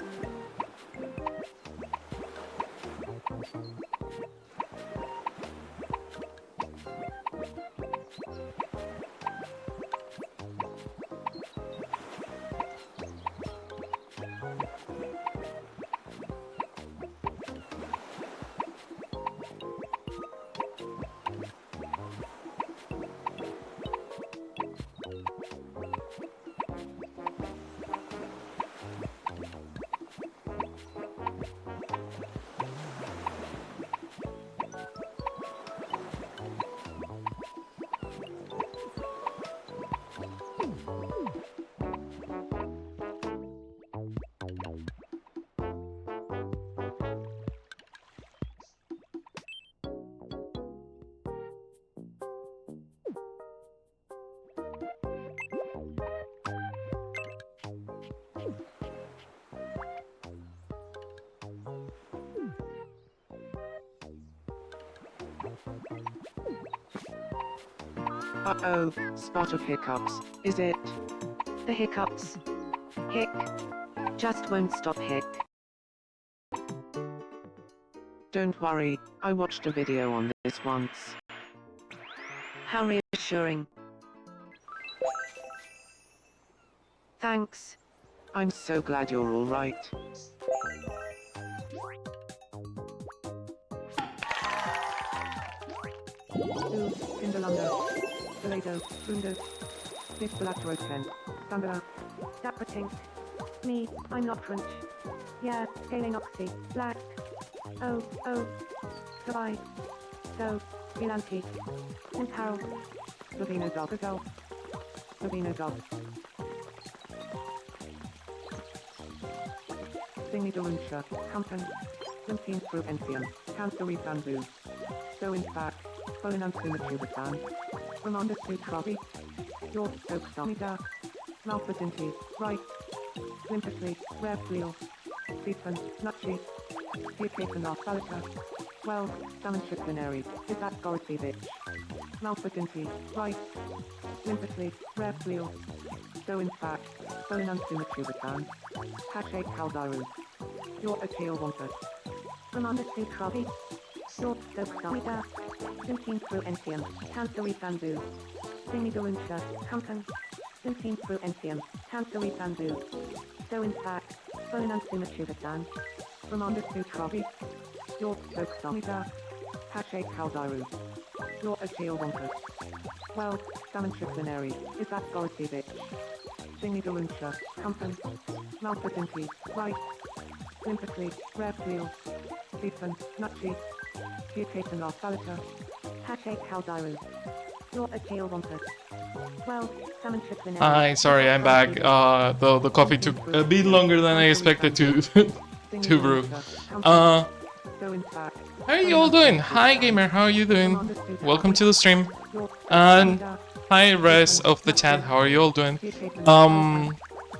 Uh-oh, spot of hiccups, is it? The hiccups. Hick. Just won't stop hick. Don't worry, I watched a video on this once. How reassuring. Thanks. I'm so glad you're alright. Ooh, Pindalunda. Toledo, Bundo. This Black Road Tent. Sandra. Dapper Tink. Me, I'm not French. Yeah, Galen Oxy. Black. Oh, goodbye. So, Bilanti. And Harold. Savina Dogazelle. Savina Dog. Singy Deluncia. Compton. Limpine through Entium. Cancery Bamboo. So in fact, Bonan Sumatubatan. Ramonda Su Trovi. George Stokes Domida. Malfa Dinty. Right. Limpiously. Rare Wheel. Stephen. Nutchy. Diacapan of Salita. Well, Salmon Canary. Is that Gority bitch? Malfa Dinty. Right. Limpiously. Rare Wheel. So in fact, Bonan Sumatubatan. Hashtag Kaldaru. You're a tail wanted. Ramonda Su Trovi. George Stokes Domida. Limpine through Entium. Cancery Bamboo. Singy Deluncia. Compton. Limpine through Entium. Cancery Bamboo. So in fact, Bonan Sumatubatan. Ramonda Su Trovi. George Stokes Domida. Hashtag Kaldaru. You're a tail wanted. Well, Salmon Canary. Is that Gority bitch? Singy Deluncia. Compton. Malfa Dinty. Right. Limpiously. Rare Wheel. Stephen. Nutchy. Diacapan of Salita. Hashtag Kaldaru. You're a tail wanted. Well, Salmon Canary. Hi, sorry, I'm back. The coffee took a bit longer than I expected to to brew. How So in fact, are you all doing? Hi, gamer. How are you doing? Welcome to the stream. And hi, rest of the chat. How are you all doing?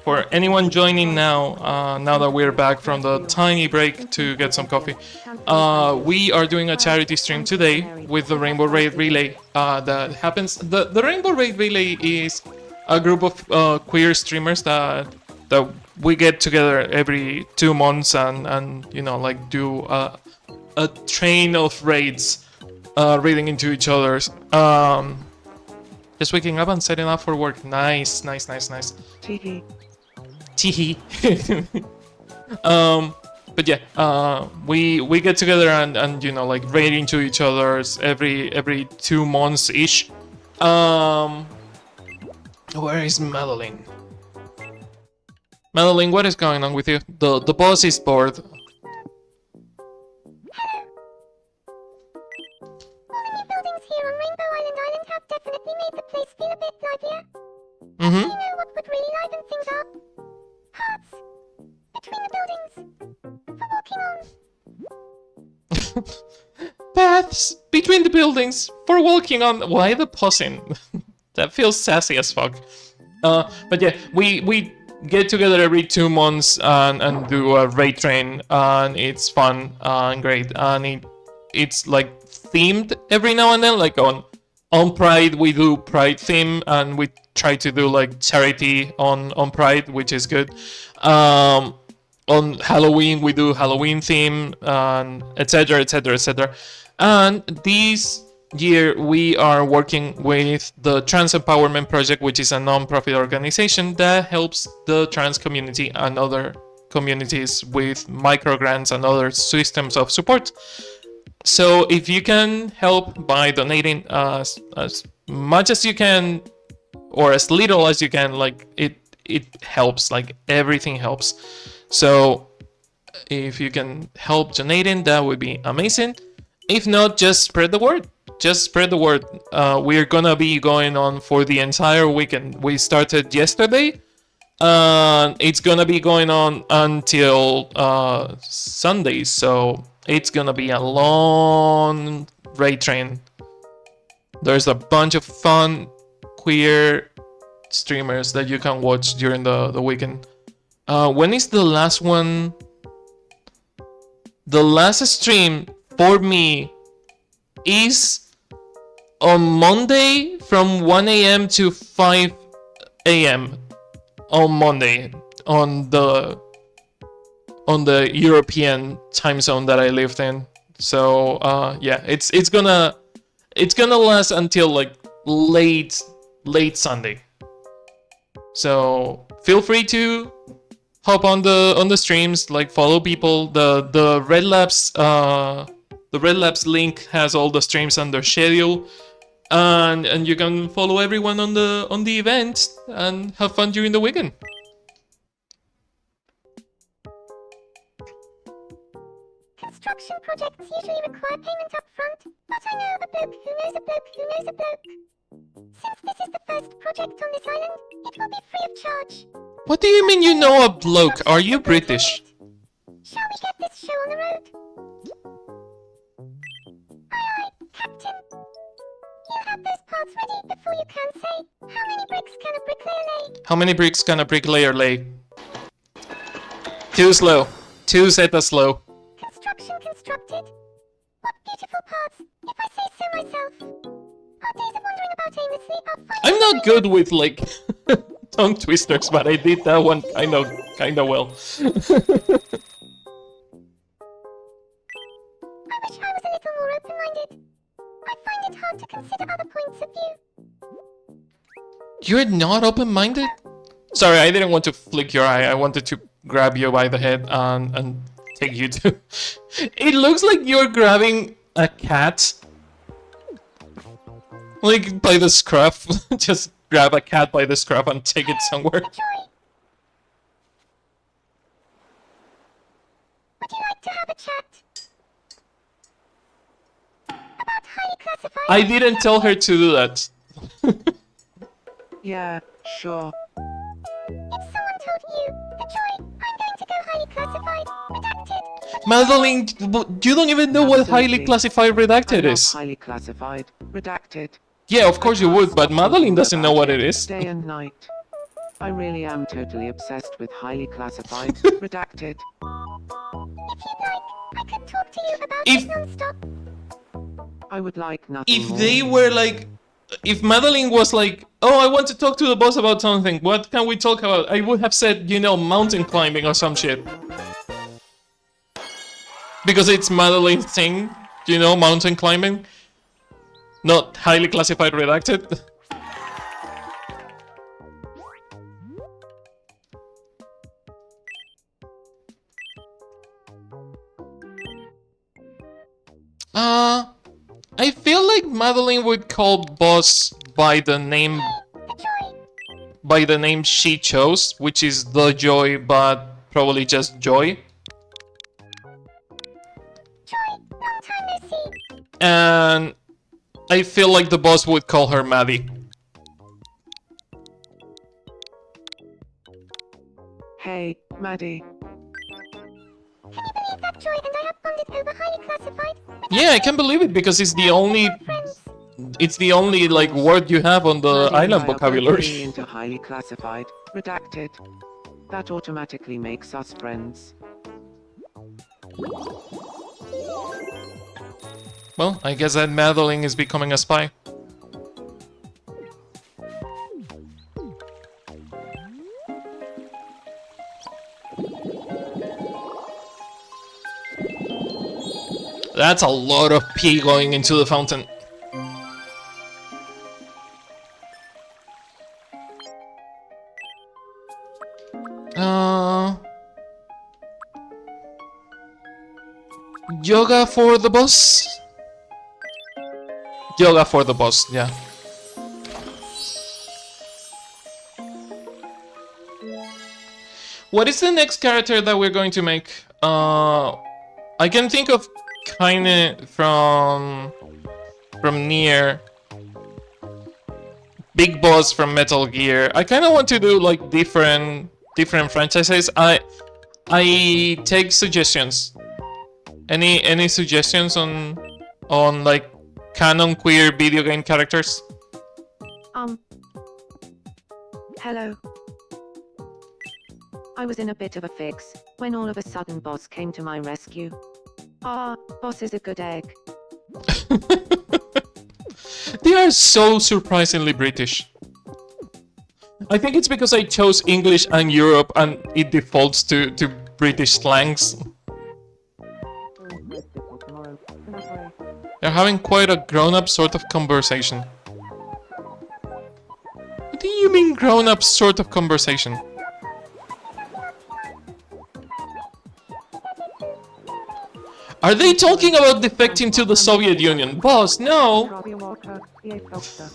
For anyone joining now, now that we're back from the tiny break to get some coffee, we are doing a charity stream today with the Rainbow Raid Relay that happens. The Rainbow Raid Relay is a group of queer streamers that we get together every 2 months and you know, like do a train of raids, raiding into each other's. Just waking up and setting up for work. Nice. Teehee. Teehee. But yeah, we get together and you know, like raid into each other's every 2 months ish. Where is Madeline? Madeline, what is going on with you? The boss is bored. All the new buildings here on Rainbow Island have definitely made the place feel a bit livelier. Mm-hmm. You know what would really liven things up? Paths between the buildings for walking on. Paths between the buildings for walking on. Why the pausing? That feels sassy as fuck. But yeah, we get together every 2 months and do a raid train, and it's fun and great, and it's like themed every now and then. Like on Pride we do Pride theme, and we try to do like charity on Pride, which is good. On Halloween we do Halloween theme, and etc. And this year we are working with the Trans Empowerment Project, which is a non-profit organization that helps the trans community and other communities with micro grants and other systems of support. So if you can help by donating as much as you can or as little as you can, like it helps, like everything helps. So if you can help donating, that would be amazing. If not, just spread the word. We're gonna be going on for the entire weekend. We started yesterday, and it's gonna be going on until Sunday. So it's gonna be a long raid train. There's a bunch of fun queer streamers that you can watch during the weekend. When is the last one? The last stream for me is on Monday from 1 a.m. to 5 a.m. on Monday on the European time zone that I lived in. So yeah, it's gonna last until like late Sunday. So feel free to hop on the streams, like follow people. The Red Labs link has all the streams on their schedule. and you can follow everyone on the event and have fun during the weekend. Construction projects usually require payment up front, but I know a bloke who knows a bloke who knows a bloke. Since this is the first project on this island, it will be free of charge. What do you mean you know a bloke? Are you British? Shall we get this show on the road? Aye aye, Captain. You have those parts ready before you can say, how many bricks can a bricklayer lay? How many bricks can a bricklayer lay? Too slow. Too zeta slow. Construction constructed. What beautiful parts, if I say so myself. Our days of wandering about aimlessly are finally I'm not good with like tongue twisters, but I did that one kinda well. I wish I was a little more open-minded. I find it hard to consider other points of view. You're not open-minded? Sorry, I didn't want to flick your eye. I wanted to grab you by the head and take you to... It looks like you're grabbing a cat. Like, by the scruff. Just grab a cat by the scruff and take it somewhere. Joy. Would you like to have a chat? About highly classified... I didn't tell her to do that. Yeah, sure. If someone told you, the Joy, I'm going to go highly classified, redacted. Madeline, you don't even know what highly Absolutely. classified I redacted love is. highly classified, redacted. Yeah, of course you would, but Madeline doesn't know what it is. Day and night. I really am totally obsessed with highly classified, redacted. If you'd like, I could talk to you about If- it non-stop. I would like nothing If more. they were like... If Madeline was like, oh, I want to talk to the boss about something, what can we talk about? I would have said, you know, mountain climbing or some shit. Because it's Madeline's thing, you know, mountain climbing. Not highly classified redacted. I feel like Madeline would call boss by the name she chose, which is the Joy, but probably just Joy. Joy, long time no see. And I feel like the boss would call her Maddie. Hey, Maddie. Can you believe that, Joy and I have bonded over highly classified? Yeah, I can believe it because it's the only Friends. like word you have on the Maddie and island I are both vocabulary. really into highly classified, redacted. That automatically makes us friends. Well, I guess that Madeline is becoming a spy. That's a lot of pee going into the fountain. Yoga for the boss? Yoga for the boss, yeah. What is the next character that we're going to make? I can think of kinda from Nier. Big Boss from Metal Gear. I kinda want to do like different franchises. I take suggestions. Any suggestions on like canon queer video game characters? Hello. I was in a bit of a fix when all of a sudden Boss came to my rescue. Boss is a good egg. They are so surprisingly British. I think it's because I chose English and Europe and it defaults to British slangs. They're having quite a grown-up sort of conversation. What do you mean grown-up sort of conversation? Are they talking about defecting to the Soviet Union? Boss, no! The sculptor.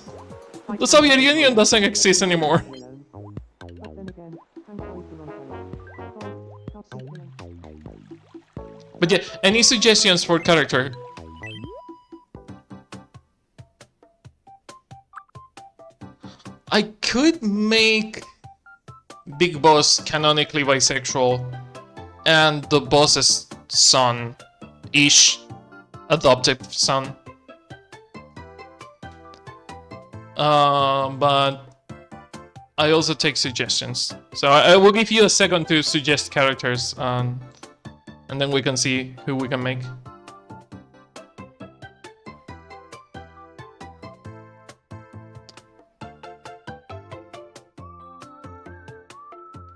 The Soviet Union doesn't exist anymore. But then again, I'm waiting on But yeah, any suggestions for character? I could make Big Boss canonically bisexual and the boss's son-ish, adoptive son. But I also take suggestions. So I will give you a second to suggest characters, and then we can see who we can make.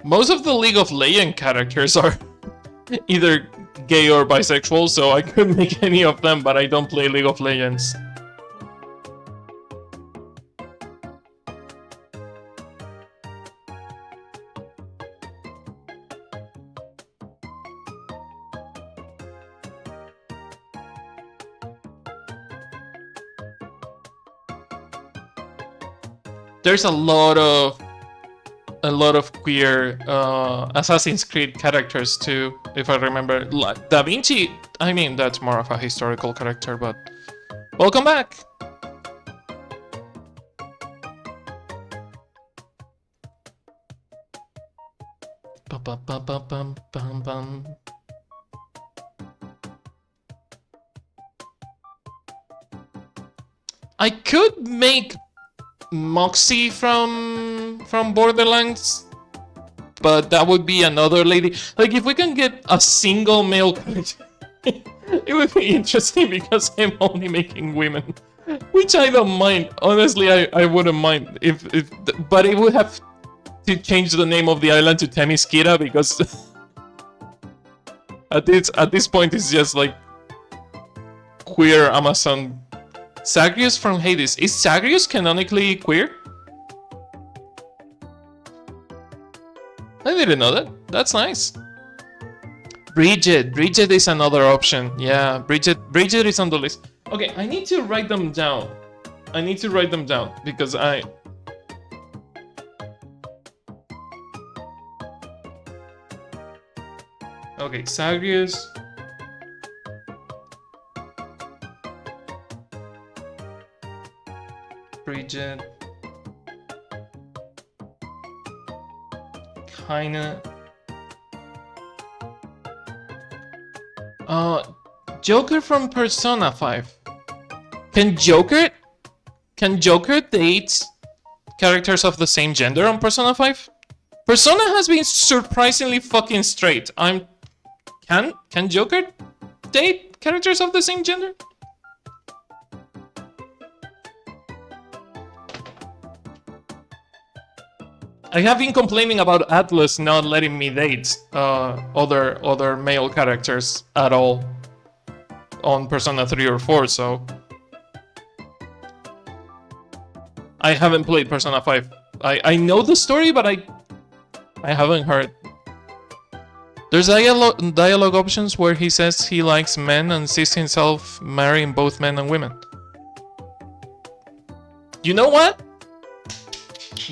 Most of the League of Legends characters are either gay or bisexual, so I could make any of them, but I don't play League of Legends. There's a lot of queer Assassin's Creed characters too, if I remember. Da Vinci, I mean, that's more of a historical character, but welcome back. I could make Moxie from Borderlands, but that would be another lady. Like, if we can get a single male character, it would be interesting because I'm only making women, which I don't mind. Honestly, I wouldn't mind but it would have to change the name of the island to Themyscira because at this point it's just like queer Amazon. Zagreus from Hades. Is Zagreus canonically queer? I didn't know that. That's nice. Bridget. Bridget is another option. Yeah, Bridget is on the list. Okay, I need to write them down. Because I... Okay, Zagreus. Bridget. Kinda. Joker from Persona 5. Can Joker date characters of the same gender on Persona 5? Persona has been surprisingly fucking straight. Can Joker date characters of the same gender? I have been complaining about Atlas not letting me date other male characters at all on Persona 3 or 4, so... I haven't played Persona 5. I know the story, but I haven't heard. There's dialogue options where he says he likes men and sees himself marrying both men and women. You know what?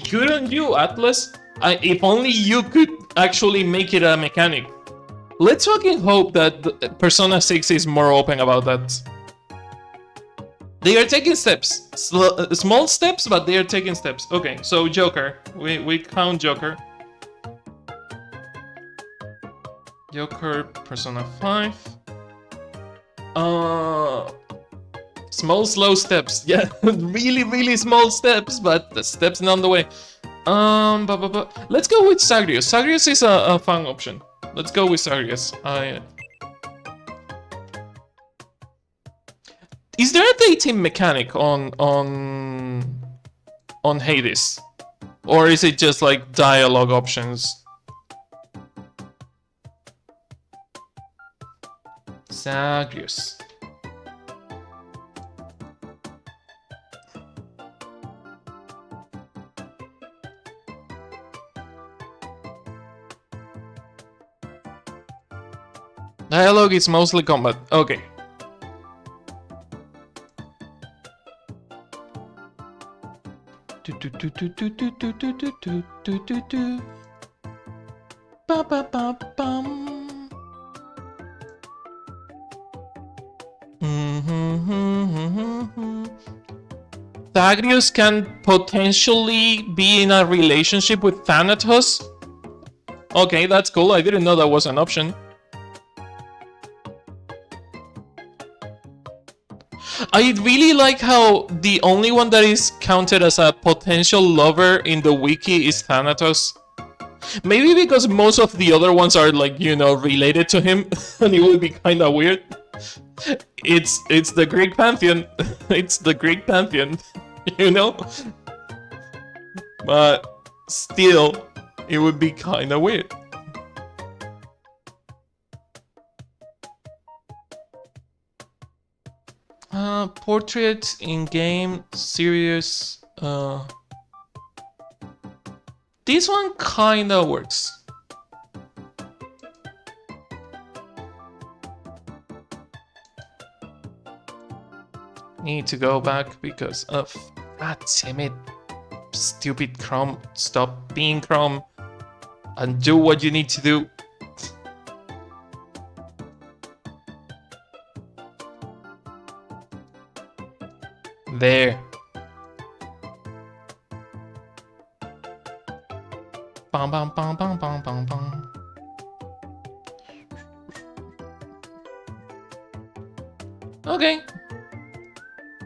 Good on you, Atlas. If only you could actually make it a mechanic. Let's fucking hope that Persona 6 is more open about that. They are taking steps. Small steps, but they are taking steps. Okay, so Joker. We count Joker. Joker, Persona 5. Small, slow steps. Yeah, really small steps, but the steps on the way. Let's go with Zagreus. Zagreus is a fun option. Let's go with Zagreus. Is there a dating mechanic on Hades? Or is it just like dialogue options? Zagreus. Dialogue is mostly combat. Okay. Ba ba ba bum. Thagrius can potentially be in a relationship with Thanatos. Okay, that's cool. I didn't know that was an option. I really like how the only one that is counted as a potential lover in the wiki is Thanatos. Maybe because most of the other ones are like, you know, related to him, and it would be kind of weird. It's the Greek pantheon. It's the Greek pantheon, you know? But still, it would be kind of weird. Portrait in game serious. This one kinda works. Need to go back because of God damn it, stupid Chrome. Stop being Chrome and do what you need to do. There. Bum bum bum bum bum bum bum. Okay.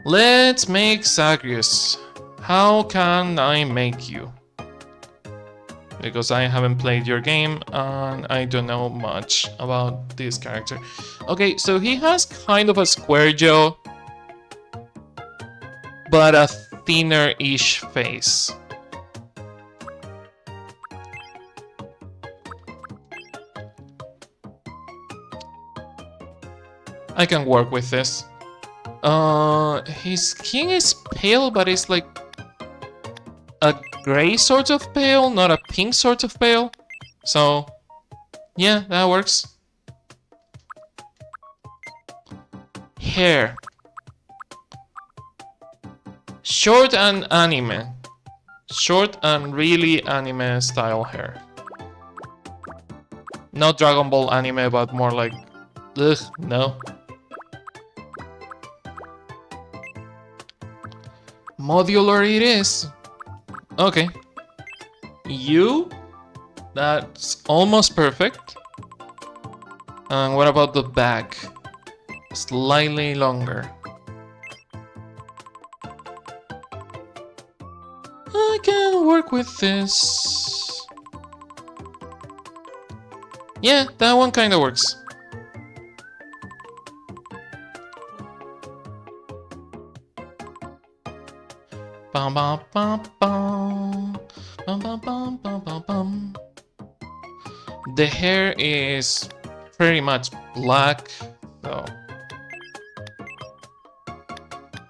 Let's make Zagreus. How can I make you? Because I haven't played your game and I don't know much about this character. Okay, so he has kind of a square jaw, but a thinner-ish face. I can work with this. His skin is pale, but it's like a gray sort of pale, not a pink sort of pale. So, yeah, that works. Hair. Short and anime. Short and really anime style hair. Not Dragon Ball anime, but more like, ugh, no. Modular it is. Okay. You? That's almost perfect. And what about the back? Slightly longer. I can work with this. Yeah, that one kinda works. Bum bum bum bum. Bum bum bum bum bum bum. The hair is pretty much black, so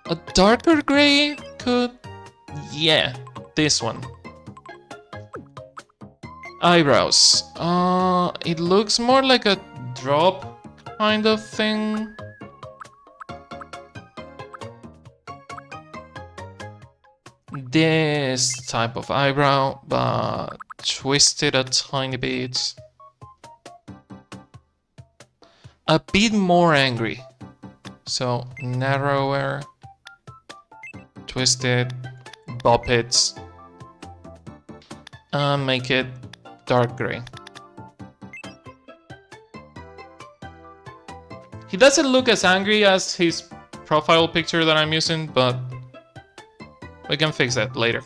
a darker gray could, yeah, this one. Eyebrows. It looks more like a drop kind of thing. This type of eyebrow, but twisted a tiny bit. A bit more angry. So narrower, twisted, bop it, and make it dark gray. He doesn't look as angry as his profile picture that I'm using, but we can fix that later.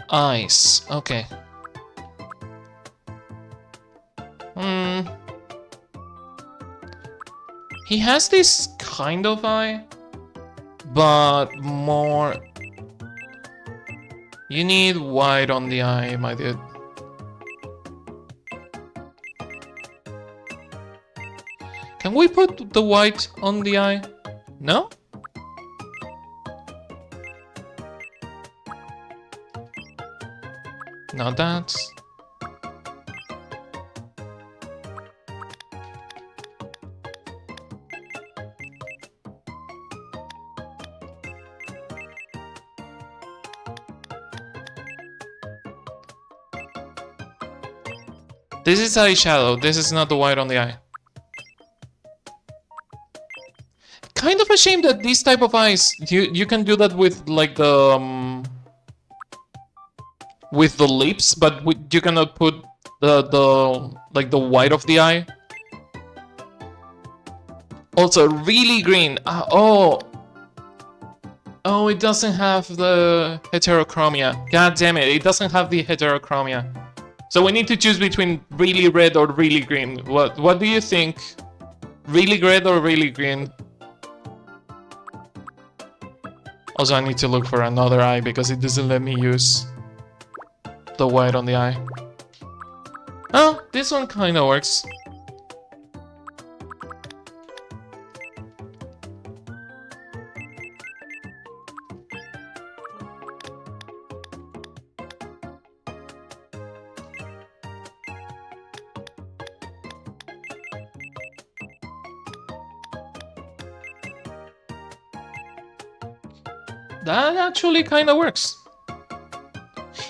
Eyes, okay. He has this kind of eye, but more... You need white on the eye, my dude. Can we put the white on the eye? No? Not that. This is eyeshadow. This is not the white on the eye. Kind of a shame that these type of eyes, you can do that with like with the lips, but you cannot put the white of the eye. Also, really green. Oh, it doesn't have the heterochromia. God damn it, it doesn't have the heterochromia. So we need to choose between really red or really green. What do you think? Really red or really green? Also, I need to look for another eye because it doesn't let me use the white on the eye. Oh, this one kind of works. That actually kind of works.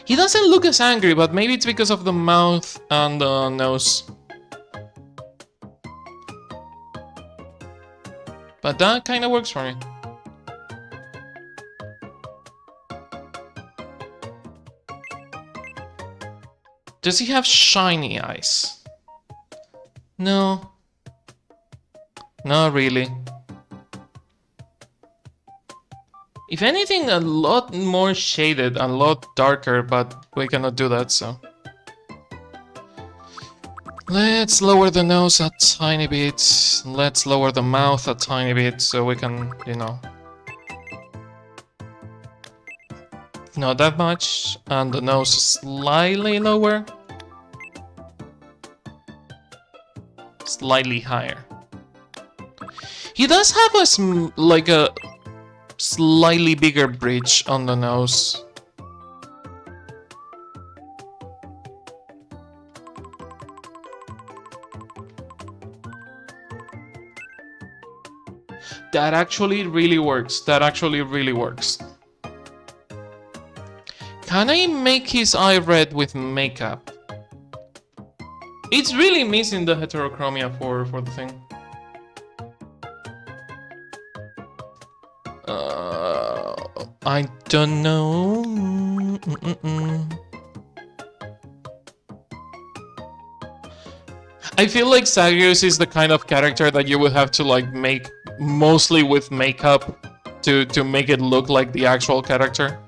He doesn't look as angry, but maybe it's because of the mouth and the nose. But that kind of works for me. Does he have shiny eyes? No. Not really. If anything, a lot more shaded, a lot darker, but we cannot do that, so... Let's lower the nose a tiny bit. Let's lower the mouth a tiny bit, so we can, you know... Not that much, and the nose slightly lower. Slightly higher. He does have like a slightly bigger bridge on the nose. That actually really works. That actually really works. Can I make his eye red with makeup? It's really missing the heterochromia for the thing. I don't know. I feel like Sagios is the kind of character that you would have to like make mostly with makeup to make it look like the actual character.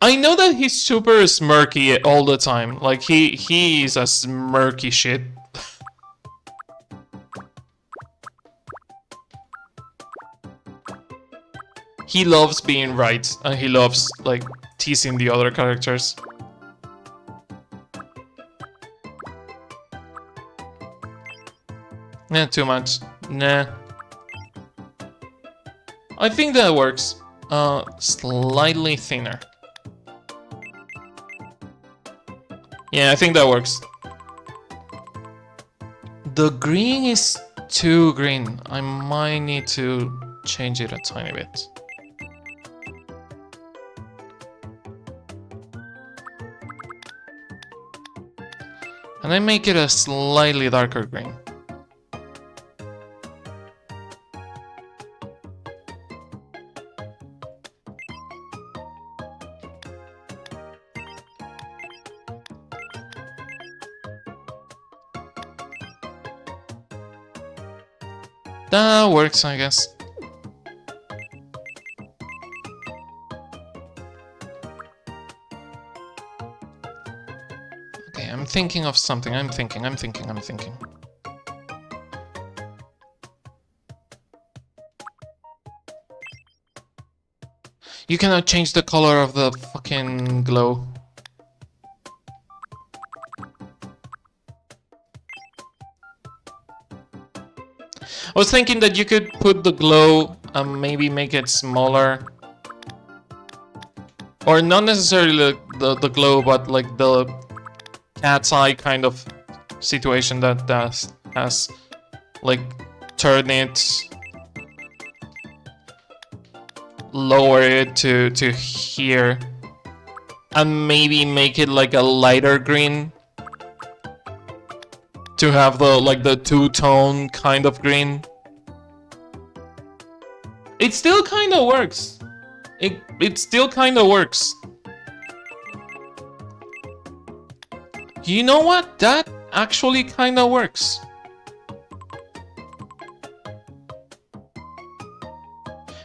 I know that he's super smirky all the time. Like he is a smirky shit. He loves being right, and he loves, like, teasing the other characters. Nah, too much. Nah. I think that works. Slightly thinner. Yeah, I think that works. The green is too green. I might need to change it a tiny bit. And I make it a slightly darker green. That works, I guess. Okay, I'm thinking of something. I'm thinking. You cannot change the color of the fucking glow. I was thinking that you could put the glow and maybe make it smaller. Or not necessarily the glow, but like the cat's eye kind of situation that has like turn it, lower it to here. and maybe make it like a lighter green to have the two-tone kind of green. It still kind of works. It still kind of works. You know what? That actually kind of works.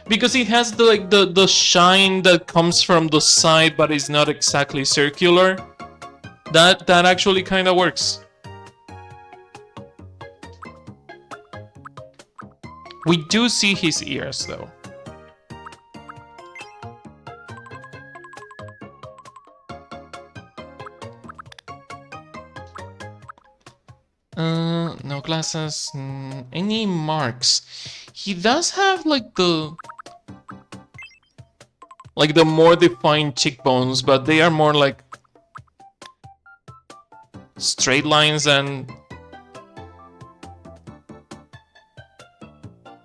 Because it has the shine that comes from the side, but it's not exactly circular. That actually kind of works. We do see his ears though. No glasses. Any marks? He does have like the more defined cheekbones, but they are more like straight lines and...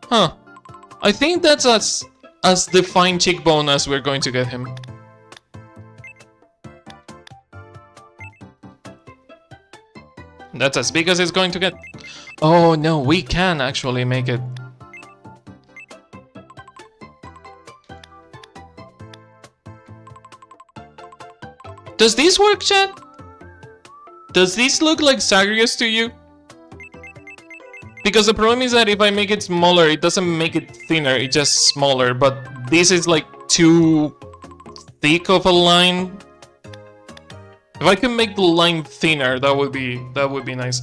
Huh. I think that's as defined cheekbone as we're going to get him. That's as big as it's going to get. Oh no, we can actually make it. Does this work, chat? Does this look like Zagreus to you? Because the problem is that if I make it smaller, it doesn't make it thinner, it's just smaller. But this is like too thick of a line. If I can make the line thinner, that would be nice.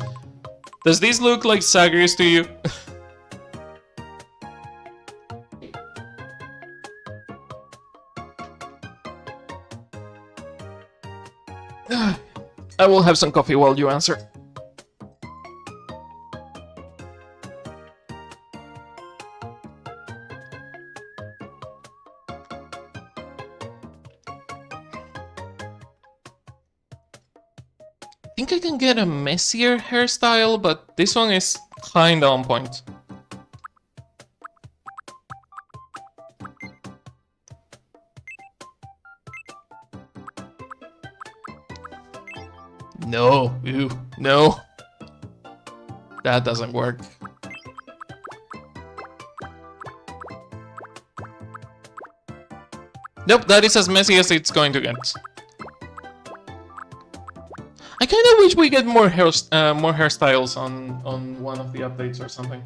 Does this look like Zagreus to you? I will have some coffee while you answer. I think I can get a messier hairstyle, but this one is kinda on point. No, ew, no. That doesn't work. Nope, that is as messy as it's going to get. I kind of wish we get more hairstyles on one of the updates or something.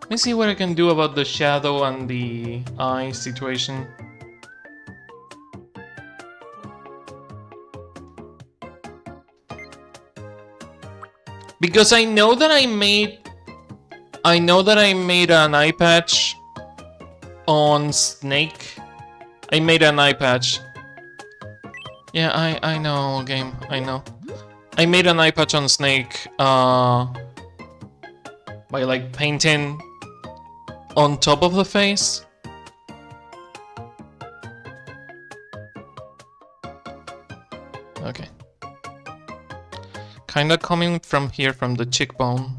Let me see what I can do about the shadow and the eye situation. Because I know that I made an eye patch on Snake. I made an eye patch. Yeah, I know, game. I know. I made an eye patch on Snake by like painting on top of the face. Okay. Kinda coming from here, from the cheekbone.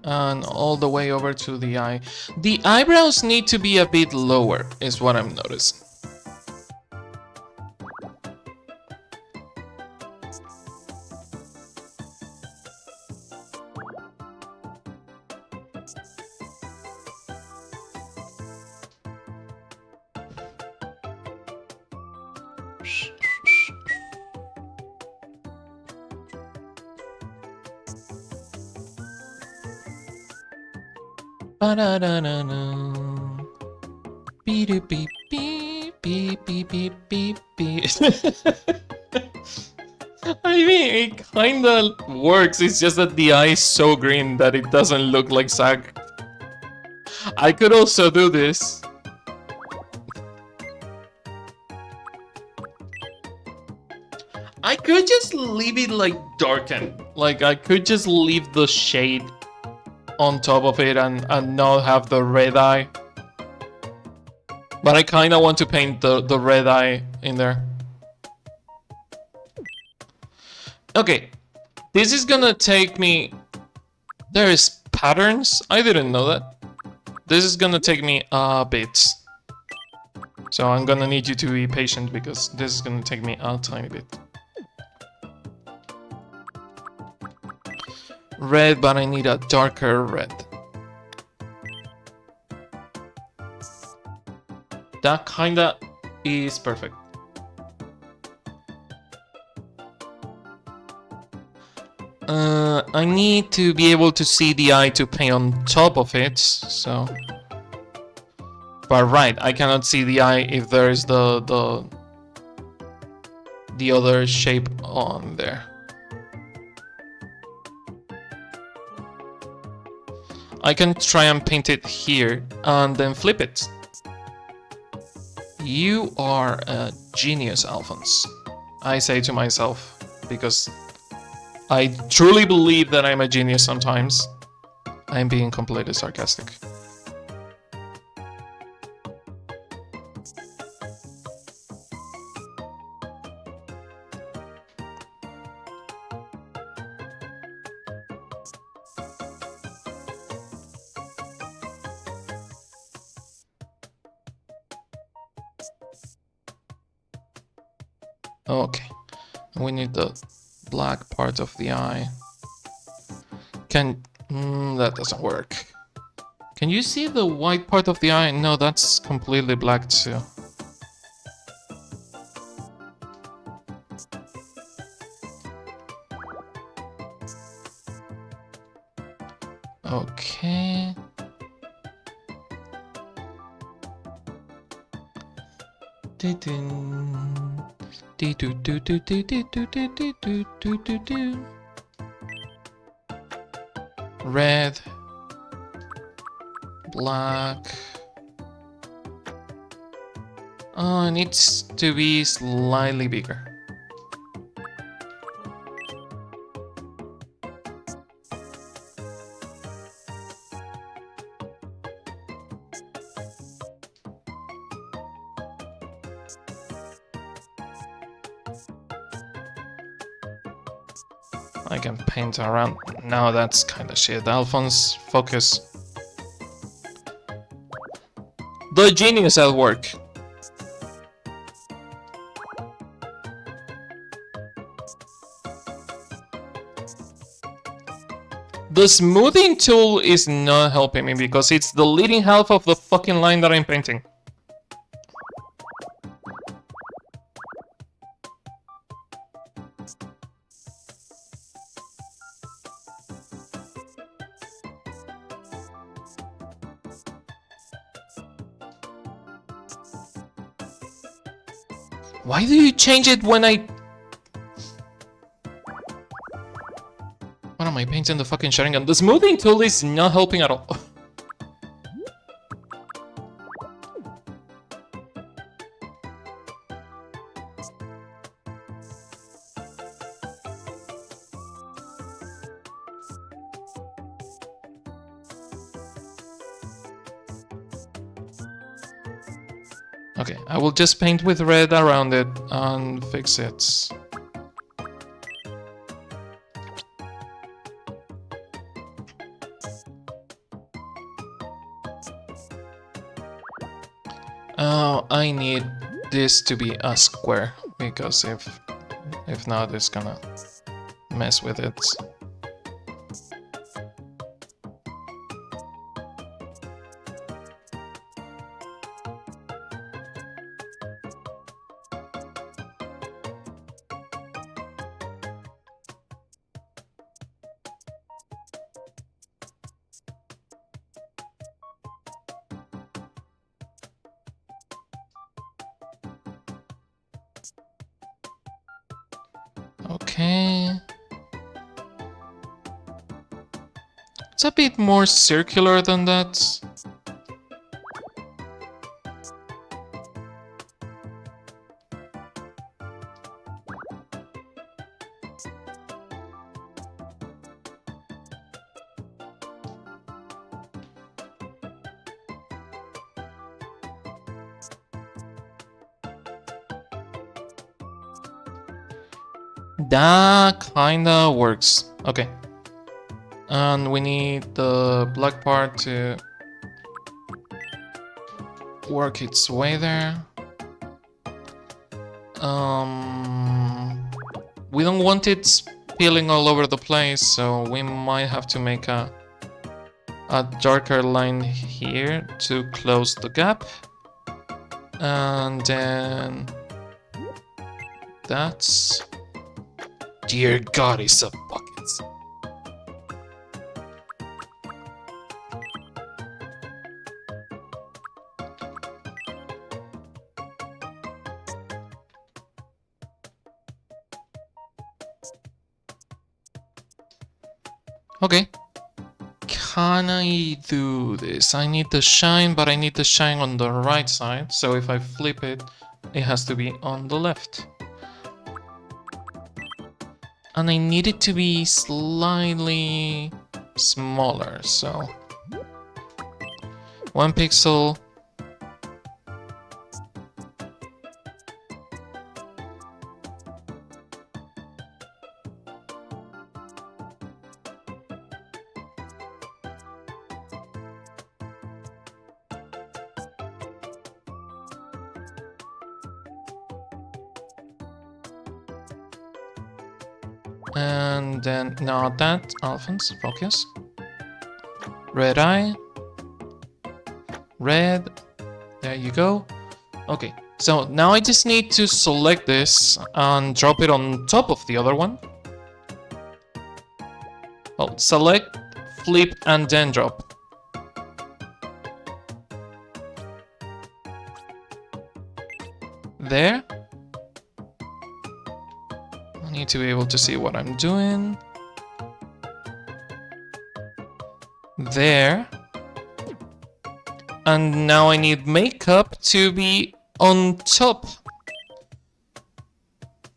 And all the way over to the eye. The eyebrows need to be a bit lower, is what I'm noticing. Ba-da-da-da-da. Beep-beep-beep-beep-beep-beep-beep. I mean, it kinda works, it's just that the eye is so green that it doesn't look like Zag. I could also do this. I could just leave it like darkened. Like, I could just leave the shade on top of it and not have the red eye. But I kind of want to paint the red eye in there. Okay, this is gonna take me... There's patterns? I didn't know that. This is gonna take me a bit. So I'm gonna need you to be patient because this is gonna take me a tiny bit. Red, but I need a darker red. That kinda is perfect. I need to be able to see the eye to paint on top of it, so... But right, I cannot see the eye if there is the other shape on there. I can try and paint it here and then flip it. You are a genius, Alphonse. I say to myself, because I truly believe that I'm a genius sometimes. I'm being completely sarcastic. Okay, we need the black part of the eye. That doesn't work. Can you see the white part of the eye? No, that's completely black too. Okay. Red, black. Oh, it needs to be slightly bigger. I can paint around. No, that's kind of shit. Alphonse, focus. The genius at work. The smoothing tool is not helping me because it's the leading half of the fucking line that I'm painting. Why do you change it when I... What am I painting the fucking Sharingan? The smoothing tool is not helping at all. Okay, I will just paint with red around it and fix it. Oh, I need this to be a square because if not, it's gonna mess with it. Okay. It's a bit more circular than that. That kinda works. Okay. And we need the black part to work its way there. We don't want it spilling all over the place, so we might have to make a darker line here to close the gap. And then that's... Dear God, it's a bucket. Okay. Can I do this? I need the shine, but I need the shine on the right side. So if I flip it, it has to be on the left. And I need it to be slightly smaller, so 1 pixel. And then, not that, Alphonse, focus. Red eye. Red. There you go. Okay, so now I just need to select this and drop it on top of the other one. Well, select, flip, and then drop. There. I need to be able to see what I'm doing. There. And now I need makeup to be on top.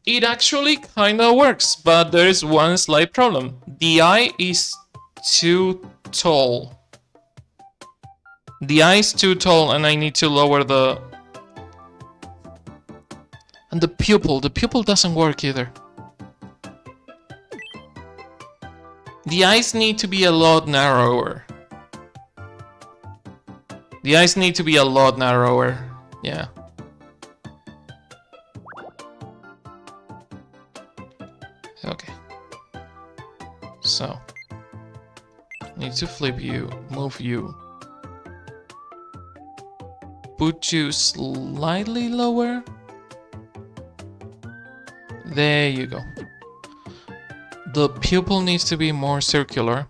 It actually kinda works, but there is one slight problem. The eye is too tall. The eye is too tall and I need to lower the... And the pupil doesn't work either. The eyes need to be a lot narrower. The eyes need to be a lot narrower. Yeah. Okay. So. Need to flip you, move you. Put you slightly lower. There you go. The pupil needs to be more circular.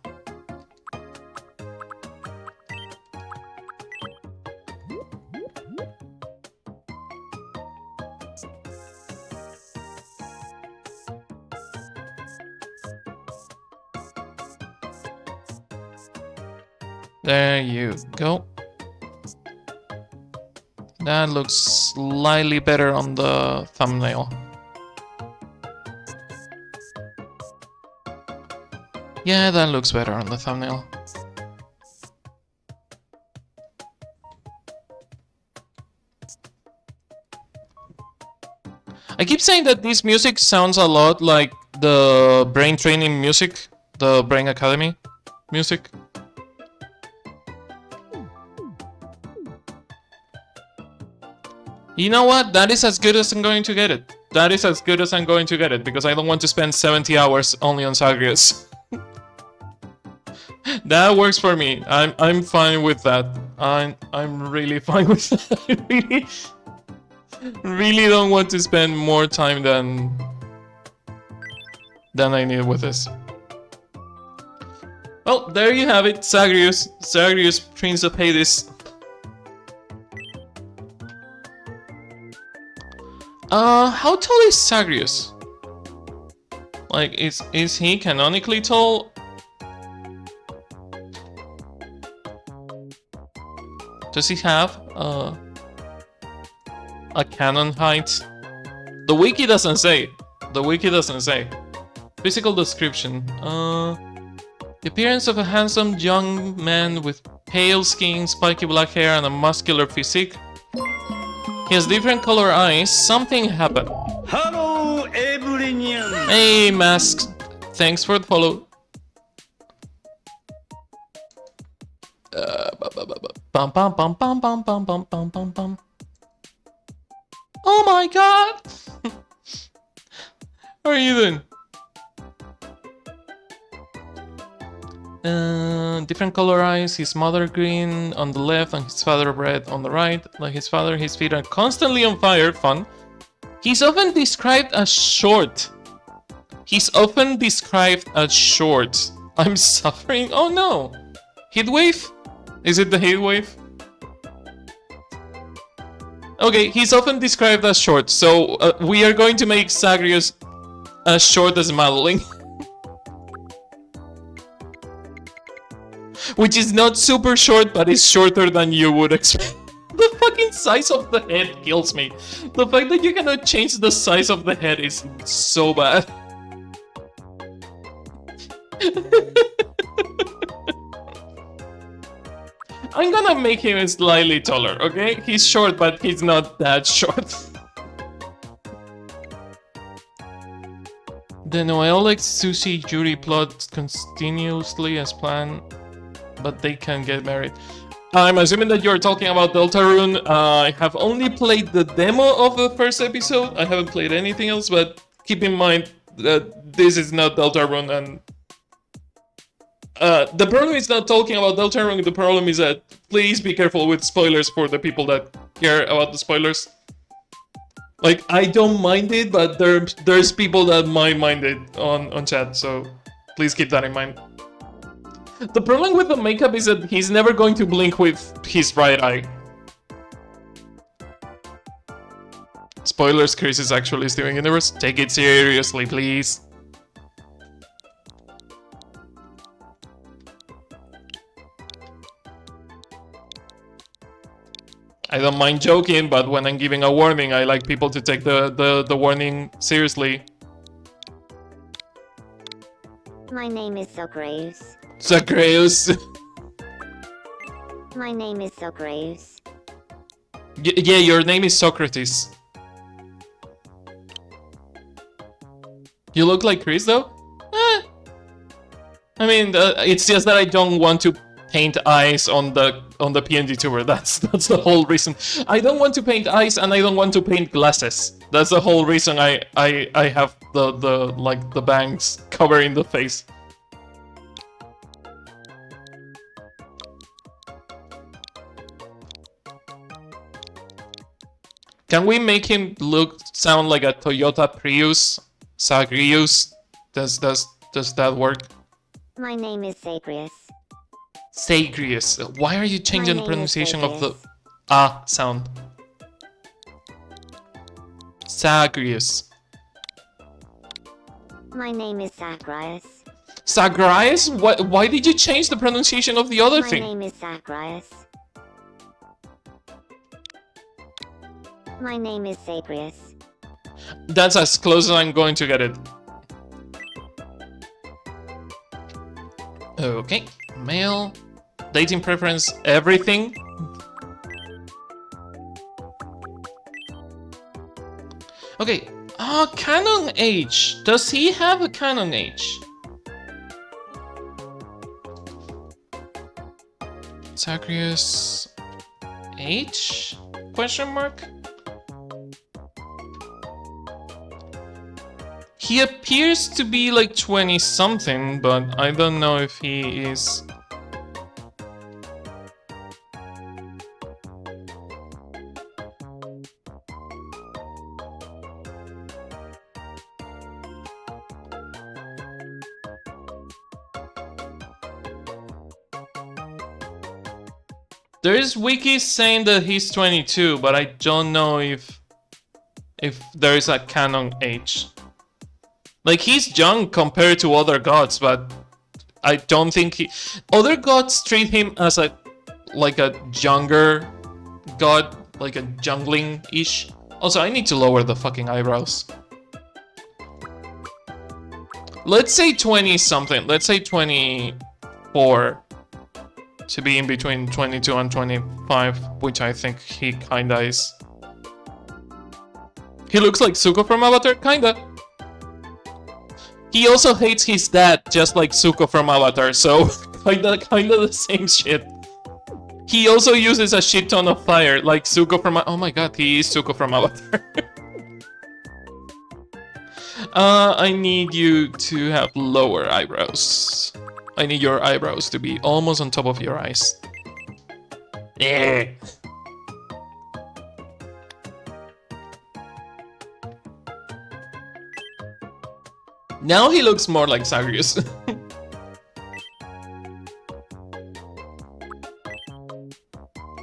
There you go. That looks slightly better on the thumbnail. Yeah, that looks better on the thumbnail. I keep saying that this music sounds a lot like the brain training music, the Brain Academy music. You know what? That is as good as I'm going to get it. That is as good as I'm going to get it, because I don't want to spend 70 hours only on Zagreus. That works for me. I'm fine with that. I'm really fine with that. I really don't want to spend more time than I need with this. Well, there you have it, Zagreus. Zagreus, Prince of Hades. How tall is Zagreus? Like, is he canonically tall? Does he have a canon height? The wiki doesn't say. The wiki doesn't say. Physical description. The appearance of a handsome young man with pale skin, spiky black hair, and a muscular physique. He has different color eyes. Something happened. Hello, everyone. Hey, Mask. Thanks for the follow. Bum bum bum bum bum bum bum bum bum bum. Oh my god! How are you doing? Different color eyes, his mother green on the left and his father red on the right. Like his father, his feet are constantly on fire. Fun. He's often described as short. He's often described as short. I'm suffering. Oh no! Heatwave? Is it the heatwave? Okay, he's often described as short, so we are going to make Zagreus as short as Madeline. Which is not super short, but is shorter than you would expect. The fucking size of the head kills me. The fact that you cannot change the size of the head is so bad. I'm gonna make him slightly taller, okay? He's short, but he's not that short. The Noel Susie Yuri plot continuously as planned, but they can get married. I'm assuming that you're talking about Deltarune. I have only played the demo of the first episode. I haven't played anything else, but keep in mind that this is not Deltarune, and the problem is not talking about Deltarune. The problem is that please be careful with spoilers for the people that care about the spoilers. Like, I don't mind it, but there's people that might mind it on chat, so please keep that in mind. The problem with the makeup is that he's never going to blink with his right eye. Spoilers, Chris is actually Steven Universe. Take it seriously, please. I don't mind joking, but when I'm giving a warning, I like people to take the warning seriously. My name is Zagreus. Zagreus. My name is Zagreus. Yeah, your name is Socrates. You look like Chris, though? I mean, it's just that I don't want to paint eyes on the PNG tuber. That's the whole reason. I don't want to paint eyes, and I don't want to paint glasses. That's the whole reason I have the bangs covering the face. Can we make him sound like a Toyota Prius? Zagreus? Does that work? My name is Zagreus. Zagreus. Why are you changing the name is pronunciation of the Zagreus. sound? Zagreus. My name is Zagreus. Zagreus? Why did you change the pronunciation of the other My thing? name is Zagreus. My name is Zagreus. That's as close as I'm going to get it. Okay. Male. Dating preference. Everything. Okay. Canon age. Does he have a canon age? Zagreus age? Question mark? He appears to be like 20 something, but I don't know if he is. There is wikis saying that he's 22, but I don't know if there is a canon age. Like, he's young compared to other gods, but I don't think other gods treat him as a younger god, like a jungling-ish. Also, I need to lower the fucking eyebrows. Let's say 20 something. Let's say 24. To be in between 22 and 25, which I think he kinda is. He looks like Zuko from Avatar, kinda. He also hates his dad, just like Zuko from Avatar, so kinda the same shit. He also uses a shit ton of fire, like Zuko from... Oh my god, he is Zuko from Avatar. I need you to have lower eyebrows. I need your eyebrows to be almost on top of your eyes. Yeah. Now he looks more like Zagreus.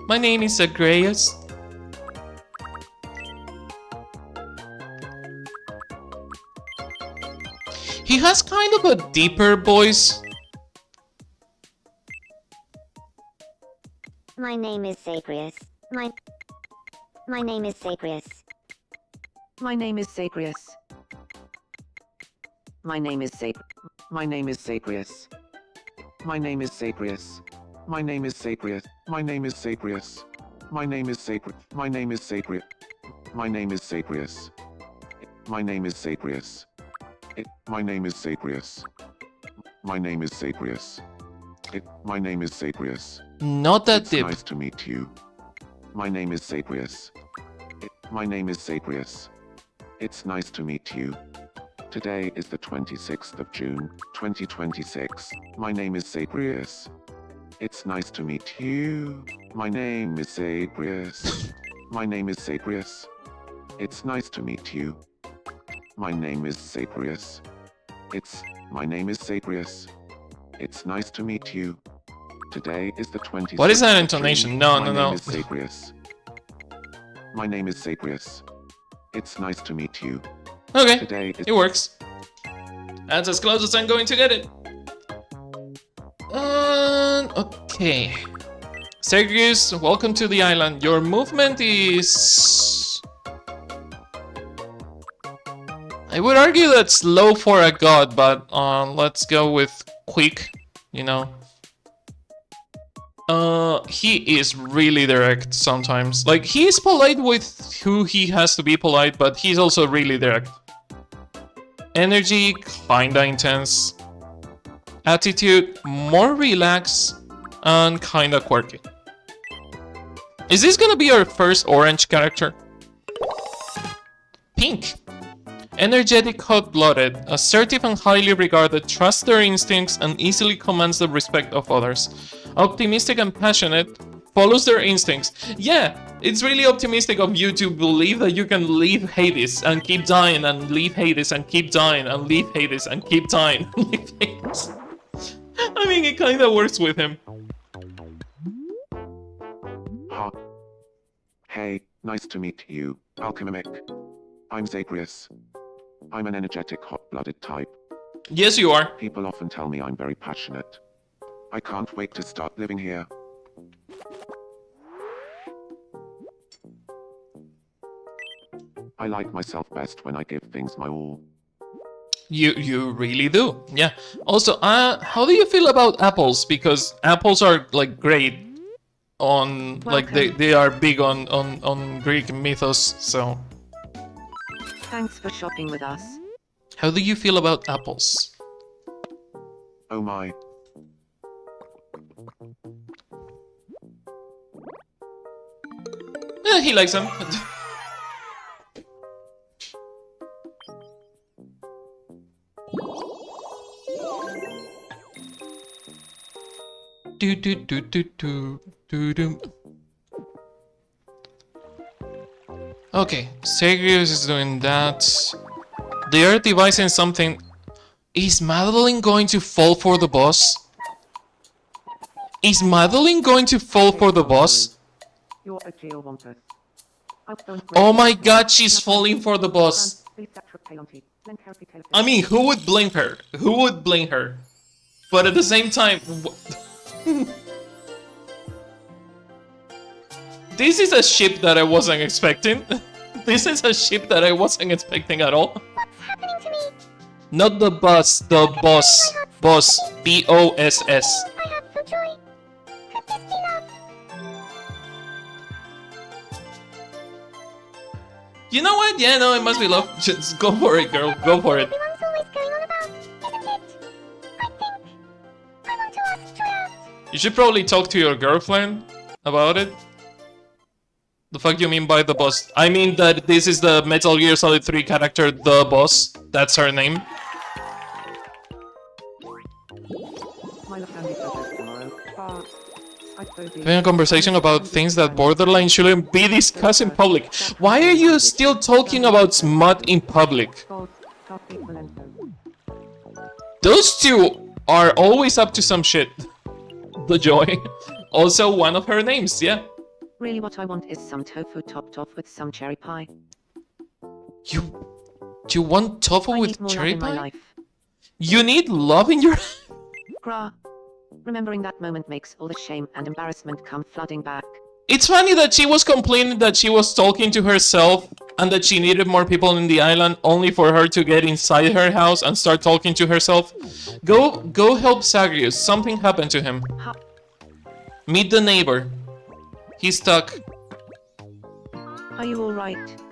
My name is Zagreus. He has kind of a deeper voice. My name is Zagreus. My name is Zagreus. My name is Zagreus. My name is My name is Zagreus. My name is Zagreus. My name is Zagreus. My name is Zagreus. My name is Zagreus. My name is Zagreus. My name is Zagreus. My name is Zagreus. My name is Zagreus. My name is Zagreus. My name is Zagreus. Not that It's deep. nice to meet you. My name is Zagreus. My name is Zagreus. It's nice to meet you. Today is the 26th of June, 2026. My name is Zagreus. It's nice to meet you. My name is Zagreus. My name is Zagreus. It's nice to meet you. My name is Zagreus. My name is Zagreus. It's nice to meet you. Today is the 26th. What is that of intonation? June. No, My no, name no. is Zagreus. My name is Zagreus. It's nice to meet you. Okay, Today is it works. That's as close as I'm going to get it. Okay. Zagreus, welcome to the island. Your movement is... I would argue that's low for a god, but let's go with quick, you know. He is really direct sometimes. Like, he's polite with who he has to be polite, but he's also really direct. Energy, kinda intense. Attitude, more relaxed, and kinda quirky. Is this gonna be our first orange character? Pink. Energetic, hot-blooded, assertive and highly regarded, trusts their instincts and easily commands the respect of others. Optimistic and passionate, follows their instincts. Yeah, it's really optimistic of you to believe that you can leave Hades and keep dying and leave Hades and keep dying and leave Hades and keep dying and leave Hades. I mean, it kinda works with him. Ha. Hey, nice to meet you, Alchemimic. I'm Zagreus. I'm an energetic, hot-blooded type. Yes, you are. People often tell me I'm very passionate. I can't wait to start living here. I like myself best when I give things my all. You really do. Yeah. Also, how do you feel about apples? Because apples are like great on like they are big on Greek mythos. So Thanks for shopping with us. how do you feel about apples? Oh my. He likes them. Do do do do do do do. Okay, Zagreus is doing that. They are devising something. Is Madeline going to fall for the boss? Is Madeline going to fall for the boss? You're a geowampus. Oh my god, she's falling for the boss. I mean, who would blame her? Who would blame her? But at the same time... This is a ship that I wasn't expecting. This is a ship that I wasn't expecting at all. What's happening to me? Not the bus, the boss. Boss. B-O-S-S. I have the joy. Could this be love? You know what? Yeah, no, it must be love. Just go for it, girl. Go for it. Everyone's always going on about. You should probably talk to your girlfriend about it. The fuck you mean by the boss? I mean that this is the Metal Gear Solid 3 character, the boss. That's her name. Having a conversation about things that borderline shouldn't be discussed in public. Why are you still talking about smut in public? Those two are always up to some shit. The Joy. Also one of her names, yeah. Really what I want is some tofu topped off with some cherry pie. You want tofu I with need more cherry love in my pie? life. You need love in your... Gra. Remembering that moment makes all the shame and embarrassment come flooding back. It's funny that she was complaining that she was talking to herself and that she needed more people in the island only for her to get inside her house and start talking to herself. Go help Zagreus. Something happened to him. Meet the neighbor. He's stuck. Are you alright?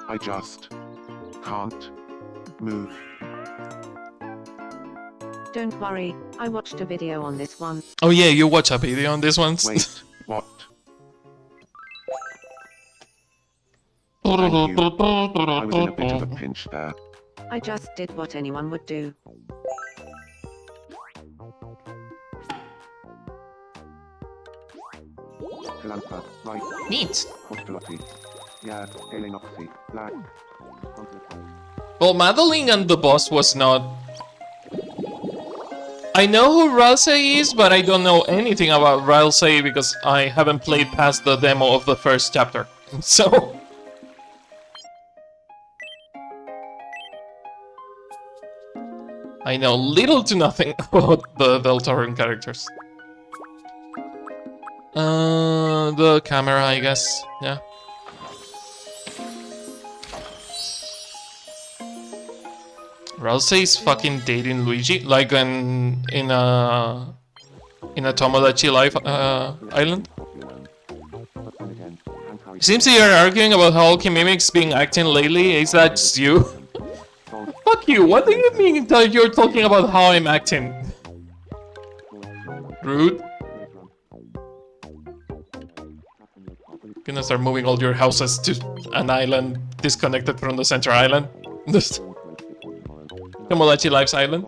I just can't move. Don't worry, I watched a video on this one. Oh yeah, you watch a video on this one. Wait, what? Thank you. I was in a bit of a pinch there. I just did what anyone would do. Kalampa, right, Neat. Hostility. Yeah, Galenoxy, black. Well, Madeline and the boss was not... I know who Ralsei is, but I don't know anything about Ralsei because I haven't played past the demo of the first chapter. So... I know little to nothing about the Deltarune characters. The camera, I guess, yeah. Ralsei is fucking dating Luigi, like in a Tomodachi Life island. Seems you are arguing about how Kimimic's been acting lately. Is that just you? Fuck you! What do you mean that you're talking about how I'm acting? Rude. Gonna start moving all your houses to an island disconnected from the center island. Tomodachi Life's island.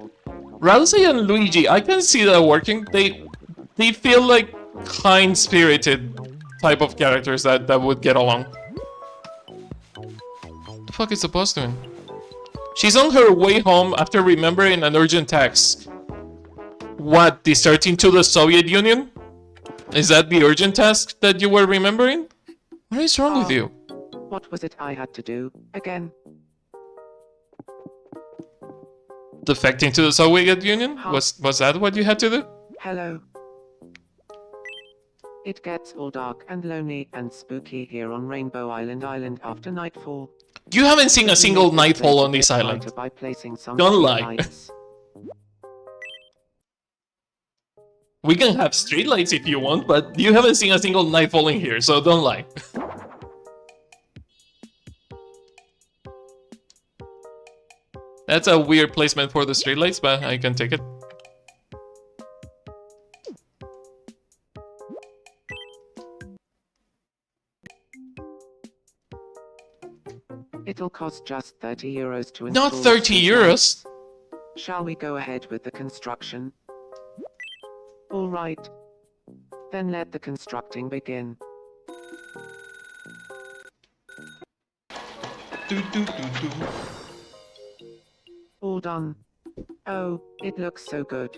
Ralsei and Luigi, I can see that working. They feel like kind-spirited type of characters that would get along. What the fuck is the boss doing? She's on her way home after remembering an urgent task. What, deserting to the Soviet Union? Is that the urgent task that you were remembering? What is wrong with you? What was it I had to do, again? Defecting to the Soviet Union? Was that what you had to do? Hello. It gets all dark and lonely and spooky here on Rainbow Island after nightfall. You haven't seen a single nightfall on this island. By placing some Don't lie. lights. We can have streetlights if you want, but you haven't seen a single nightfall in here, so don't lie. That's a weird placement for the streetlights, but I can take it. It'll cost just 30 euros to install. Not 30 euros! Shall we go ahead with the construction? Alright. Then let the constructing begin. All done. Oh, it looks so good.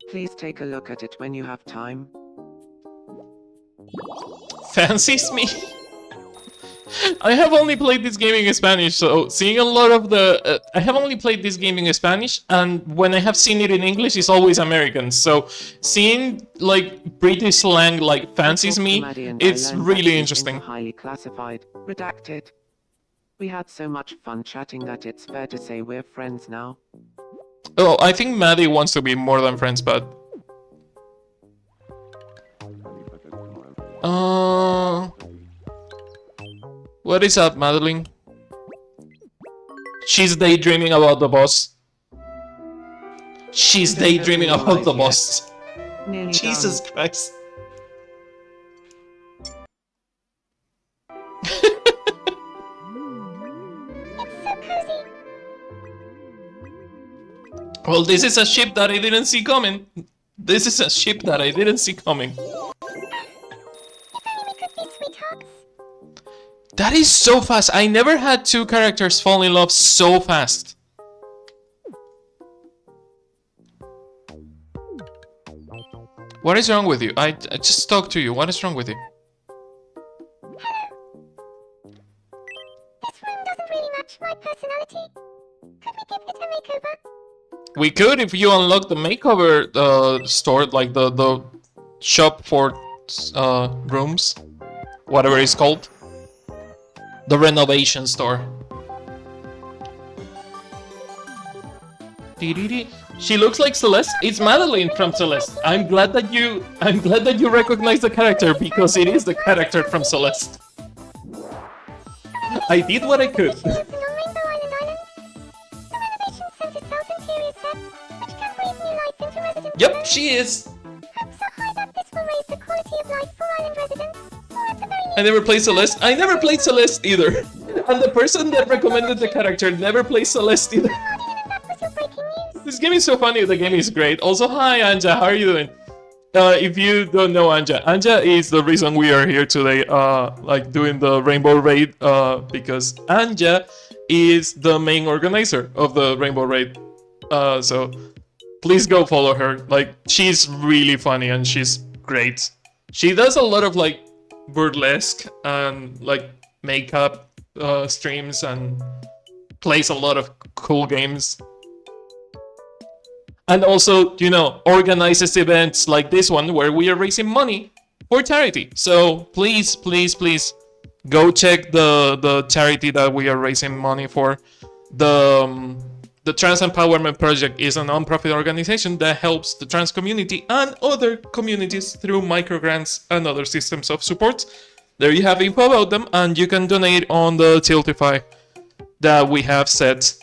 Please take a look at it when you have time. Fancies me? I have only played this game in Spanish, so seeing a lot of the... I have only played this game in Spanish, and when I have seen it in English, it's always American. So seeing, like, British slang, like, fancies me, it's really interesting. Highly classified. Redacted. We had so much fun chatting that it's fair to say we're friends now. Oh, I think Maddie wants to be more than friends, but... What is up, Madeline? She's daydreaming about the boss. She's daydreaming about the boss. Nearly Jesus done. Christ. Well, this is a ship that I didn't see coming. This is a ship that I didn't see coming. That is so fast. I never had two characters fall in love so fast. What is wrong with you? I just talked to you. What is wrong with you? This room doesn't really match my personality. Could we give it a makeover? We could if you unlock the makeover store, like the shop for rooms, whatever it's called. The renovation store. She looks like Celeste. It's Madeline from Celeste. I'm glad that you recognize the character because it is the character from Celeste. I did what I could. Yep, she is. I never played Celeste. I never played Celeste either. And the person that recommended the character never played Celeste either. This game is so funny. The game is great. Also, hi Anja, how are you doing? If you don't know Anja, Anja is the reason we are here today, like doing the Rainbow Raid, because Anja is the main organizer of the Rainbow Raid. So please go follow her. Like, she's really funny and she's great. She does a lot of like burlesque and like makeup streams and plays a lot of cool games. And also, you know, organizes events like this one where we are raising money for charity. So please, please, please go check the charity that we are raising money for. The Trans Empowerment Project is a non-profit organization that helps the trans community and other communities through microgrants and other systems of support. There you have info about them, and you can donate on the Tiltify that we have set.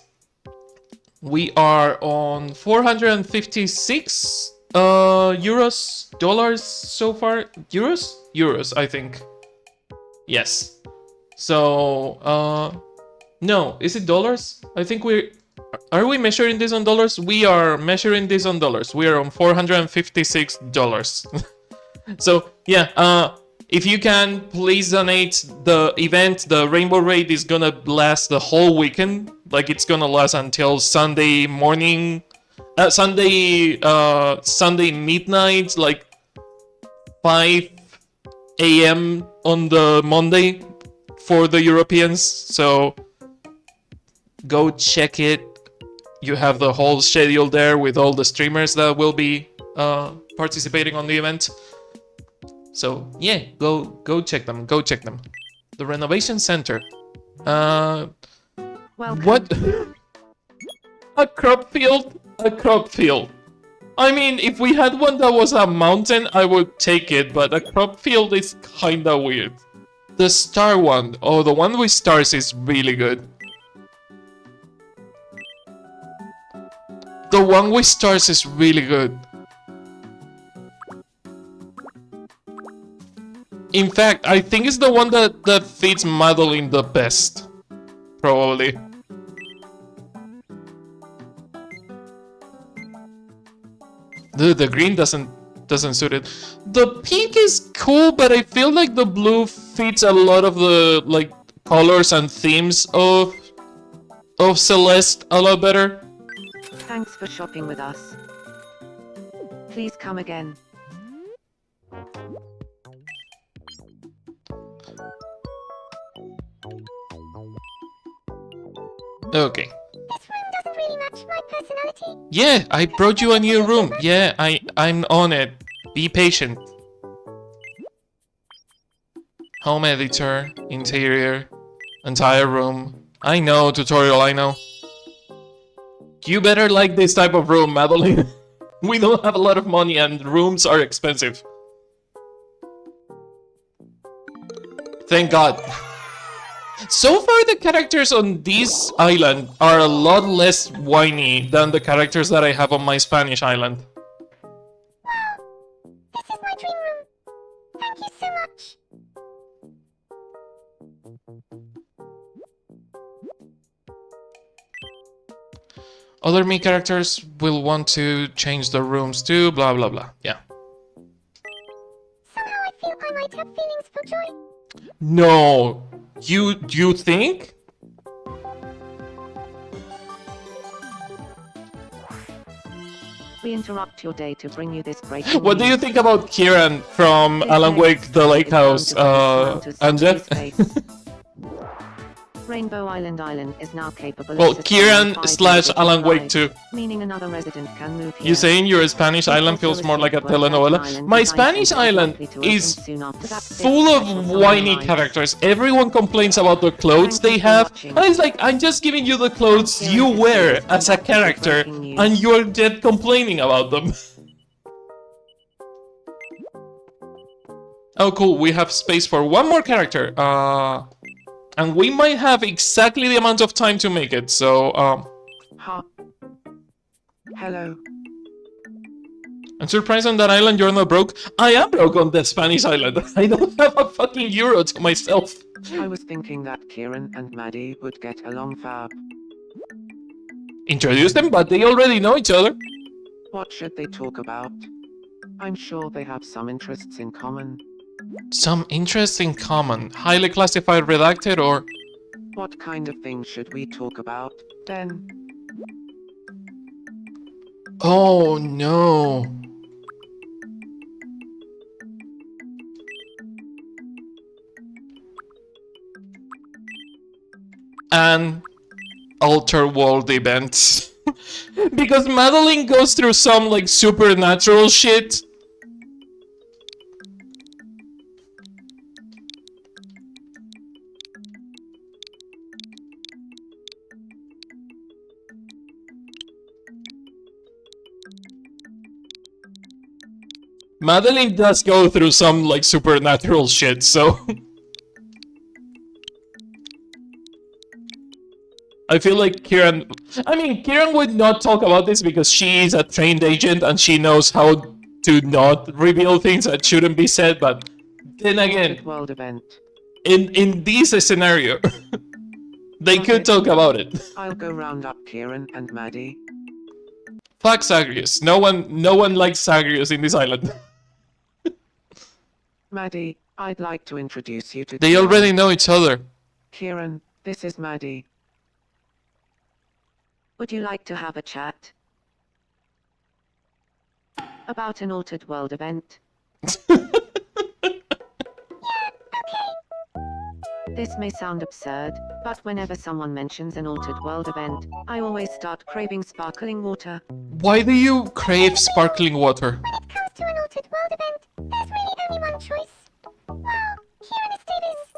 We are on 456 dollars so far. Euros, I think. Yes. So, no, is it dollars? I think are we measuring this on dollars? We are measuring this on dollars. We are on $456. So, yeah, if you can, please donate. The event, the Rainbow Raid, is gonna last the whole weekend. Like, it's gonna last until Sunday morning. Sunday midnight, like 5 a.m. on the Monday for the Europeans. So, go check it. You have the whole schedule there with all the streamers that will be participating on the event. So yeah, go check them. Go check them. The renovation center. Welcome. What? A crop field? A crop field. I mean, if we had one that was a mountain, I would take it, but a crop field is kinda weird. The star one. Oh, the one with stars is really good. The one with stars is really good. In fact, I think it's the one that fits Madeline the best. Probably. The green doesn't suit it. The pink is cool, but I feel like the blue fits a lot of the like colors and themes of Celeste a lot better. Thanks for shopping with us. Please come again. Okay. This room doesn't really match my personality. Yeah, I brought you a new room. Yeah, I'm on it. Be patient. Home editor, interior, entire room. I know, tutorial, I know. You better like this type of room, Madeline. We don't have a lot of money and rooms are expensive. Thank God. So far, the characters on this island are a lot less whiny than the characters that I have on my Spanish island. Other me characters will want to change the rooms too, blah blah blah. Yeah. Somehow I feel I might have feelings for Joy. No. You think? We interrupt your day to bring you this breaking What do you news. think about Kieran from This Alan Wake next The Lake is bound House? to bring a smile to And Satoru's that? face. Rainbow Island is now capable Well, of sustaining Kieran 5 slash individual Alan Wake lives, too. meaning another resident can move here. You saying your Spanish It island also feels more like a received word that telenovela? Island My Design Spanish Center island likely to open is soon after that big full special of summer whiny arrives. characters. Everyone complains about the clothes Thank you they for have. watching. And it's like, I'm just giving you the clothes I'm you Kieran wear Davis, as a and that is your character, breaking news. and you're just complaining about them. Oh, cool. We have space for one more character. And we might have exactly the amount of time to make it. So, Ha. Hello. I'm surprised on that island you're not broke. I am broke on the Spanish island. I don't have a fucking euro to myself. I was thinking that Kieran and Maddie would get along fab. Introduce them, but they already know each other. What should they talk about? I'm sure they have some interests in common. Some interest in common. Highly classified redacted or... What kind of things should we talk about, then? Oh no. And alter world events. Because Madeline goes through some like supernatural shit. Madeline does go through some like supernatural shit, so I feel like Kieran... I mean, Kieran would not talk about this because she is a trained agent and she knows how to not reveal things that shouldn't be said, but then again, Haunted World event. in this scenario, they could talk about it. I'll go round up Kieran and Maddie. Fuck Zagreus. No one likes Zagreus in this island. Maddie, I'd like to introduce you to They Kieran. already know each other. Kieran, this is Maddie. Would you like to have a chat? About an altered world event? This may sound absurd, but whenever someone mentions an altered world event, I always start craving sparkling water. Why do you crave sparkling water? When it comes to an altered world event, there's really only one choice. Wow, Kieran Davis.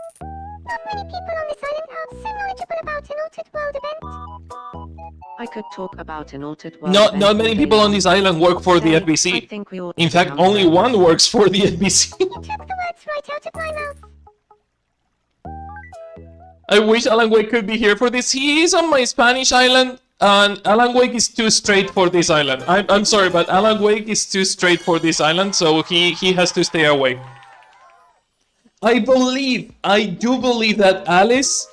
Not many people on this island are so knowledgeable about an altered world event. I could talk about an altered world Not event not all many day people on long. this island work for the Today, I FBC. think we ought In to fact, jump only in. one works for the FBC. You took the words right out of my mouth. I wish Alan Wake could be here for this. He is on my Spanish island, and Alan Wake is too straight for this island. I'm sorry, but Alan Wake is too straight for this island, so he has to stay away. I do believe that Alice,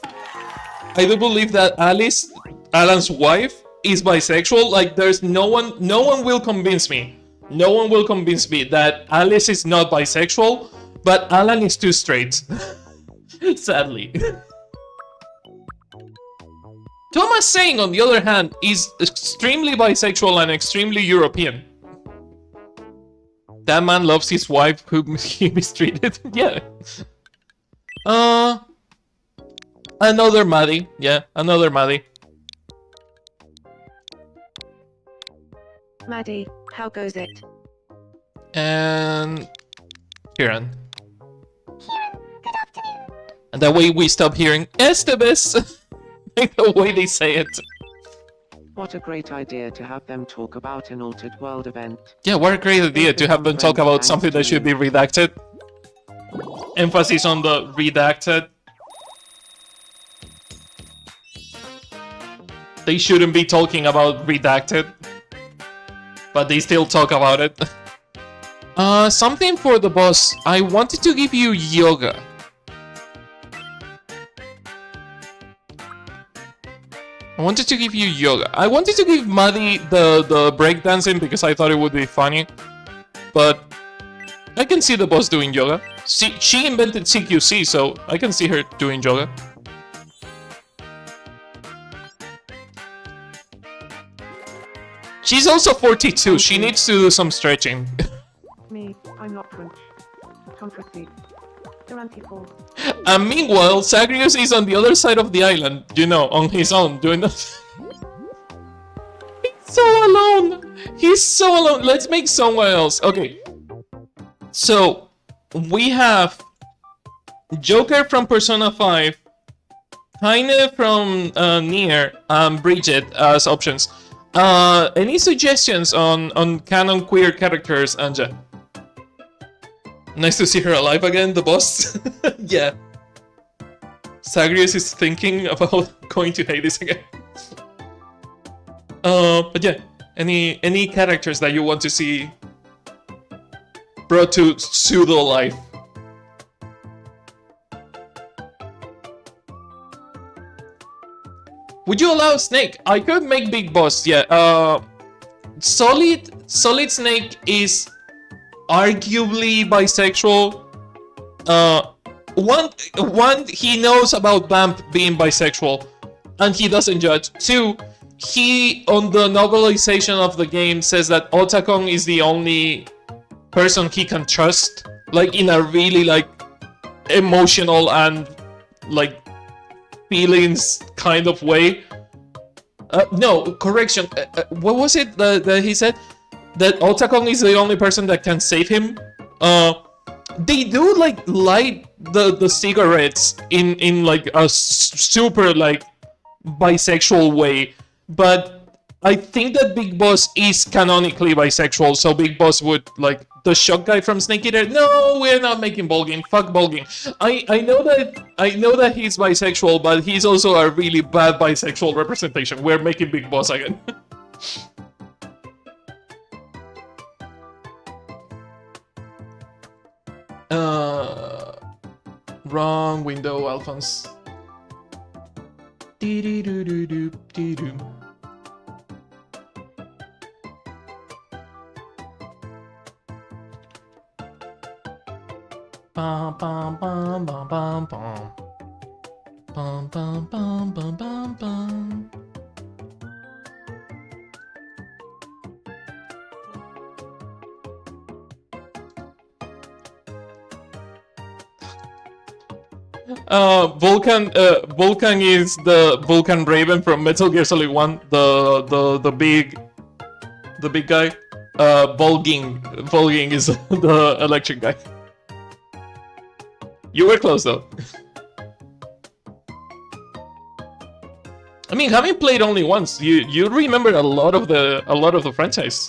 Alan's wife, is bisexual. Like, there's no one will convince me. No one will convince me that Alice is not bisexual, but Alan is too straight. Sadly. Thomas Saying, on the other hand, is extremely bisexual and extremely European. That man loves his wife whom he mistreated. Yeah. Another Maddie. Yeah, another Maddie. Maddie, how goes it? And Kieran. Kieran, good afternoon. And that way we stop hearing Estebes. Like the way they say it. What a great idea to have them talk about an altered world event. Yeah, what a great idea to have them talk about something that should be redacted. Emphasis on the redacted. They shouldn't be talking about redacted, but they still talk about it. Something for the boss. I wanted to give you yoga. I wanted to give you yoga. I wanted to give Maddie the breakdancing because I thought it would be funny. But I can see the boss doing yoga. She invented CQC, so I can see her doing yoga. She's also 42. She needs to do some stretching. Me, I'm not 20. 24. And meanwhile, Zagreus is on the other side of the island, you know, on his own, doing nothing. He's so alone. He's so alone. Let's make someone else. Okay. So, we have Joker from Persona 5, Heine from Nier, and Bridget as options. Any suggestions on canon queer characters, Anja? Nice to see her alive again, the boss. Yeah. Zagreus is thinking about going to Hades again. But yeah, any characters that you want to see brought to pseudo life? Would you allow Snake? I could make Big Boss, yeah. Solid Snake is arguably bisexual. One, he knows about Vamp being bisexual, and he doesn't judge. Two, he, on the novelization of the game, says that Otakon is the only person he can trust, like, in a really, like, emotional and, like, feelings kind of way. No, correction. What was it that he said? That Otakon is the only person that can save him. They do like light the cigarettes in like a super like bisexual way, but I think that Big Boss is canonically bisexual, so Big Boss would like the shock guy from Snake Eater. No, we're not making Bolgin. Fuck Bolgin. I know that he's bisexual, but he's also a really bad bisexual representation. We're making Big Boss again. Wrong window, Alphonse. Dee-dee-doo-doo-doo-dee-doo. Bum bum bum bum bum bum. Bum bum bum bum bum bum. Vulcan is the Vulcan Raven from Metal Gear Solid 1, the big guy. Volging is the electric guy. You were close though. I mean, having played only once, you remember a lot of the franchise.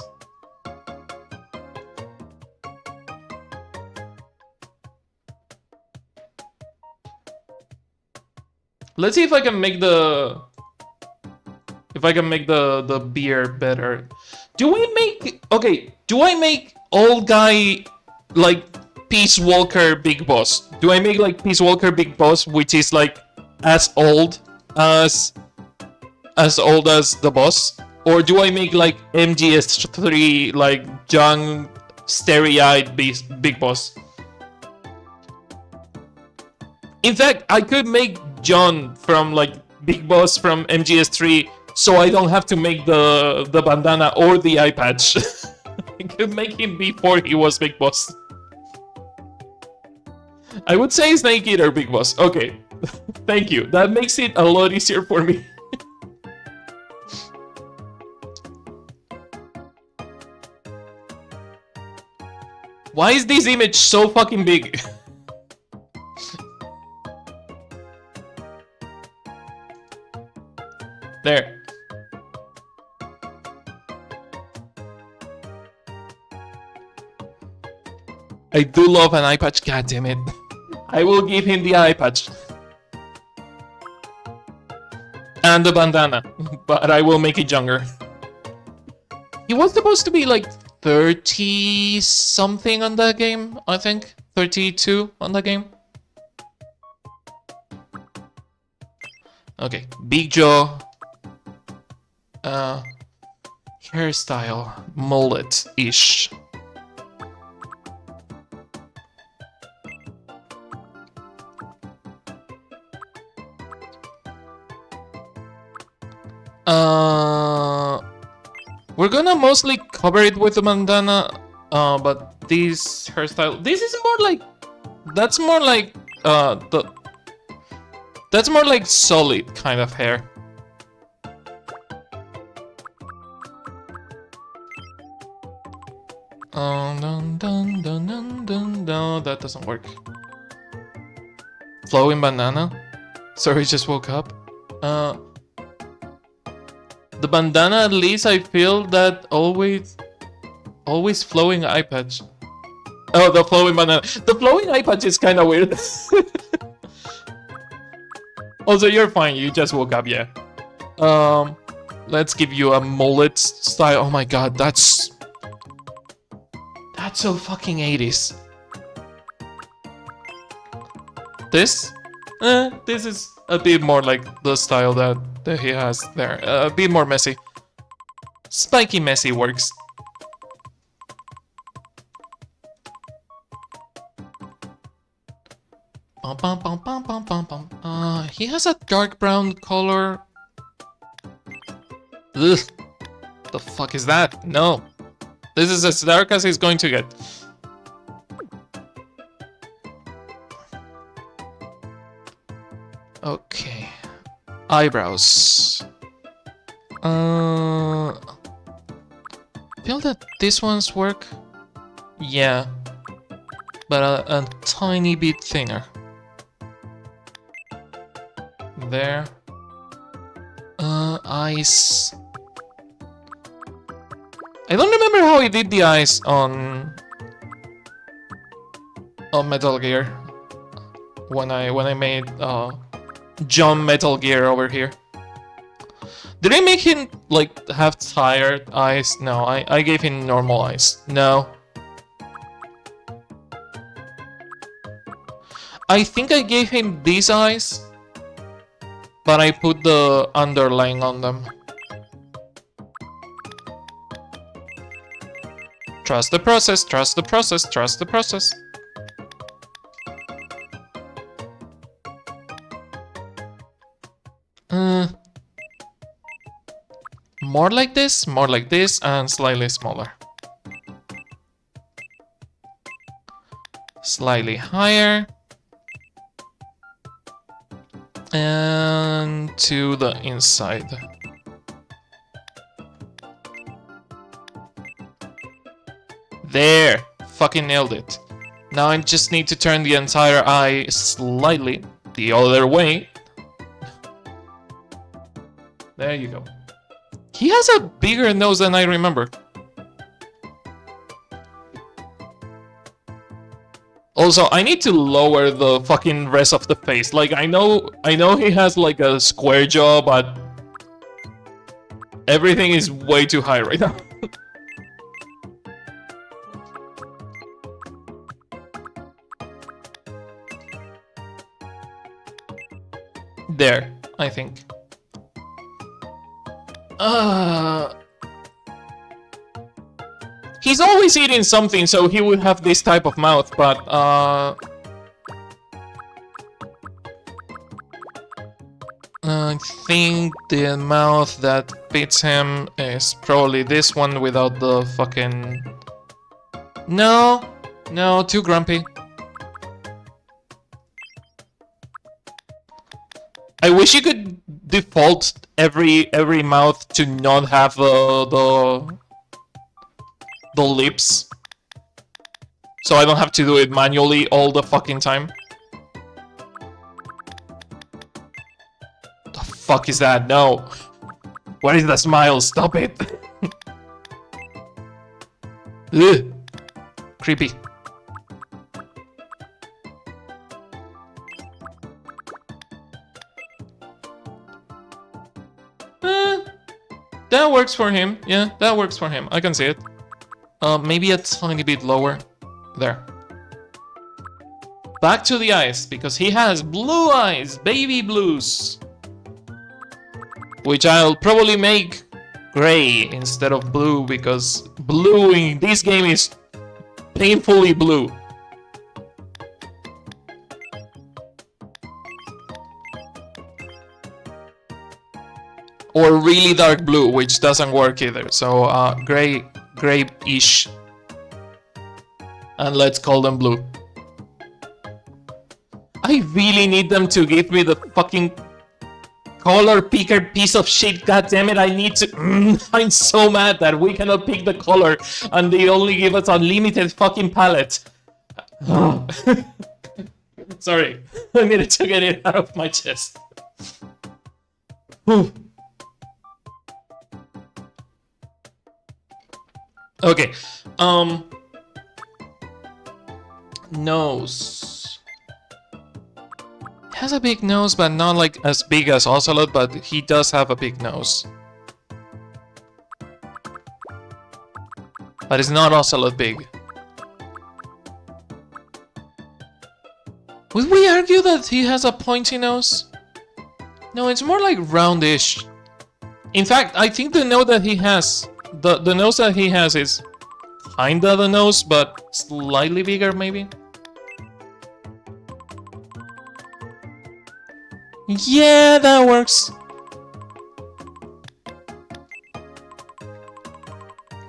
Let's see if I can make the beer better. Do I make old guy like Peace Walker Big Boss? Do I make like Peace Walker Big Boss, which is like as old as the boss? Or do I make like MGS3 like young starry-eyed Big Boss? In fact, I could make John from like Big Boss from MGS3, so I don't have to make the bandana or the eye patch. I could make him before he was Big Boss. I would say Snake Eater Big Boss. Okay, thank you. That makes it a lot easier for me. Why is this image so fucking big? There. I do love an eye patch, god damn it. I will give him the eye patch. And the bandana, but I will make it younger. He was supposed to be like 30 something on that game, I think. 32 on that game. Okay, Big Jaw. hairstyle, mullet-ish. We're gonna mostly cover it with the bandana, but this hairstyle, this is more like, that's more like, that's more like solid kind of hair. Dun, dun, dun, dun, dun, dun. That doesn't work. Flowing banana? Sorry, just woke up. The bandana, at least I feel that always flowing eye patch. Oh, the flowing banana. The flowing eye patch is kind of weird. Also, you're fine. You just woke up, yeah. Let's give you a mullet style. Oh my god, that's so fucking 80s. This is a bit more like the style that he has there. A bit more messy. Spiky messy works. He has a dark brown color. Ugh. The fuck is that? No. This is as dark as he's going to get. Okay. Eyebrows. I feel that these ones work. Yeah. But a tiny bit thinner. There. Eyes. I don't remember how he did the eyes on Metal Gear when I made John Metal Gear over here. Did I make him like have tired eyes? No, I gave him normal eyes. No. I think I gave him these eyes, but I put the underlying on them. Trust the process, trust the process, trust the process. More like this, and slightly smaller. Slightly higher. And to the inside. There! Fucking nailed it. Now I just need to turn the entire eye slightly the other way. There you go. He has a bigger nose than I remember. Also, I need to lower the fucking rest of the face. Like, I know he has like a square jaw, but everything is way too high right now. There, I think. He's always eating something, so he would have this type of mouth, but I think the mouth that fits him is probably this one without the fucking... No, too grumpy. I wish you could default every mouth to not have the lips, so I don't have to do it manually all the fucking time. The fuck is that? No. What is the smile? Stop it. Ugh. Creepy. That works for him. Yeah, that works for him. I can see it. Maybe a tiny bit lower. There. Back to the eyes, because he has blue eyes, baby blues. Which I'll probably make gray instead of blue because blue in this game is painfully blue. Or really dark blue, which doesn't work either. So gray-ish. And let's call them blue. I really need them to give me the fucking color picker piece of shit. God damn it, I need to. I'm so mad that we cannot pick the color and they only give us unlimited fucking palette. Sorry, I needed to get it out of my chest. Okay, nose. He has a big nose, but not like as big as Ocelot, but he does have a big nose. But it's not Ocelot big. Would we argue that he has a pointy nose? No, it's more like roundish. In fact, I think the nose that he has, the nose that he has is kinda the nose, but slightly bigger maybe. Yeah, that works.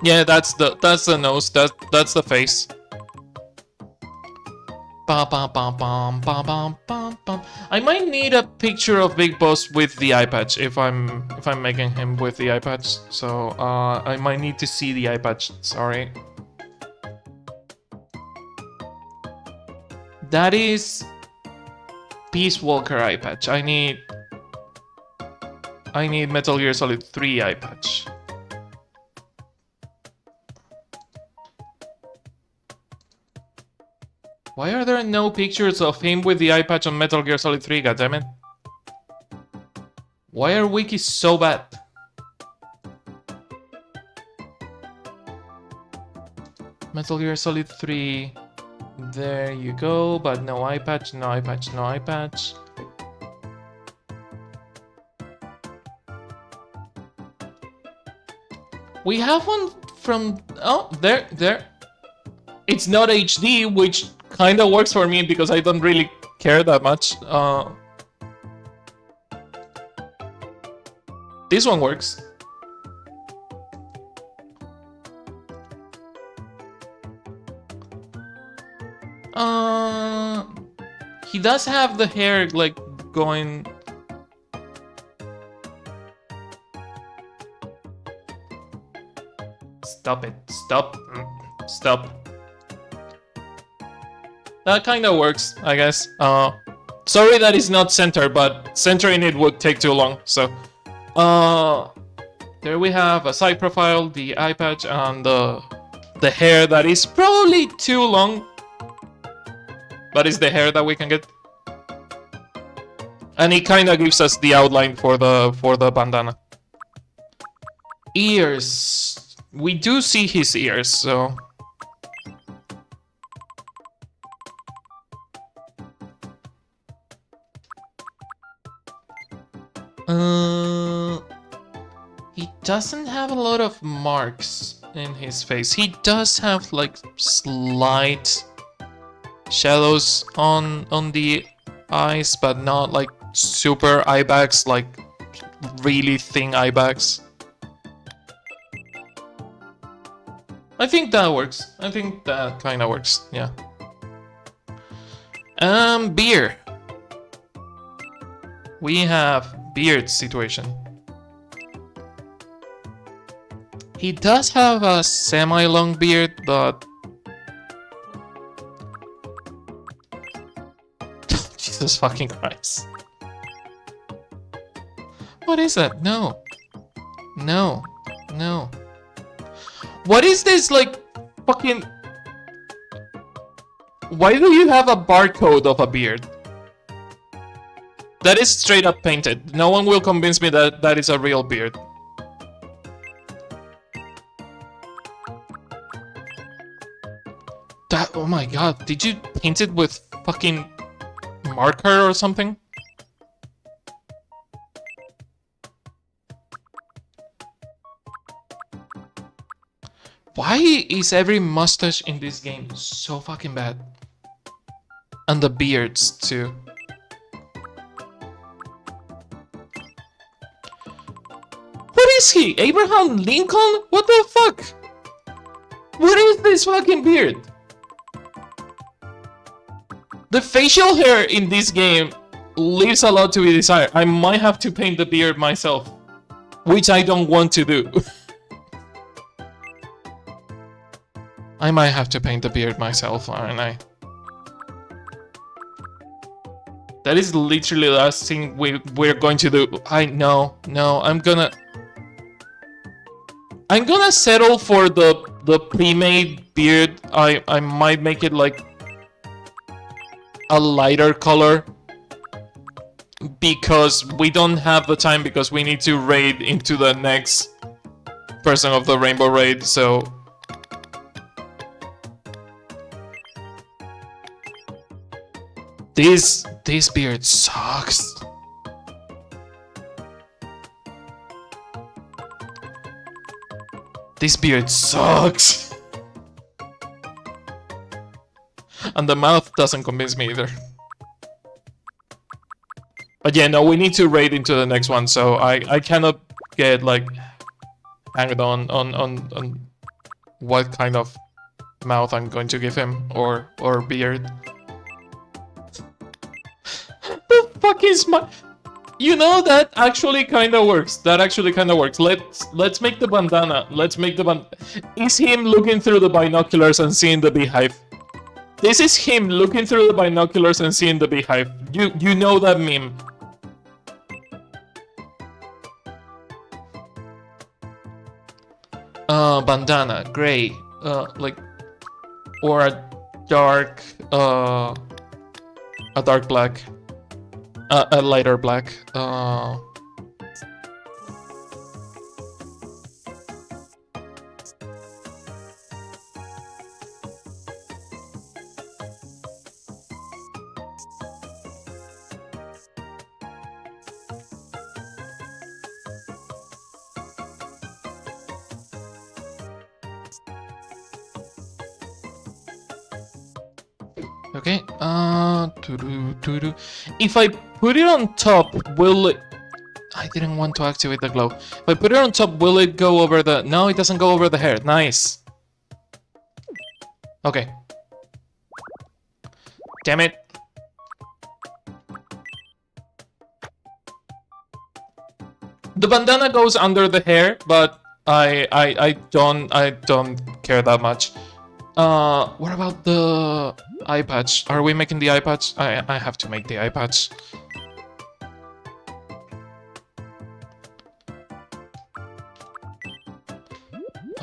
Yeah, that's the nose. That's the face. Ba ba ba bum ba bum bum bum. I might need a picture of Big Boss with the eye patch if I'm making him with the eye patch. So I might need to see the eye patch. Sorry. That is Peace Walker eye patch. I need Metal Gear Solid 3 eye patch. Why are there no pictures of him with the eye patch on Metal Gear Solid 3, goddammit? Why are wikis so bad? Metal Gear Solid 3. There you go, but no eye patch, no eye patch, no eye patch. We have one from... Oh, there. It's not HD, which kind of works for me because I don't really care that much. This one works. He does have the hair like going. Stop it! Stop! Stop! That kind of works, I guess. Sorry that it's not center, but centering it would take too long. So, there we have a side profile, the eye patch, and the hair that is probably too long. But it's the hair that we can get. And it kind of gives us the outline for the bandana. Ears. We do see his ears, so... He doesn't have a lot of marks in his face. He does have like slight shadows on the eyes, but not like super eye bags, like really thin eye bags. I think that works. I think that kind of works. Yeah. Beard. We have beard situation. He does have a semi-long beard, but Jesus fucking Christ. What is that? No. No. No. What is this, like, fucking... Why do you have a barcode of a beard? That is straight up painted. No one will convince me that that is a real beard. That, oh my god, did you paint it with fucking marker or something? Why is every mustache in this game so fucking bad? And the beards too. What is he? Abraham Lincoln? What the fuck? What is this fucking beard? The facial hair in this game leaves a lot to be desired. I might have to paint the beard myself, which I don't want to do. I might have to paint the beard myself, aren't I? That is literally the last thing we're going to do. No, I'm gonna settle for the pre-made beard. I might make it like a lighter color because we don't have the time, because we need to raid into the next person of the rainbow raid. So this beard sucks. This beard sucks. And the mouth doesn't convince me either. But yeah, no, we need to raid into the next one, so I cannot get like hanged on what kind of mouth I'm going to give him or beard. The fuck is my... You know, that actually kind of works. That actually kind of works. Let's make the bandana. Let's make the Is him looking through the binoculars and seeing the beehive? This is him looking through the binoculars and seeing the beehive. You know that meme. Bandana, gray, like, or a dark black, a lighter black. Okay, if I put it on top, will it... I didn't want to activate the glow. If I put it on top, will it go over the... No, it doesn't go over the hair. Nice. Okay. Damn it. The bandana goes under the hair, but I don't care that much. What about the eye patch? Are we making the eye patch? I have to make the eye patch.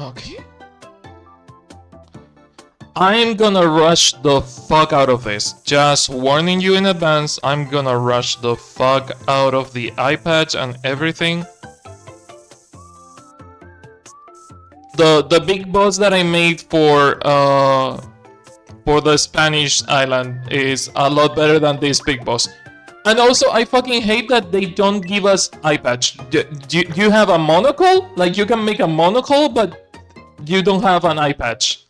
Okay. I'm gonna rush the fuck out of this. Just warning you in advance, I'm gonna rush the fuck out of the eye patch and everything. The big boss that I made for the Spanish island is a lot better than this big boss. And also, I fucking hate that they don't give us eye patch. You have a monocle? Like, you can make a monocle, but you don't have an eye patch.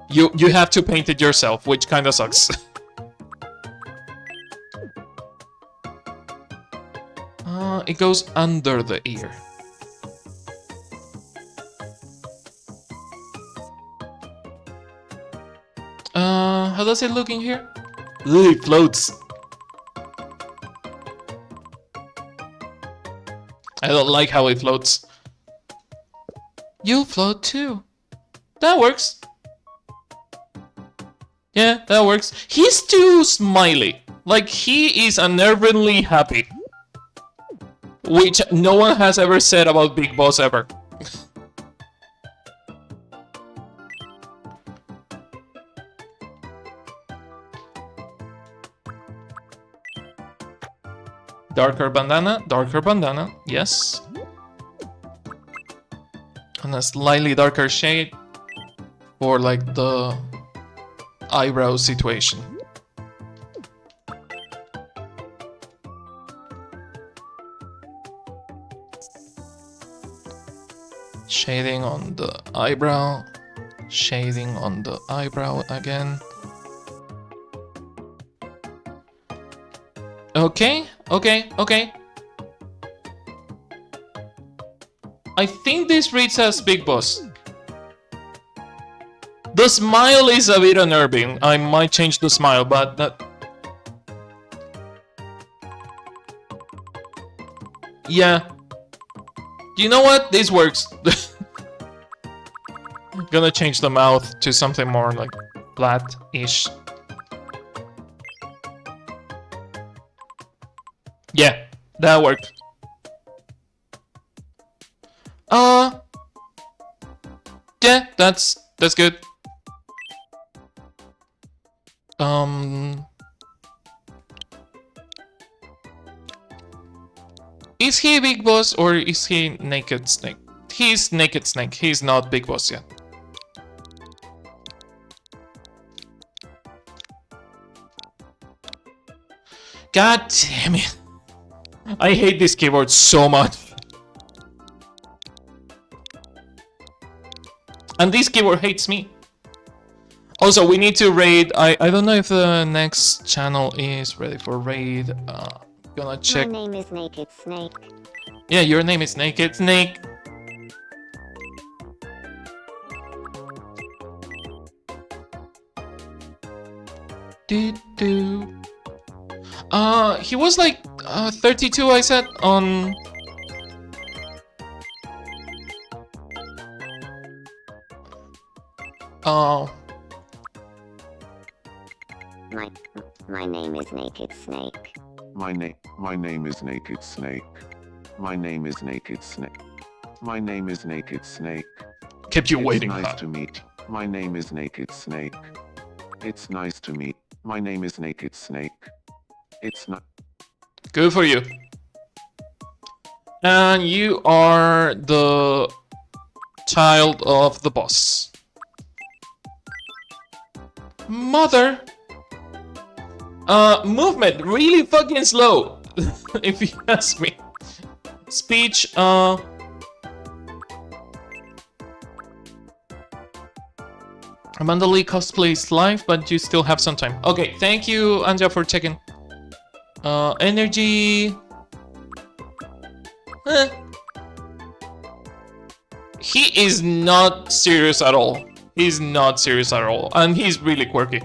You have to paint it yourself, which kinda sucks. It goes under the ear. How does it look in here? Ooh, it floats. I don't like how it floats. You float too. That works. Yeah, that works. He's too smiley. Like, he is unnervingly happy. Which no one has ever said about Big Boss ever. Darker bandana, yes. And a slightly darker shade for like the eyebrow situation. Shading on the eyebrow. Shading on the eyebrow again. Okay, okay, okay. I think this reads as Big Boss. The smile is a bit unnerving. I might change the smile, but that... Yeah. You know what? This works. I'm gonna change the mouth to something more like flat-ish. Yeah, that worked. Yeah, that's good. Is he Big Boss or is he Naked Snake? He's Naked Snake. He's not Big Boss yet. God damn it. I hate this keyboard so much. And this keyboard hates me. Also, we need to raid. I don't know if the next channel is ready for raid. Gonna check. My name is Naked Snake. Yeah, your name is Naked Snake. He was like 32, I said, on... My name is Naked Snake. My name is Naked Snake. My name is Naked Snake. My name is Naked Snake. Kept you It's waiting, nice huh? to meet. My name is Naked Snake. It's nice to meet. My name is Naked Snake. It's not. Good for you. And you are the child of the boss. Mother. Movement really fucking slow, if you ask me. Speech, Amanda Lee cosplays live, but you still have some time. Okay, thank you, Anja, for checking. Energy. He is not serious at all. He's not serious at all, and he's really quirky.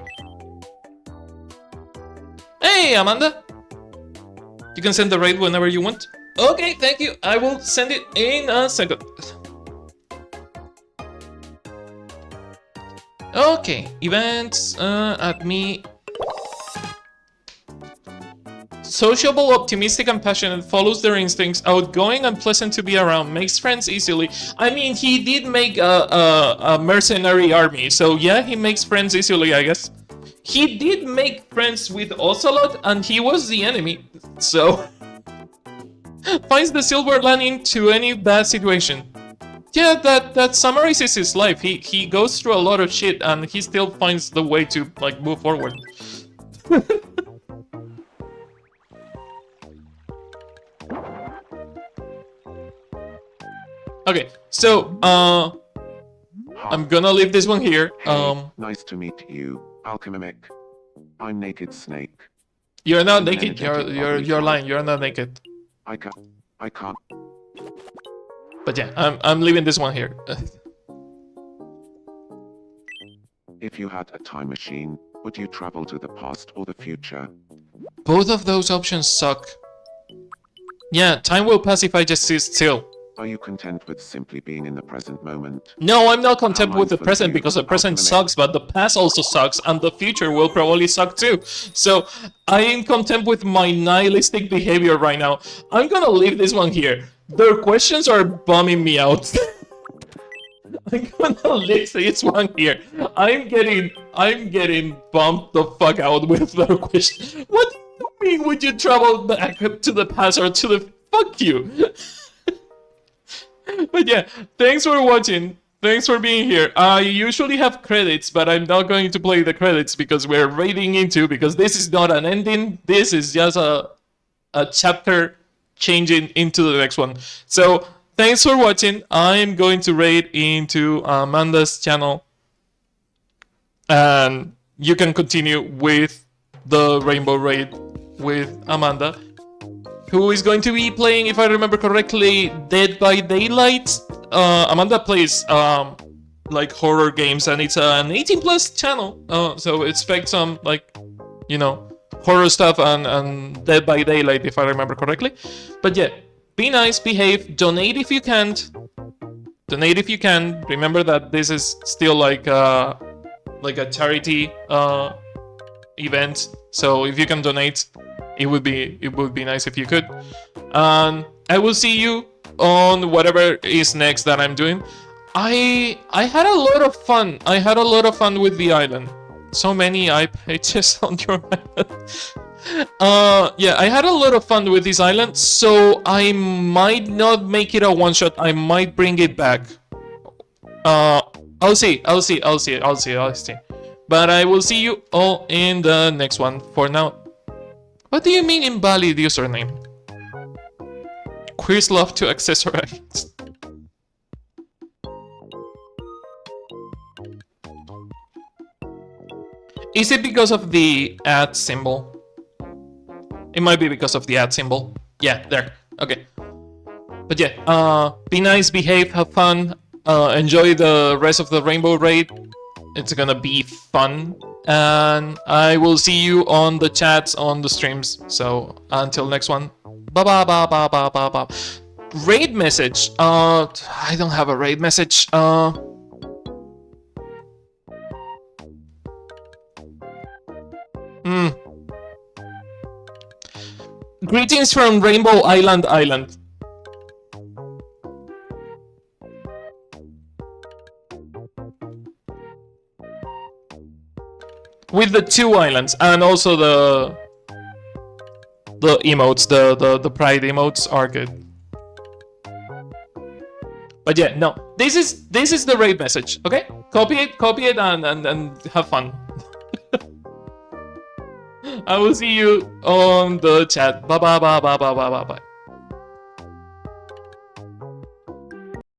Hey, Amanda! You can send the raid whenever you want. Okay, thank you. I will send it in a second. Okay, events, at me. Sociable, optimistic, and passionate, follows their instincts, outgoing and pleasant to be around, makes friends easily. I mean, he did make a mercenary army, so yeah, he makes friends easily, I guess. He did make friends with Ocelot, and he was the enemy, so... Finds the silver lining to any bad situation. Yeah, that summarizes his life. He goes through a lot of shit, and he still finds the way to, like, move forward. Okay, so, I'm gonna leave this one here. Hey, nice to meet you, Alchemimic. I'm Naked Snake. You're not I'm an naked. energetic You're body lying. type. You're not naked. I can't. But yeah, I'm leaving this one here. If you had a time machine, would you travel to the past or the future? Both of those options suck. Yeah, time will pass if I just sit still. Are you content with simply being in the present moment? No, I'm not content with the mindful present are you, because the present Alchemimic? sucks, but the past also sucks, and the future will probably suck too. So I am content with my nihilistic behavior right now. I'm gonna leave this one here. Their questions are bumming me out. I'm gonna leave this one here. I'm getting bumped the fuck out with their questions. What do you mean would you travel back to the past or to the... Fuck you. But yeah, thanks for watching. Thanks for being here. I usually have credits, but I'm not going to play the credits because we're raiding into, because this is not an ending. This is just a chapter changing into the next one. So thanks for watching. I'm going to raid into Amanda's channel, and you can continue with the Rainbow Raid with Amanda, who is going to be playing, if I remember correctly, Dead by Daylight. Amanda plays like horror games, and it's an 18+ channel, so expect some like, you know, horror stuff and Dead by Daylight, if I remember correctly. But yeah, be nice, behave, donate if you can't. Donate if you can. Remember that this is still like a charity event, so if you can donate, it would be nice if you could. And I will see you on whatever is next that I'm doing. I had a lot of fun. I had a lot of fun with the island. So many pages on your island. Yeah, I had a lot of fun with this island, so I might not make it a one shot. I might bring it back. I'll see. But I will see you all in the next one. For now, what do you mean invalid username? Queers love to accessorize. Is it because of the @ symbol? It might be because of the @ symbol. Yeah, there. Okay. But yeah, be nice, behave, have fun, enjoy the rest of the Rainbow Raid. It's gonna be fun. And I will see you on the chats, on the streams. So until next one. Bye bye bye bye bye bye bye. Raid message. I don't have a raid message. Greetings from Rainbow Island Island. With the 2 islands, and also the emotes, the pride emotes are good. But yeah, no, this is the raid message. Okay, copy it, and have fun. I will see you on the chat. Bye bye bye bye bye bye bye bye.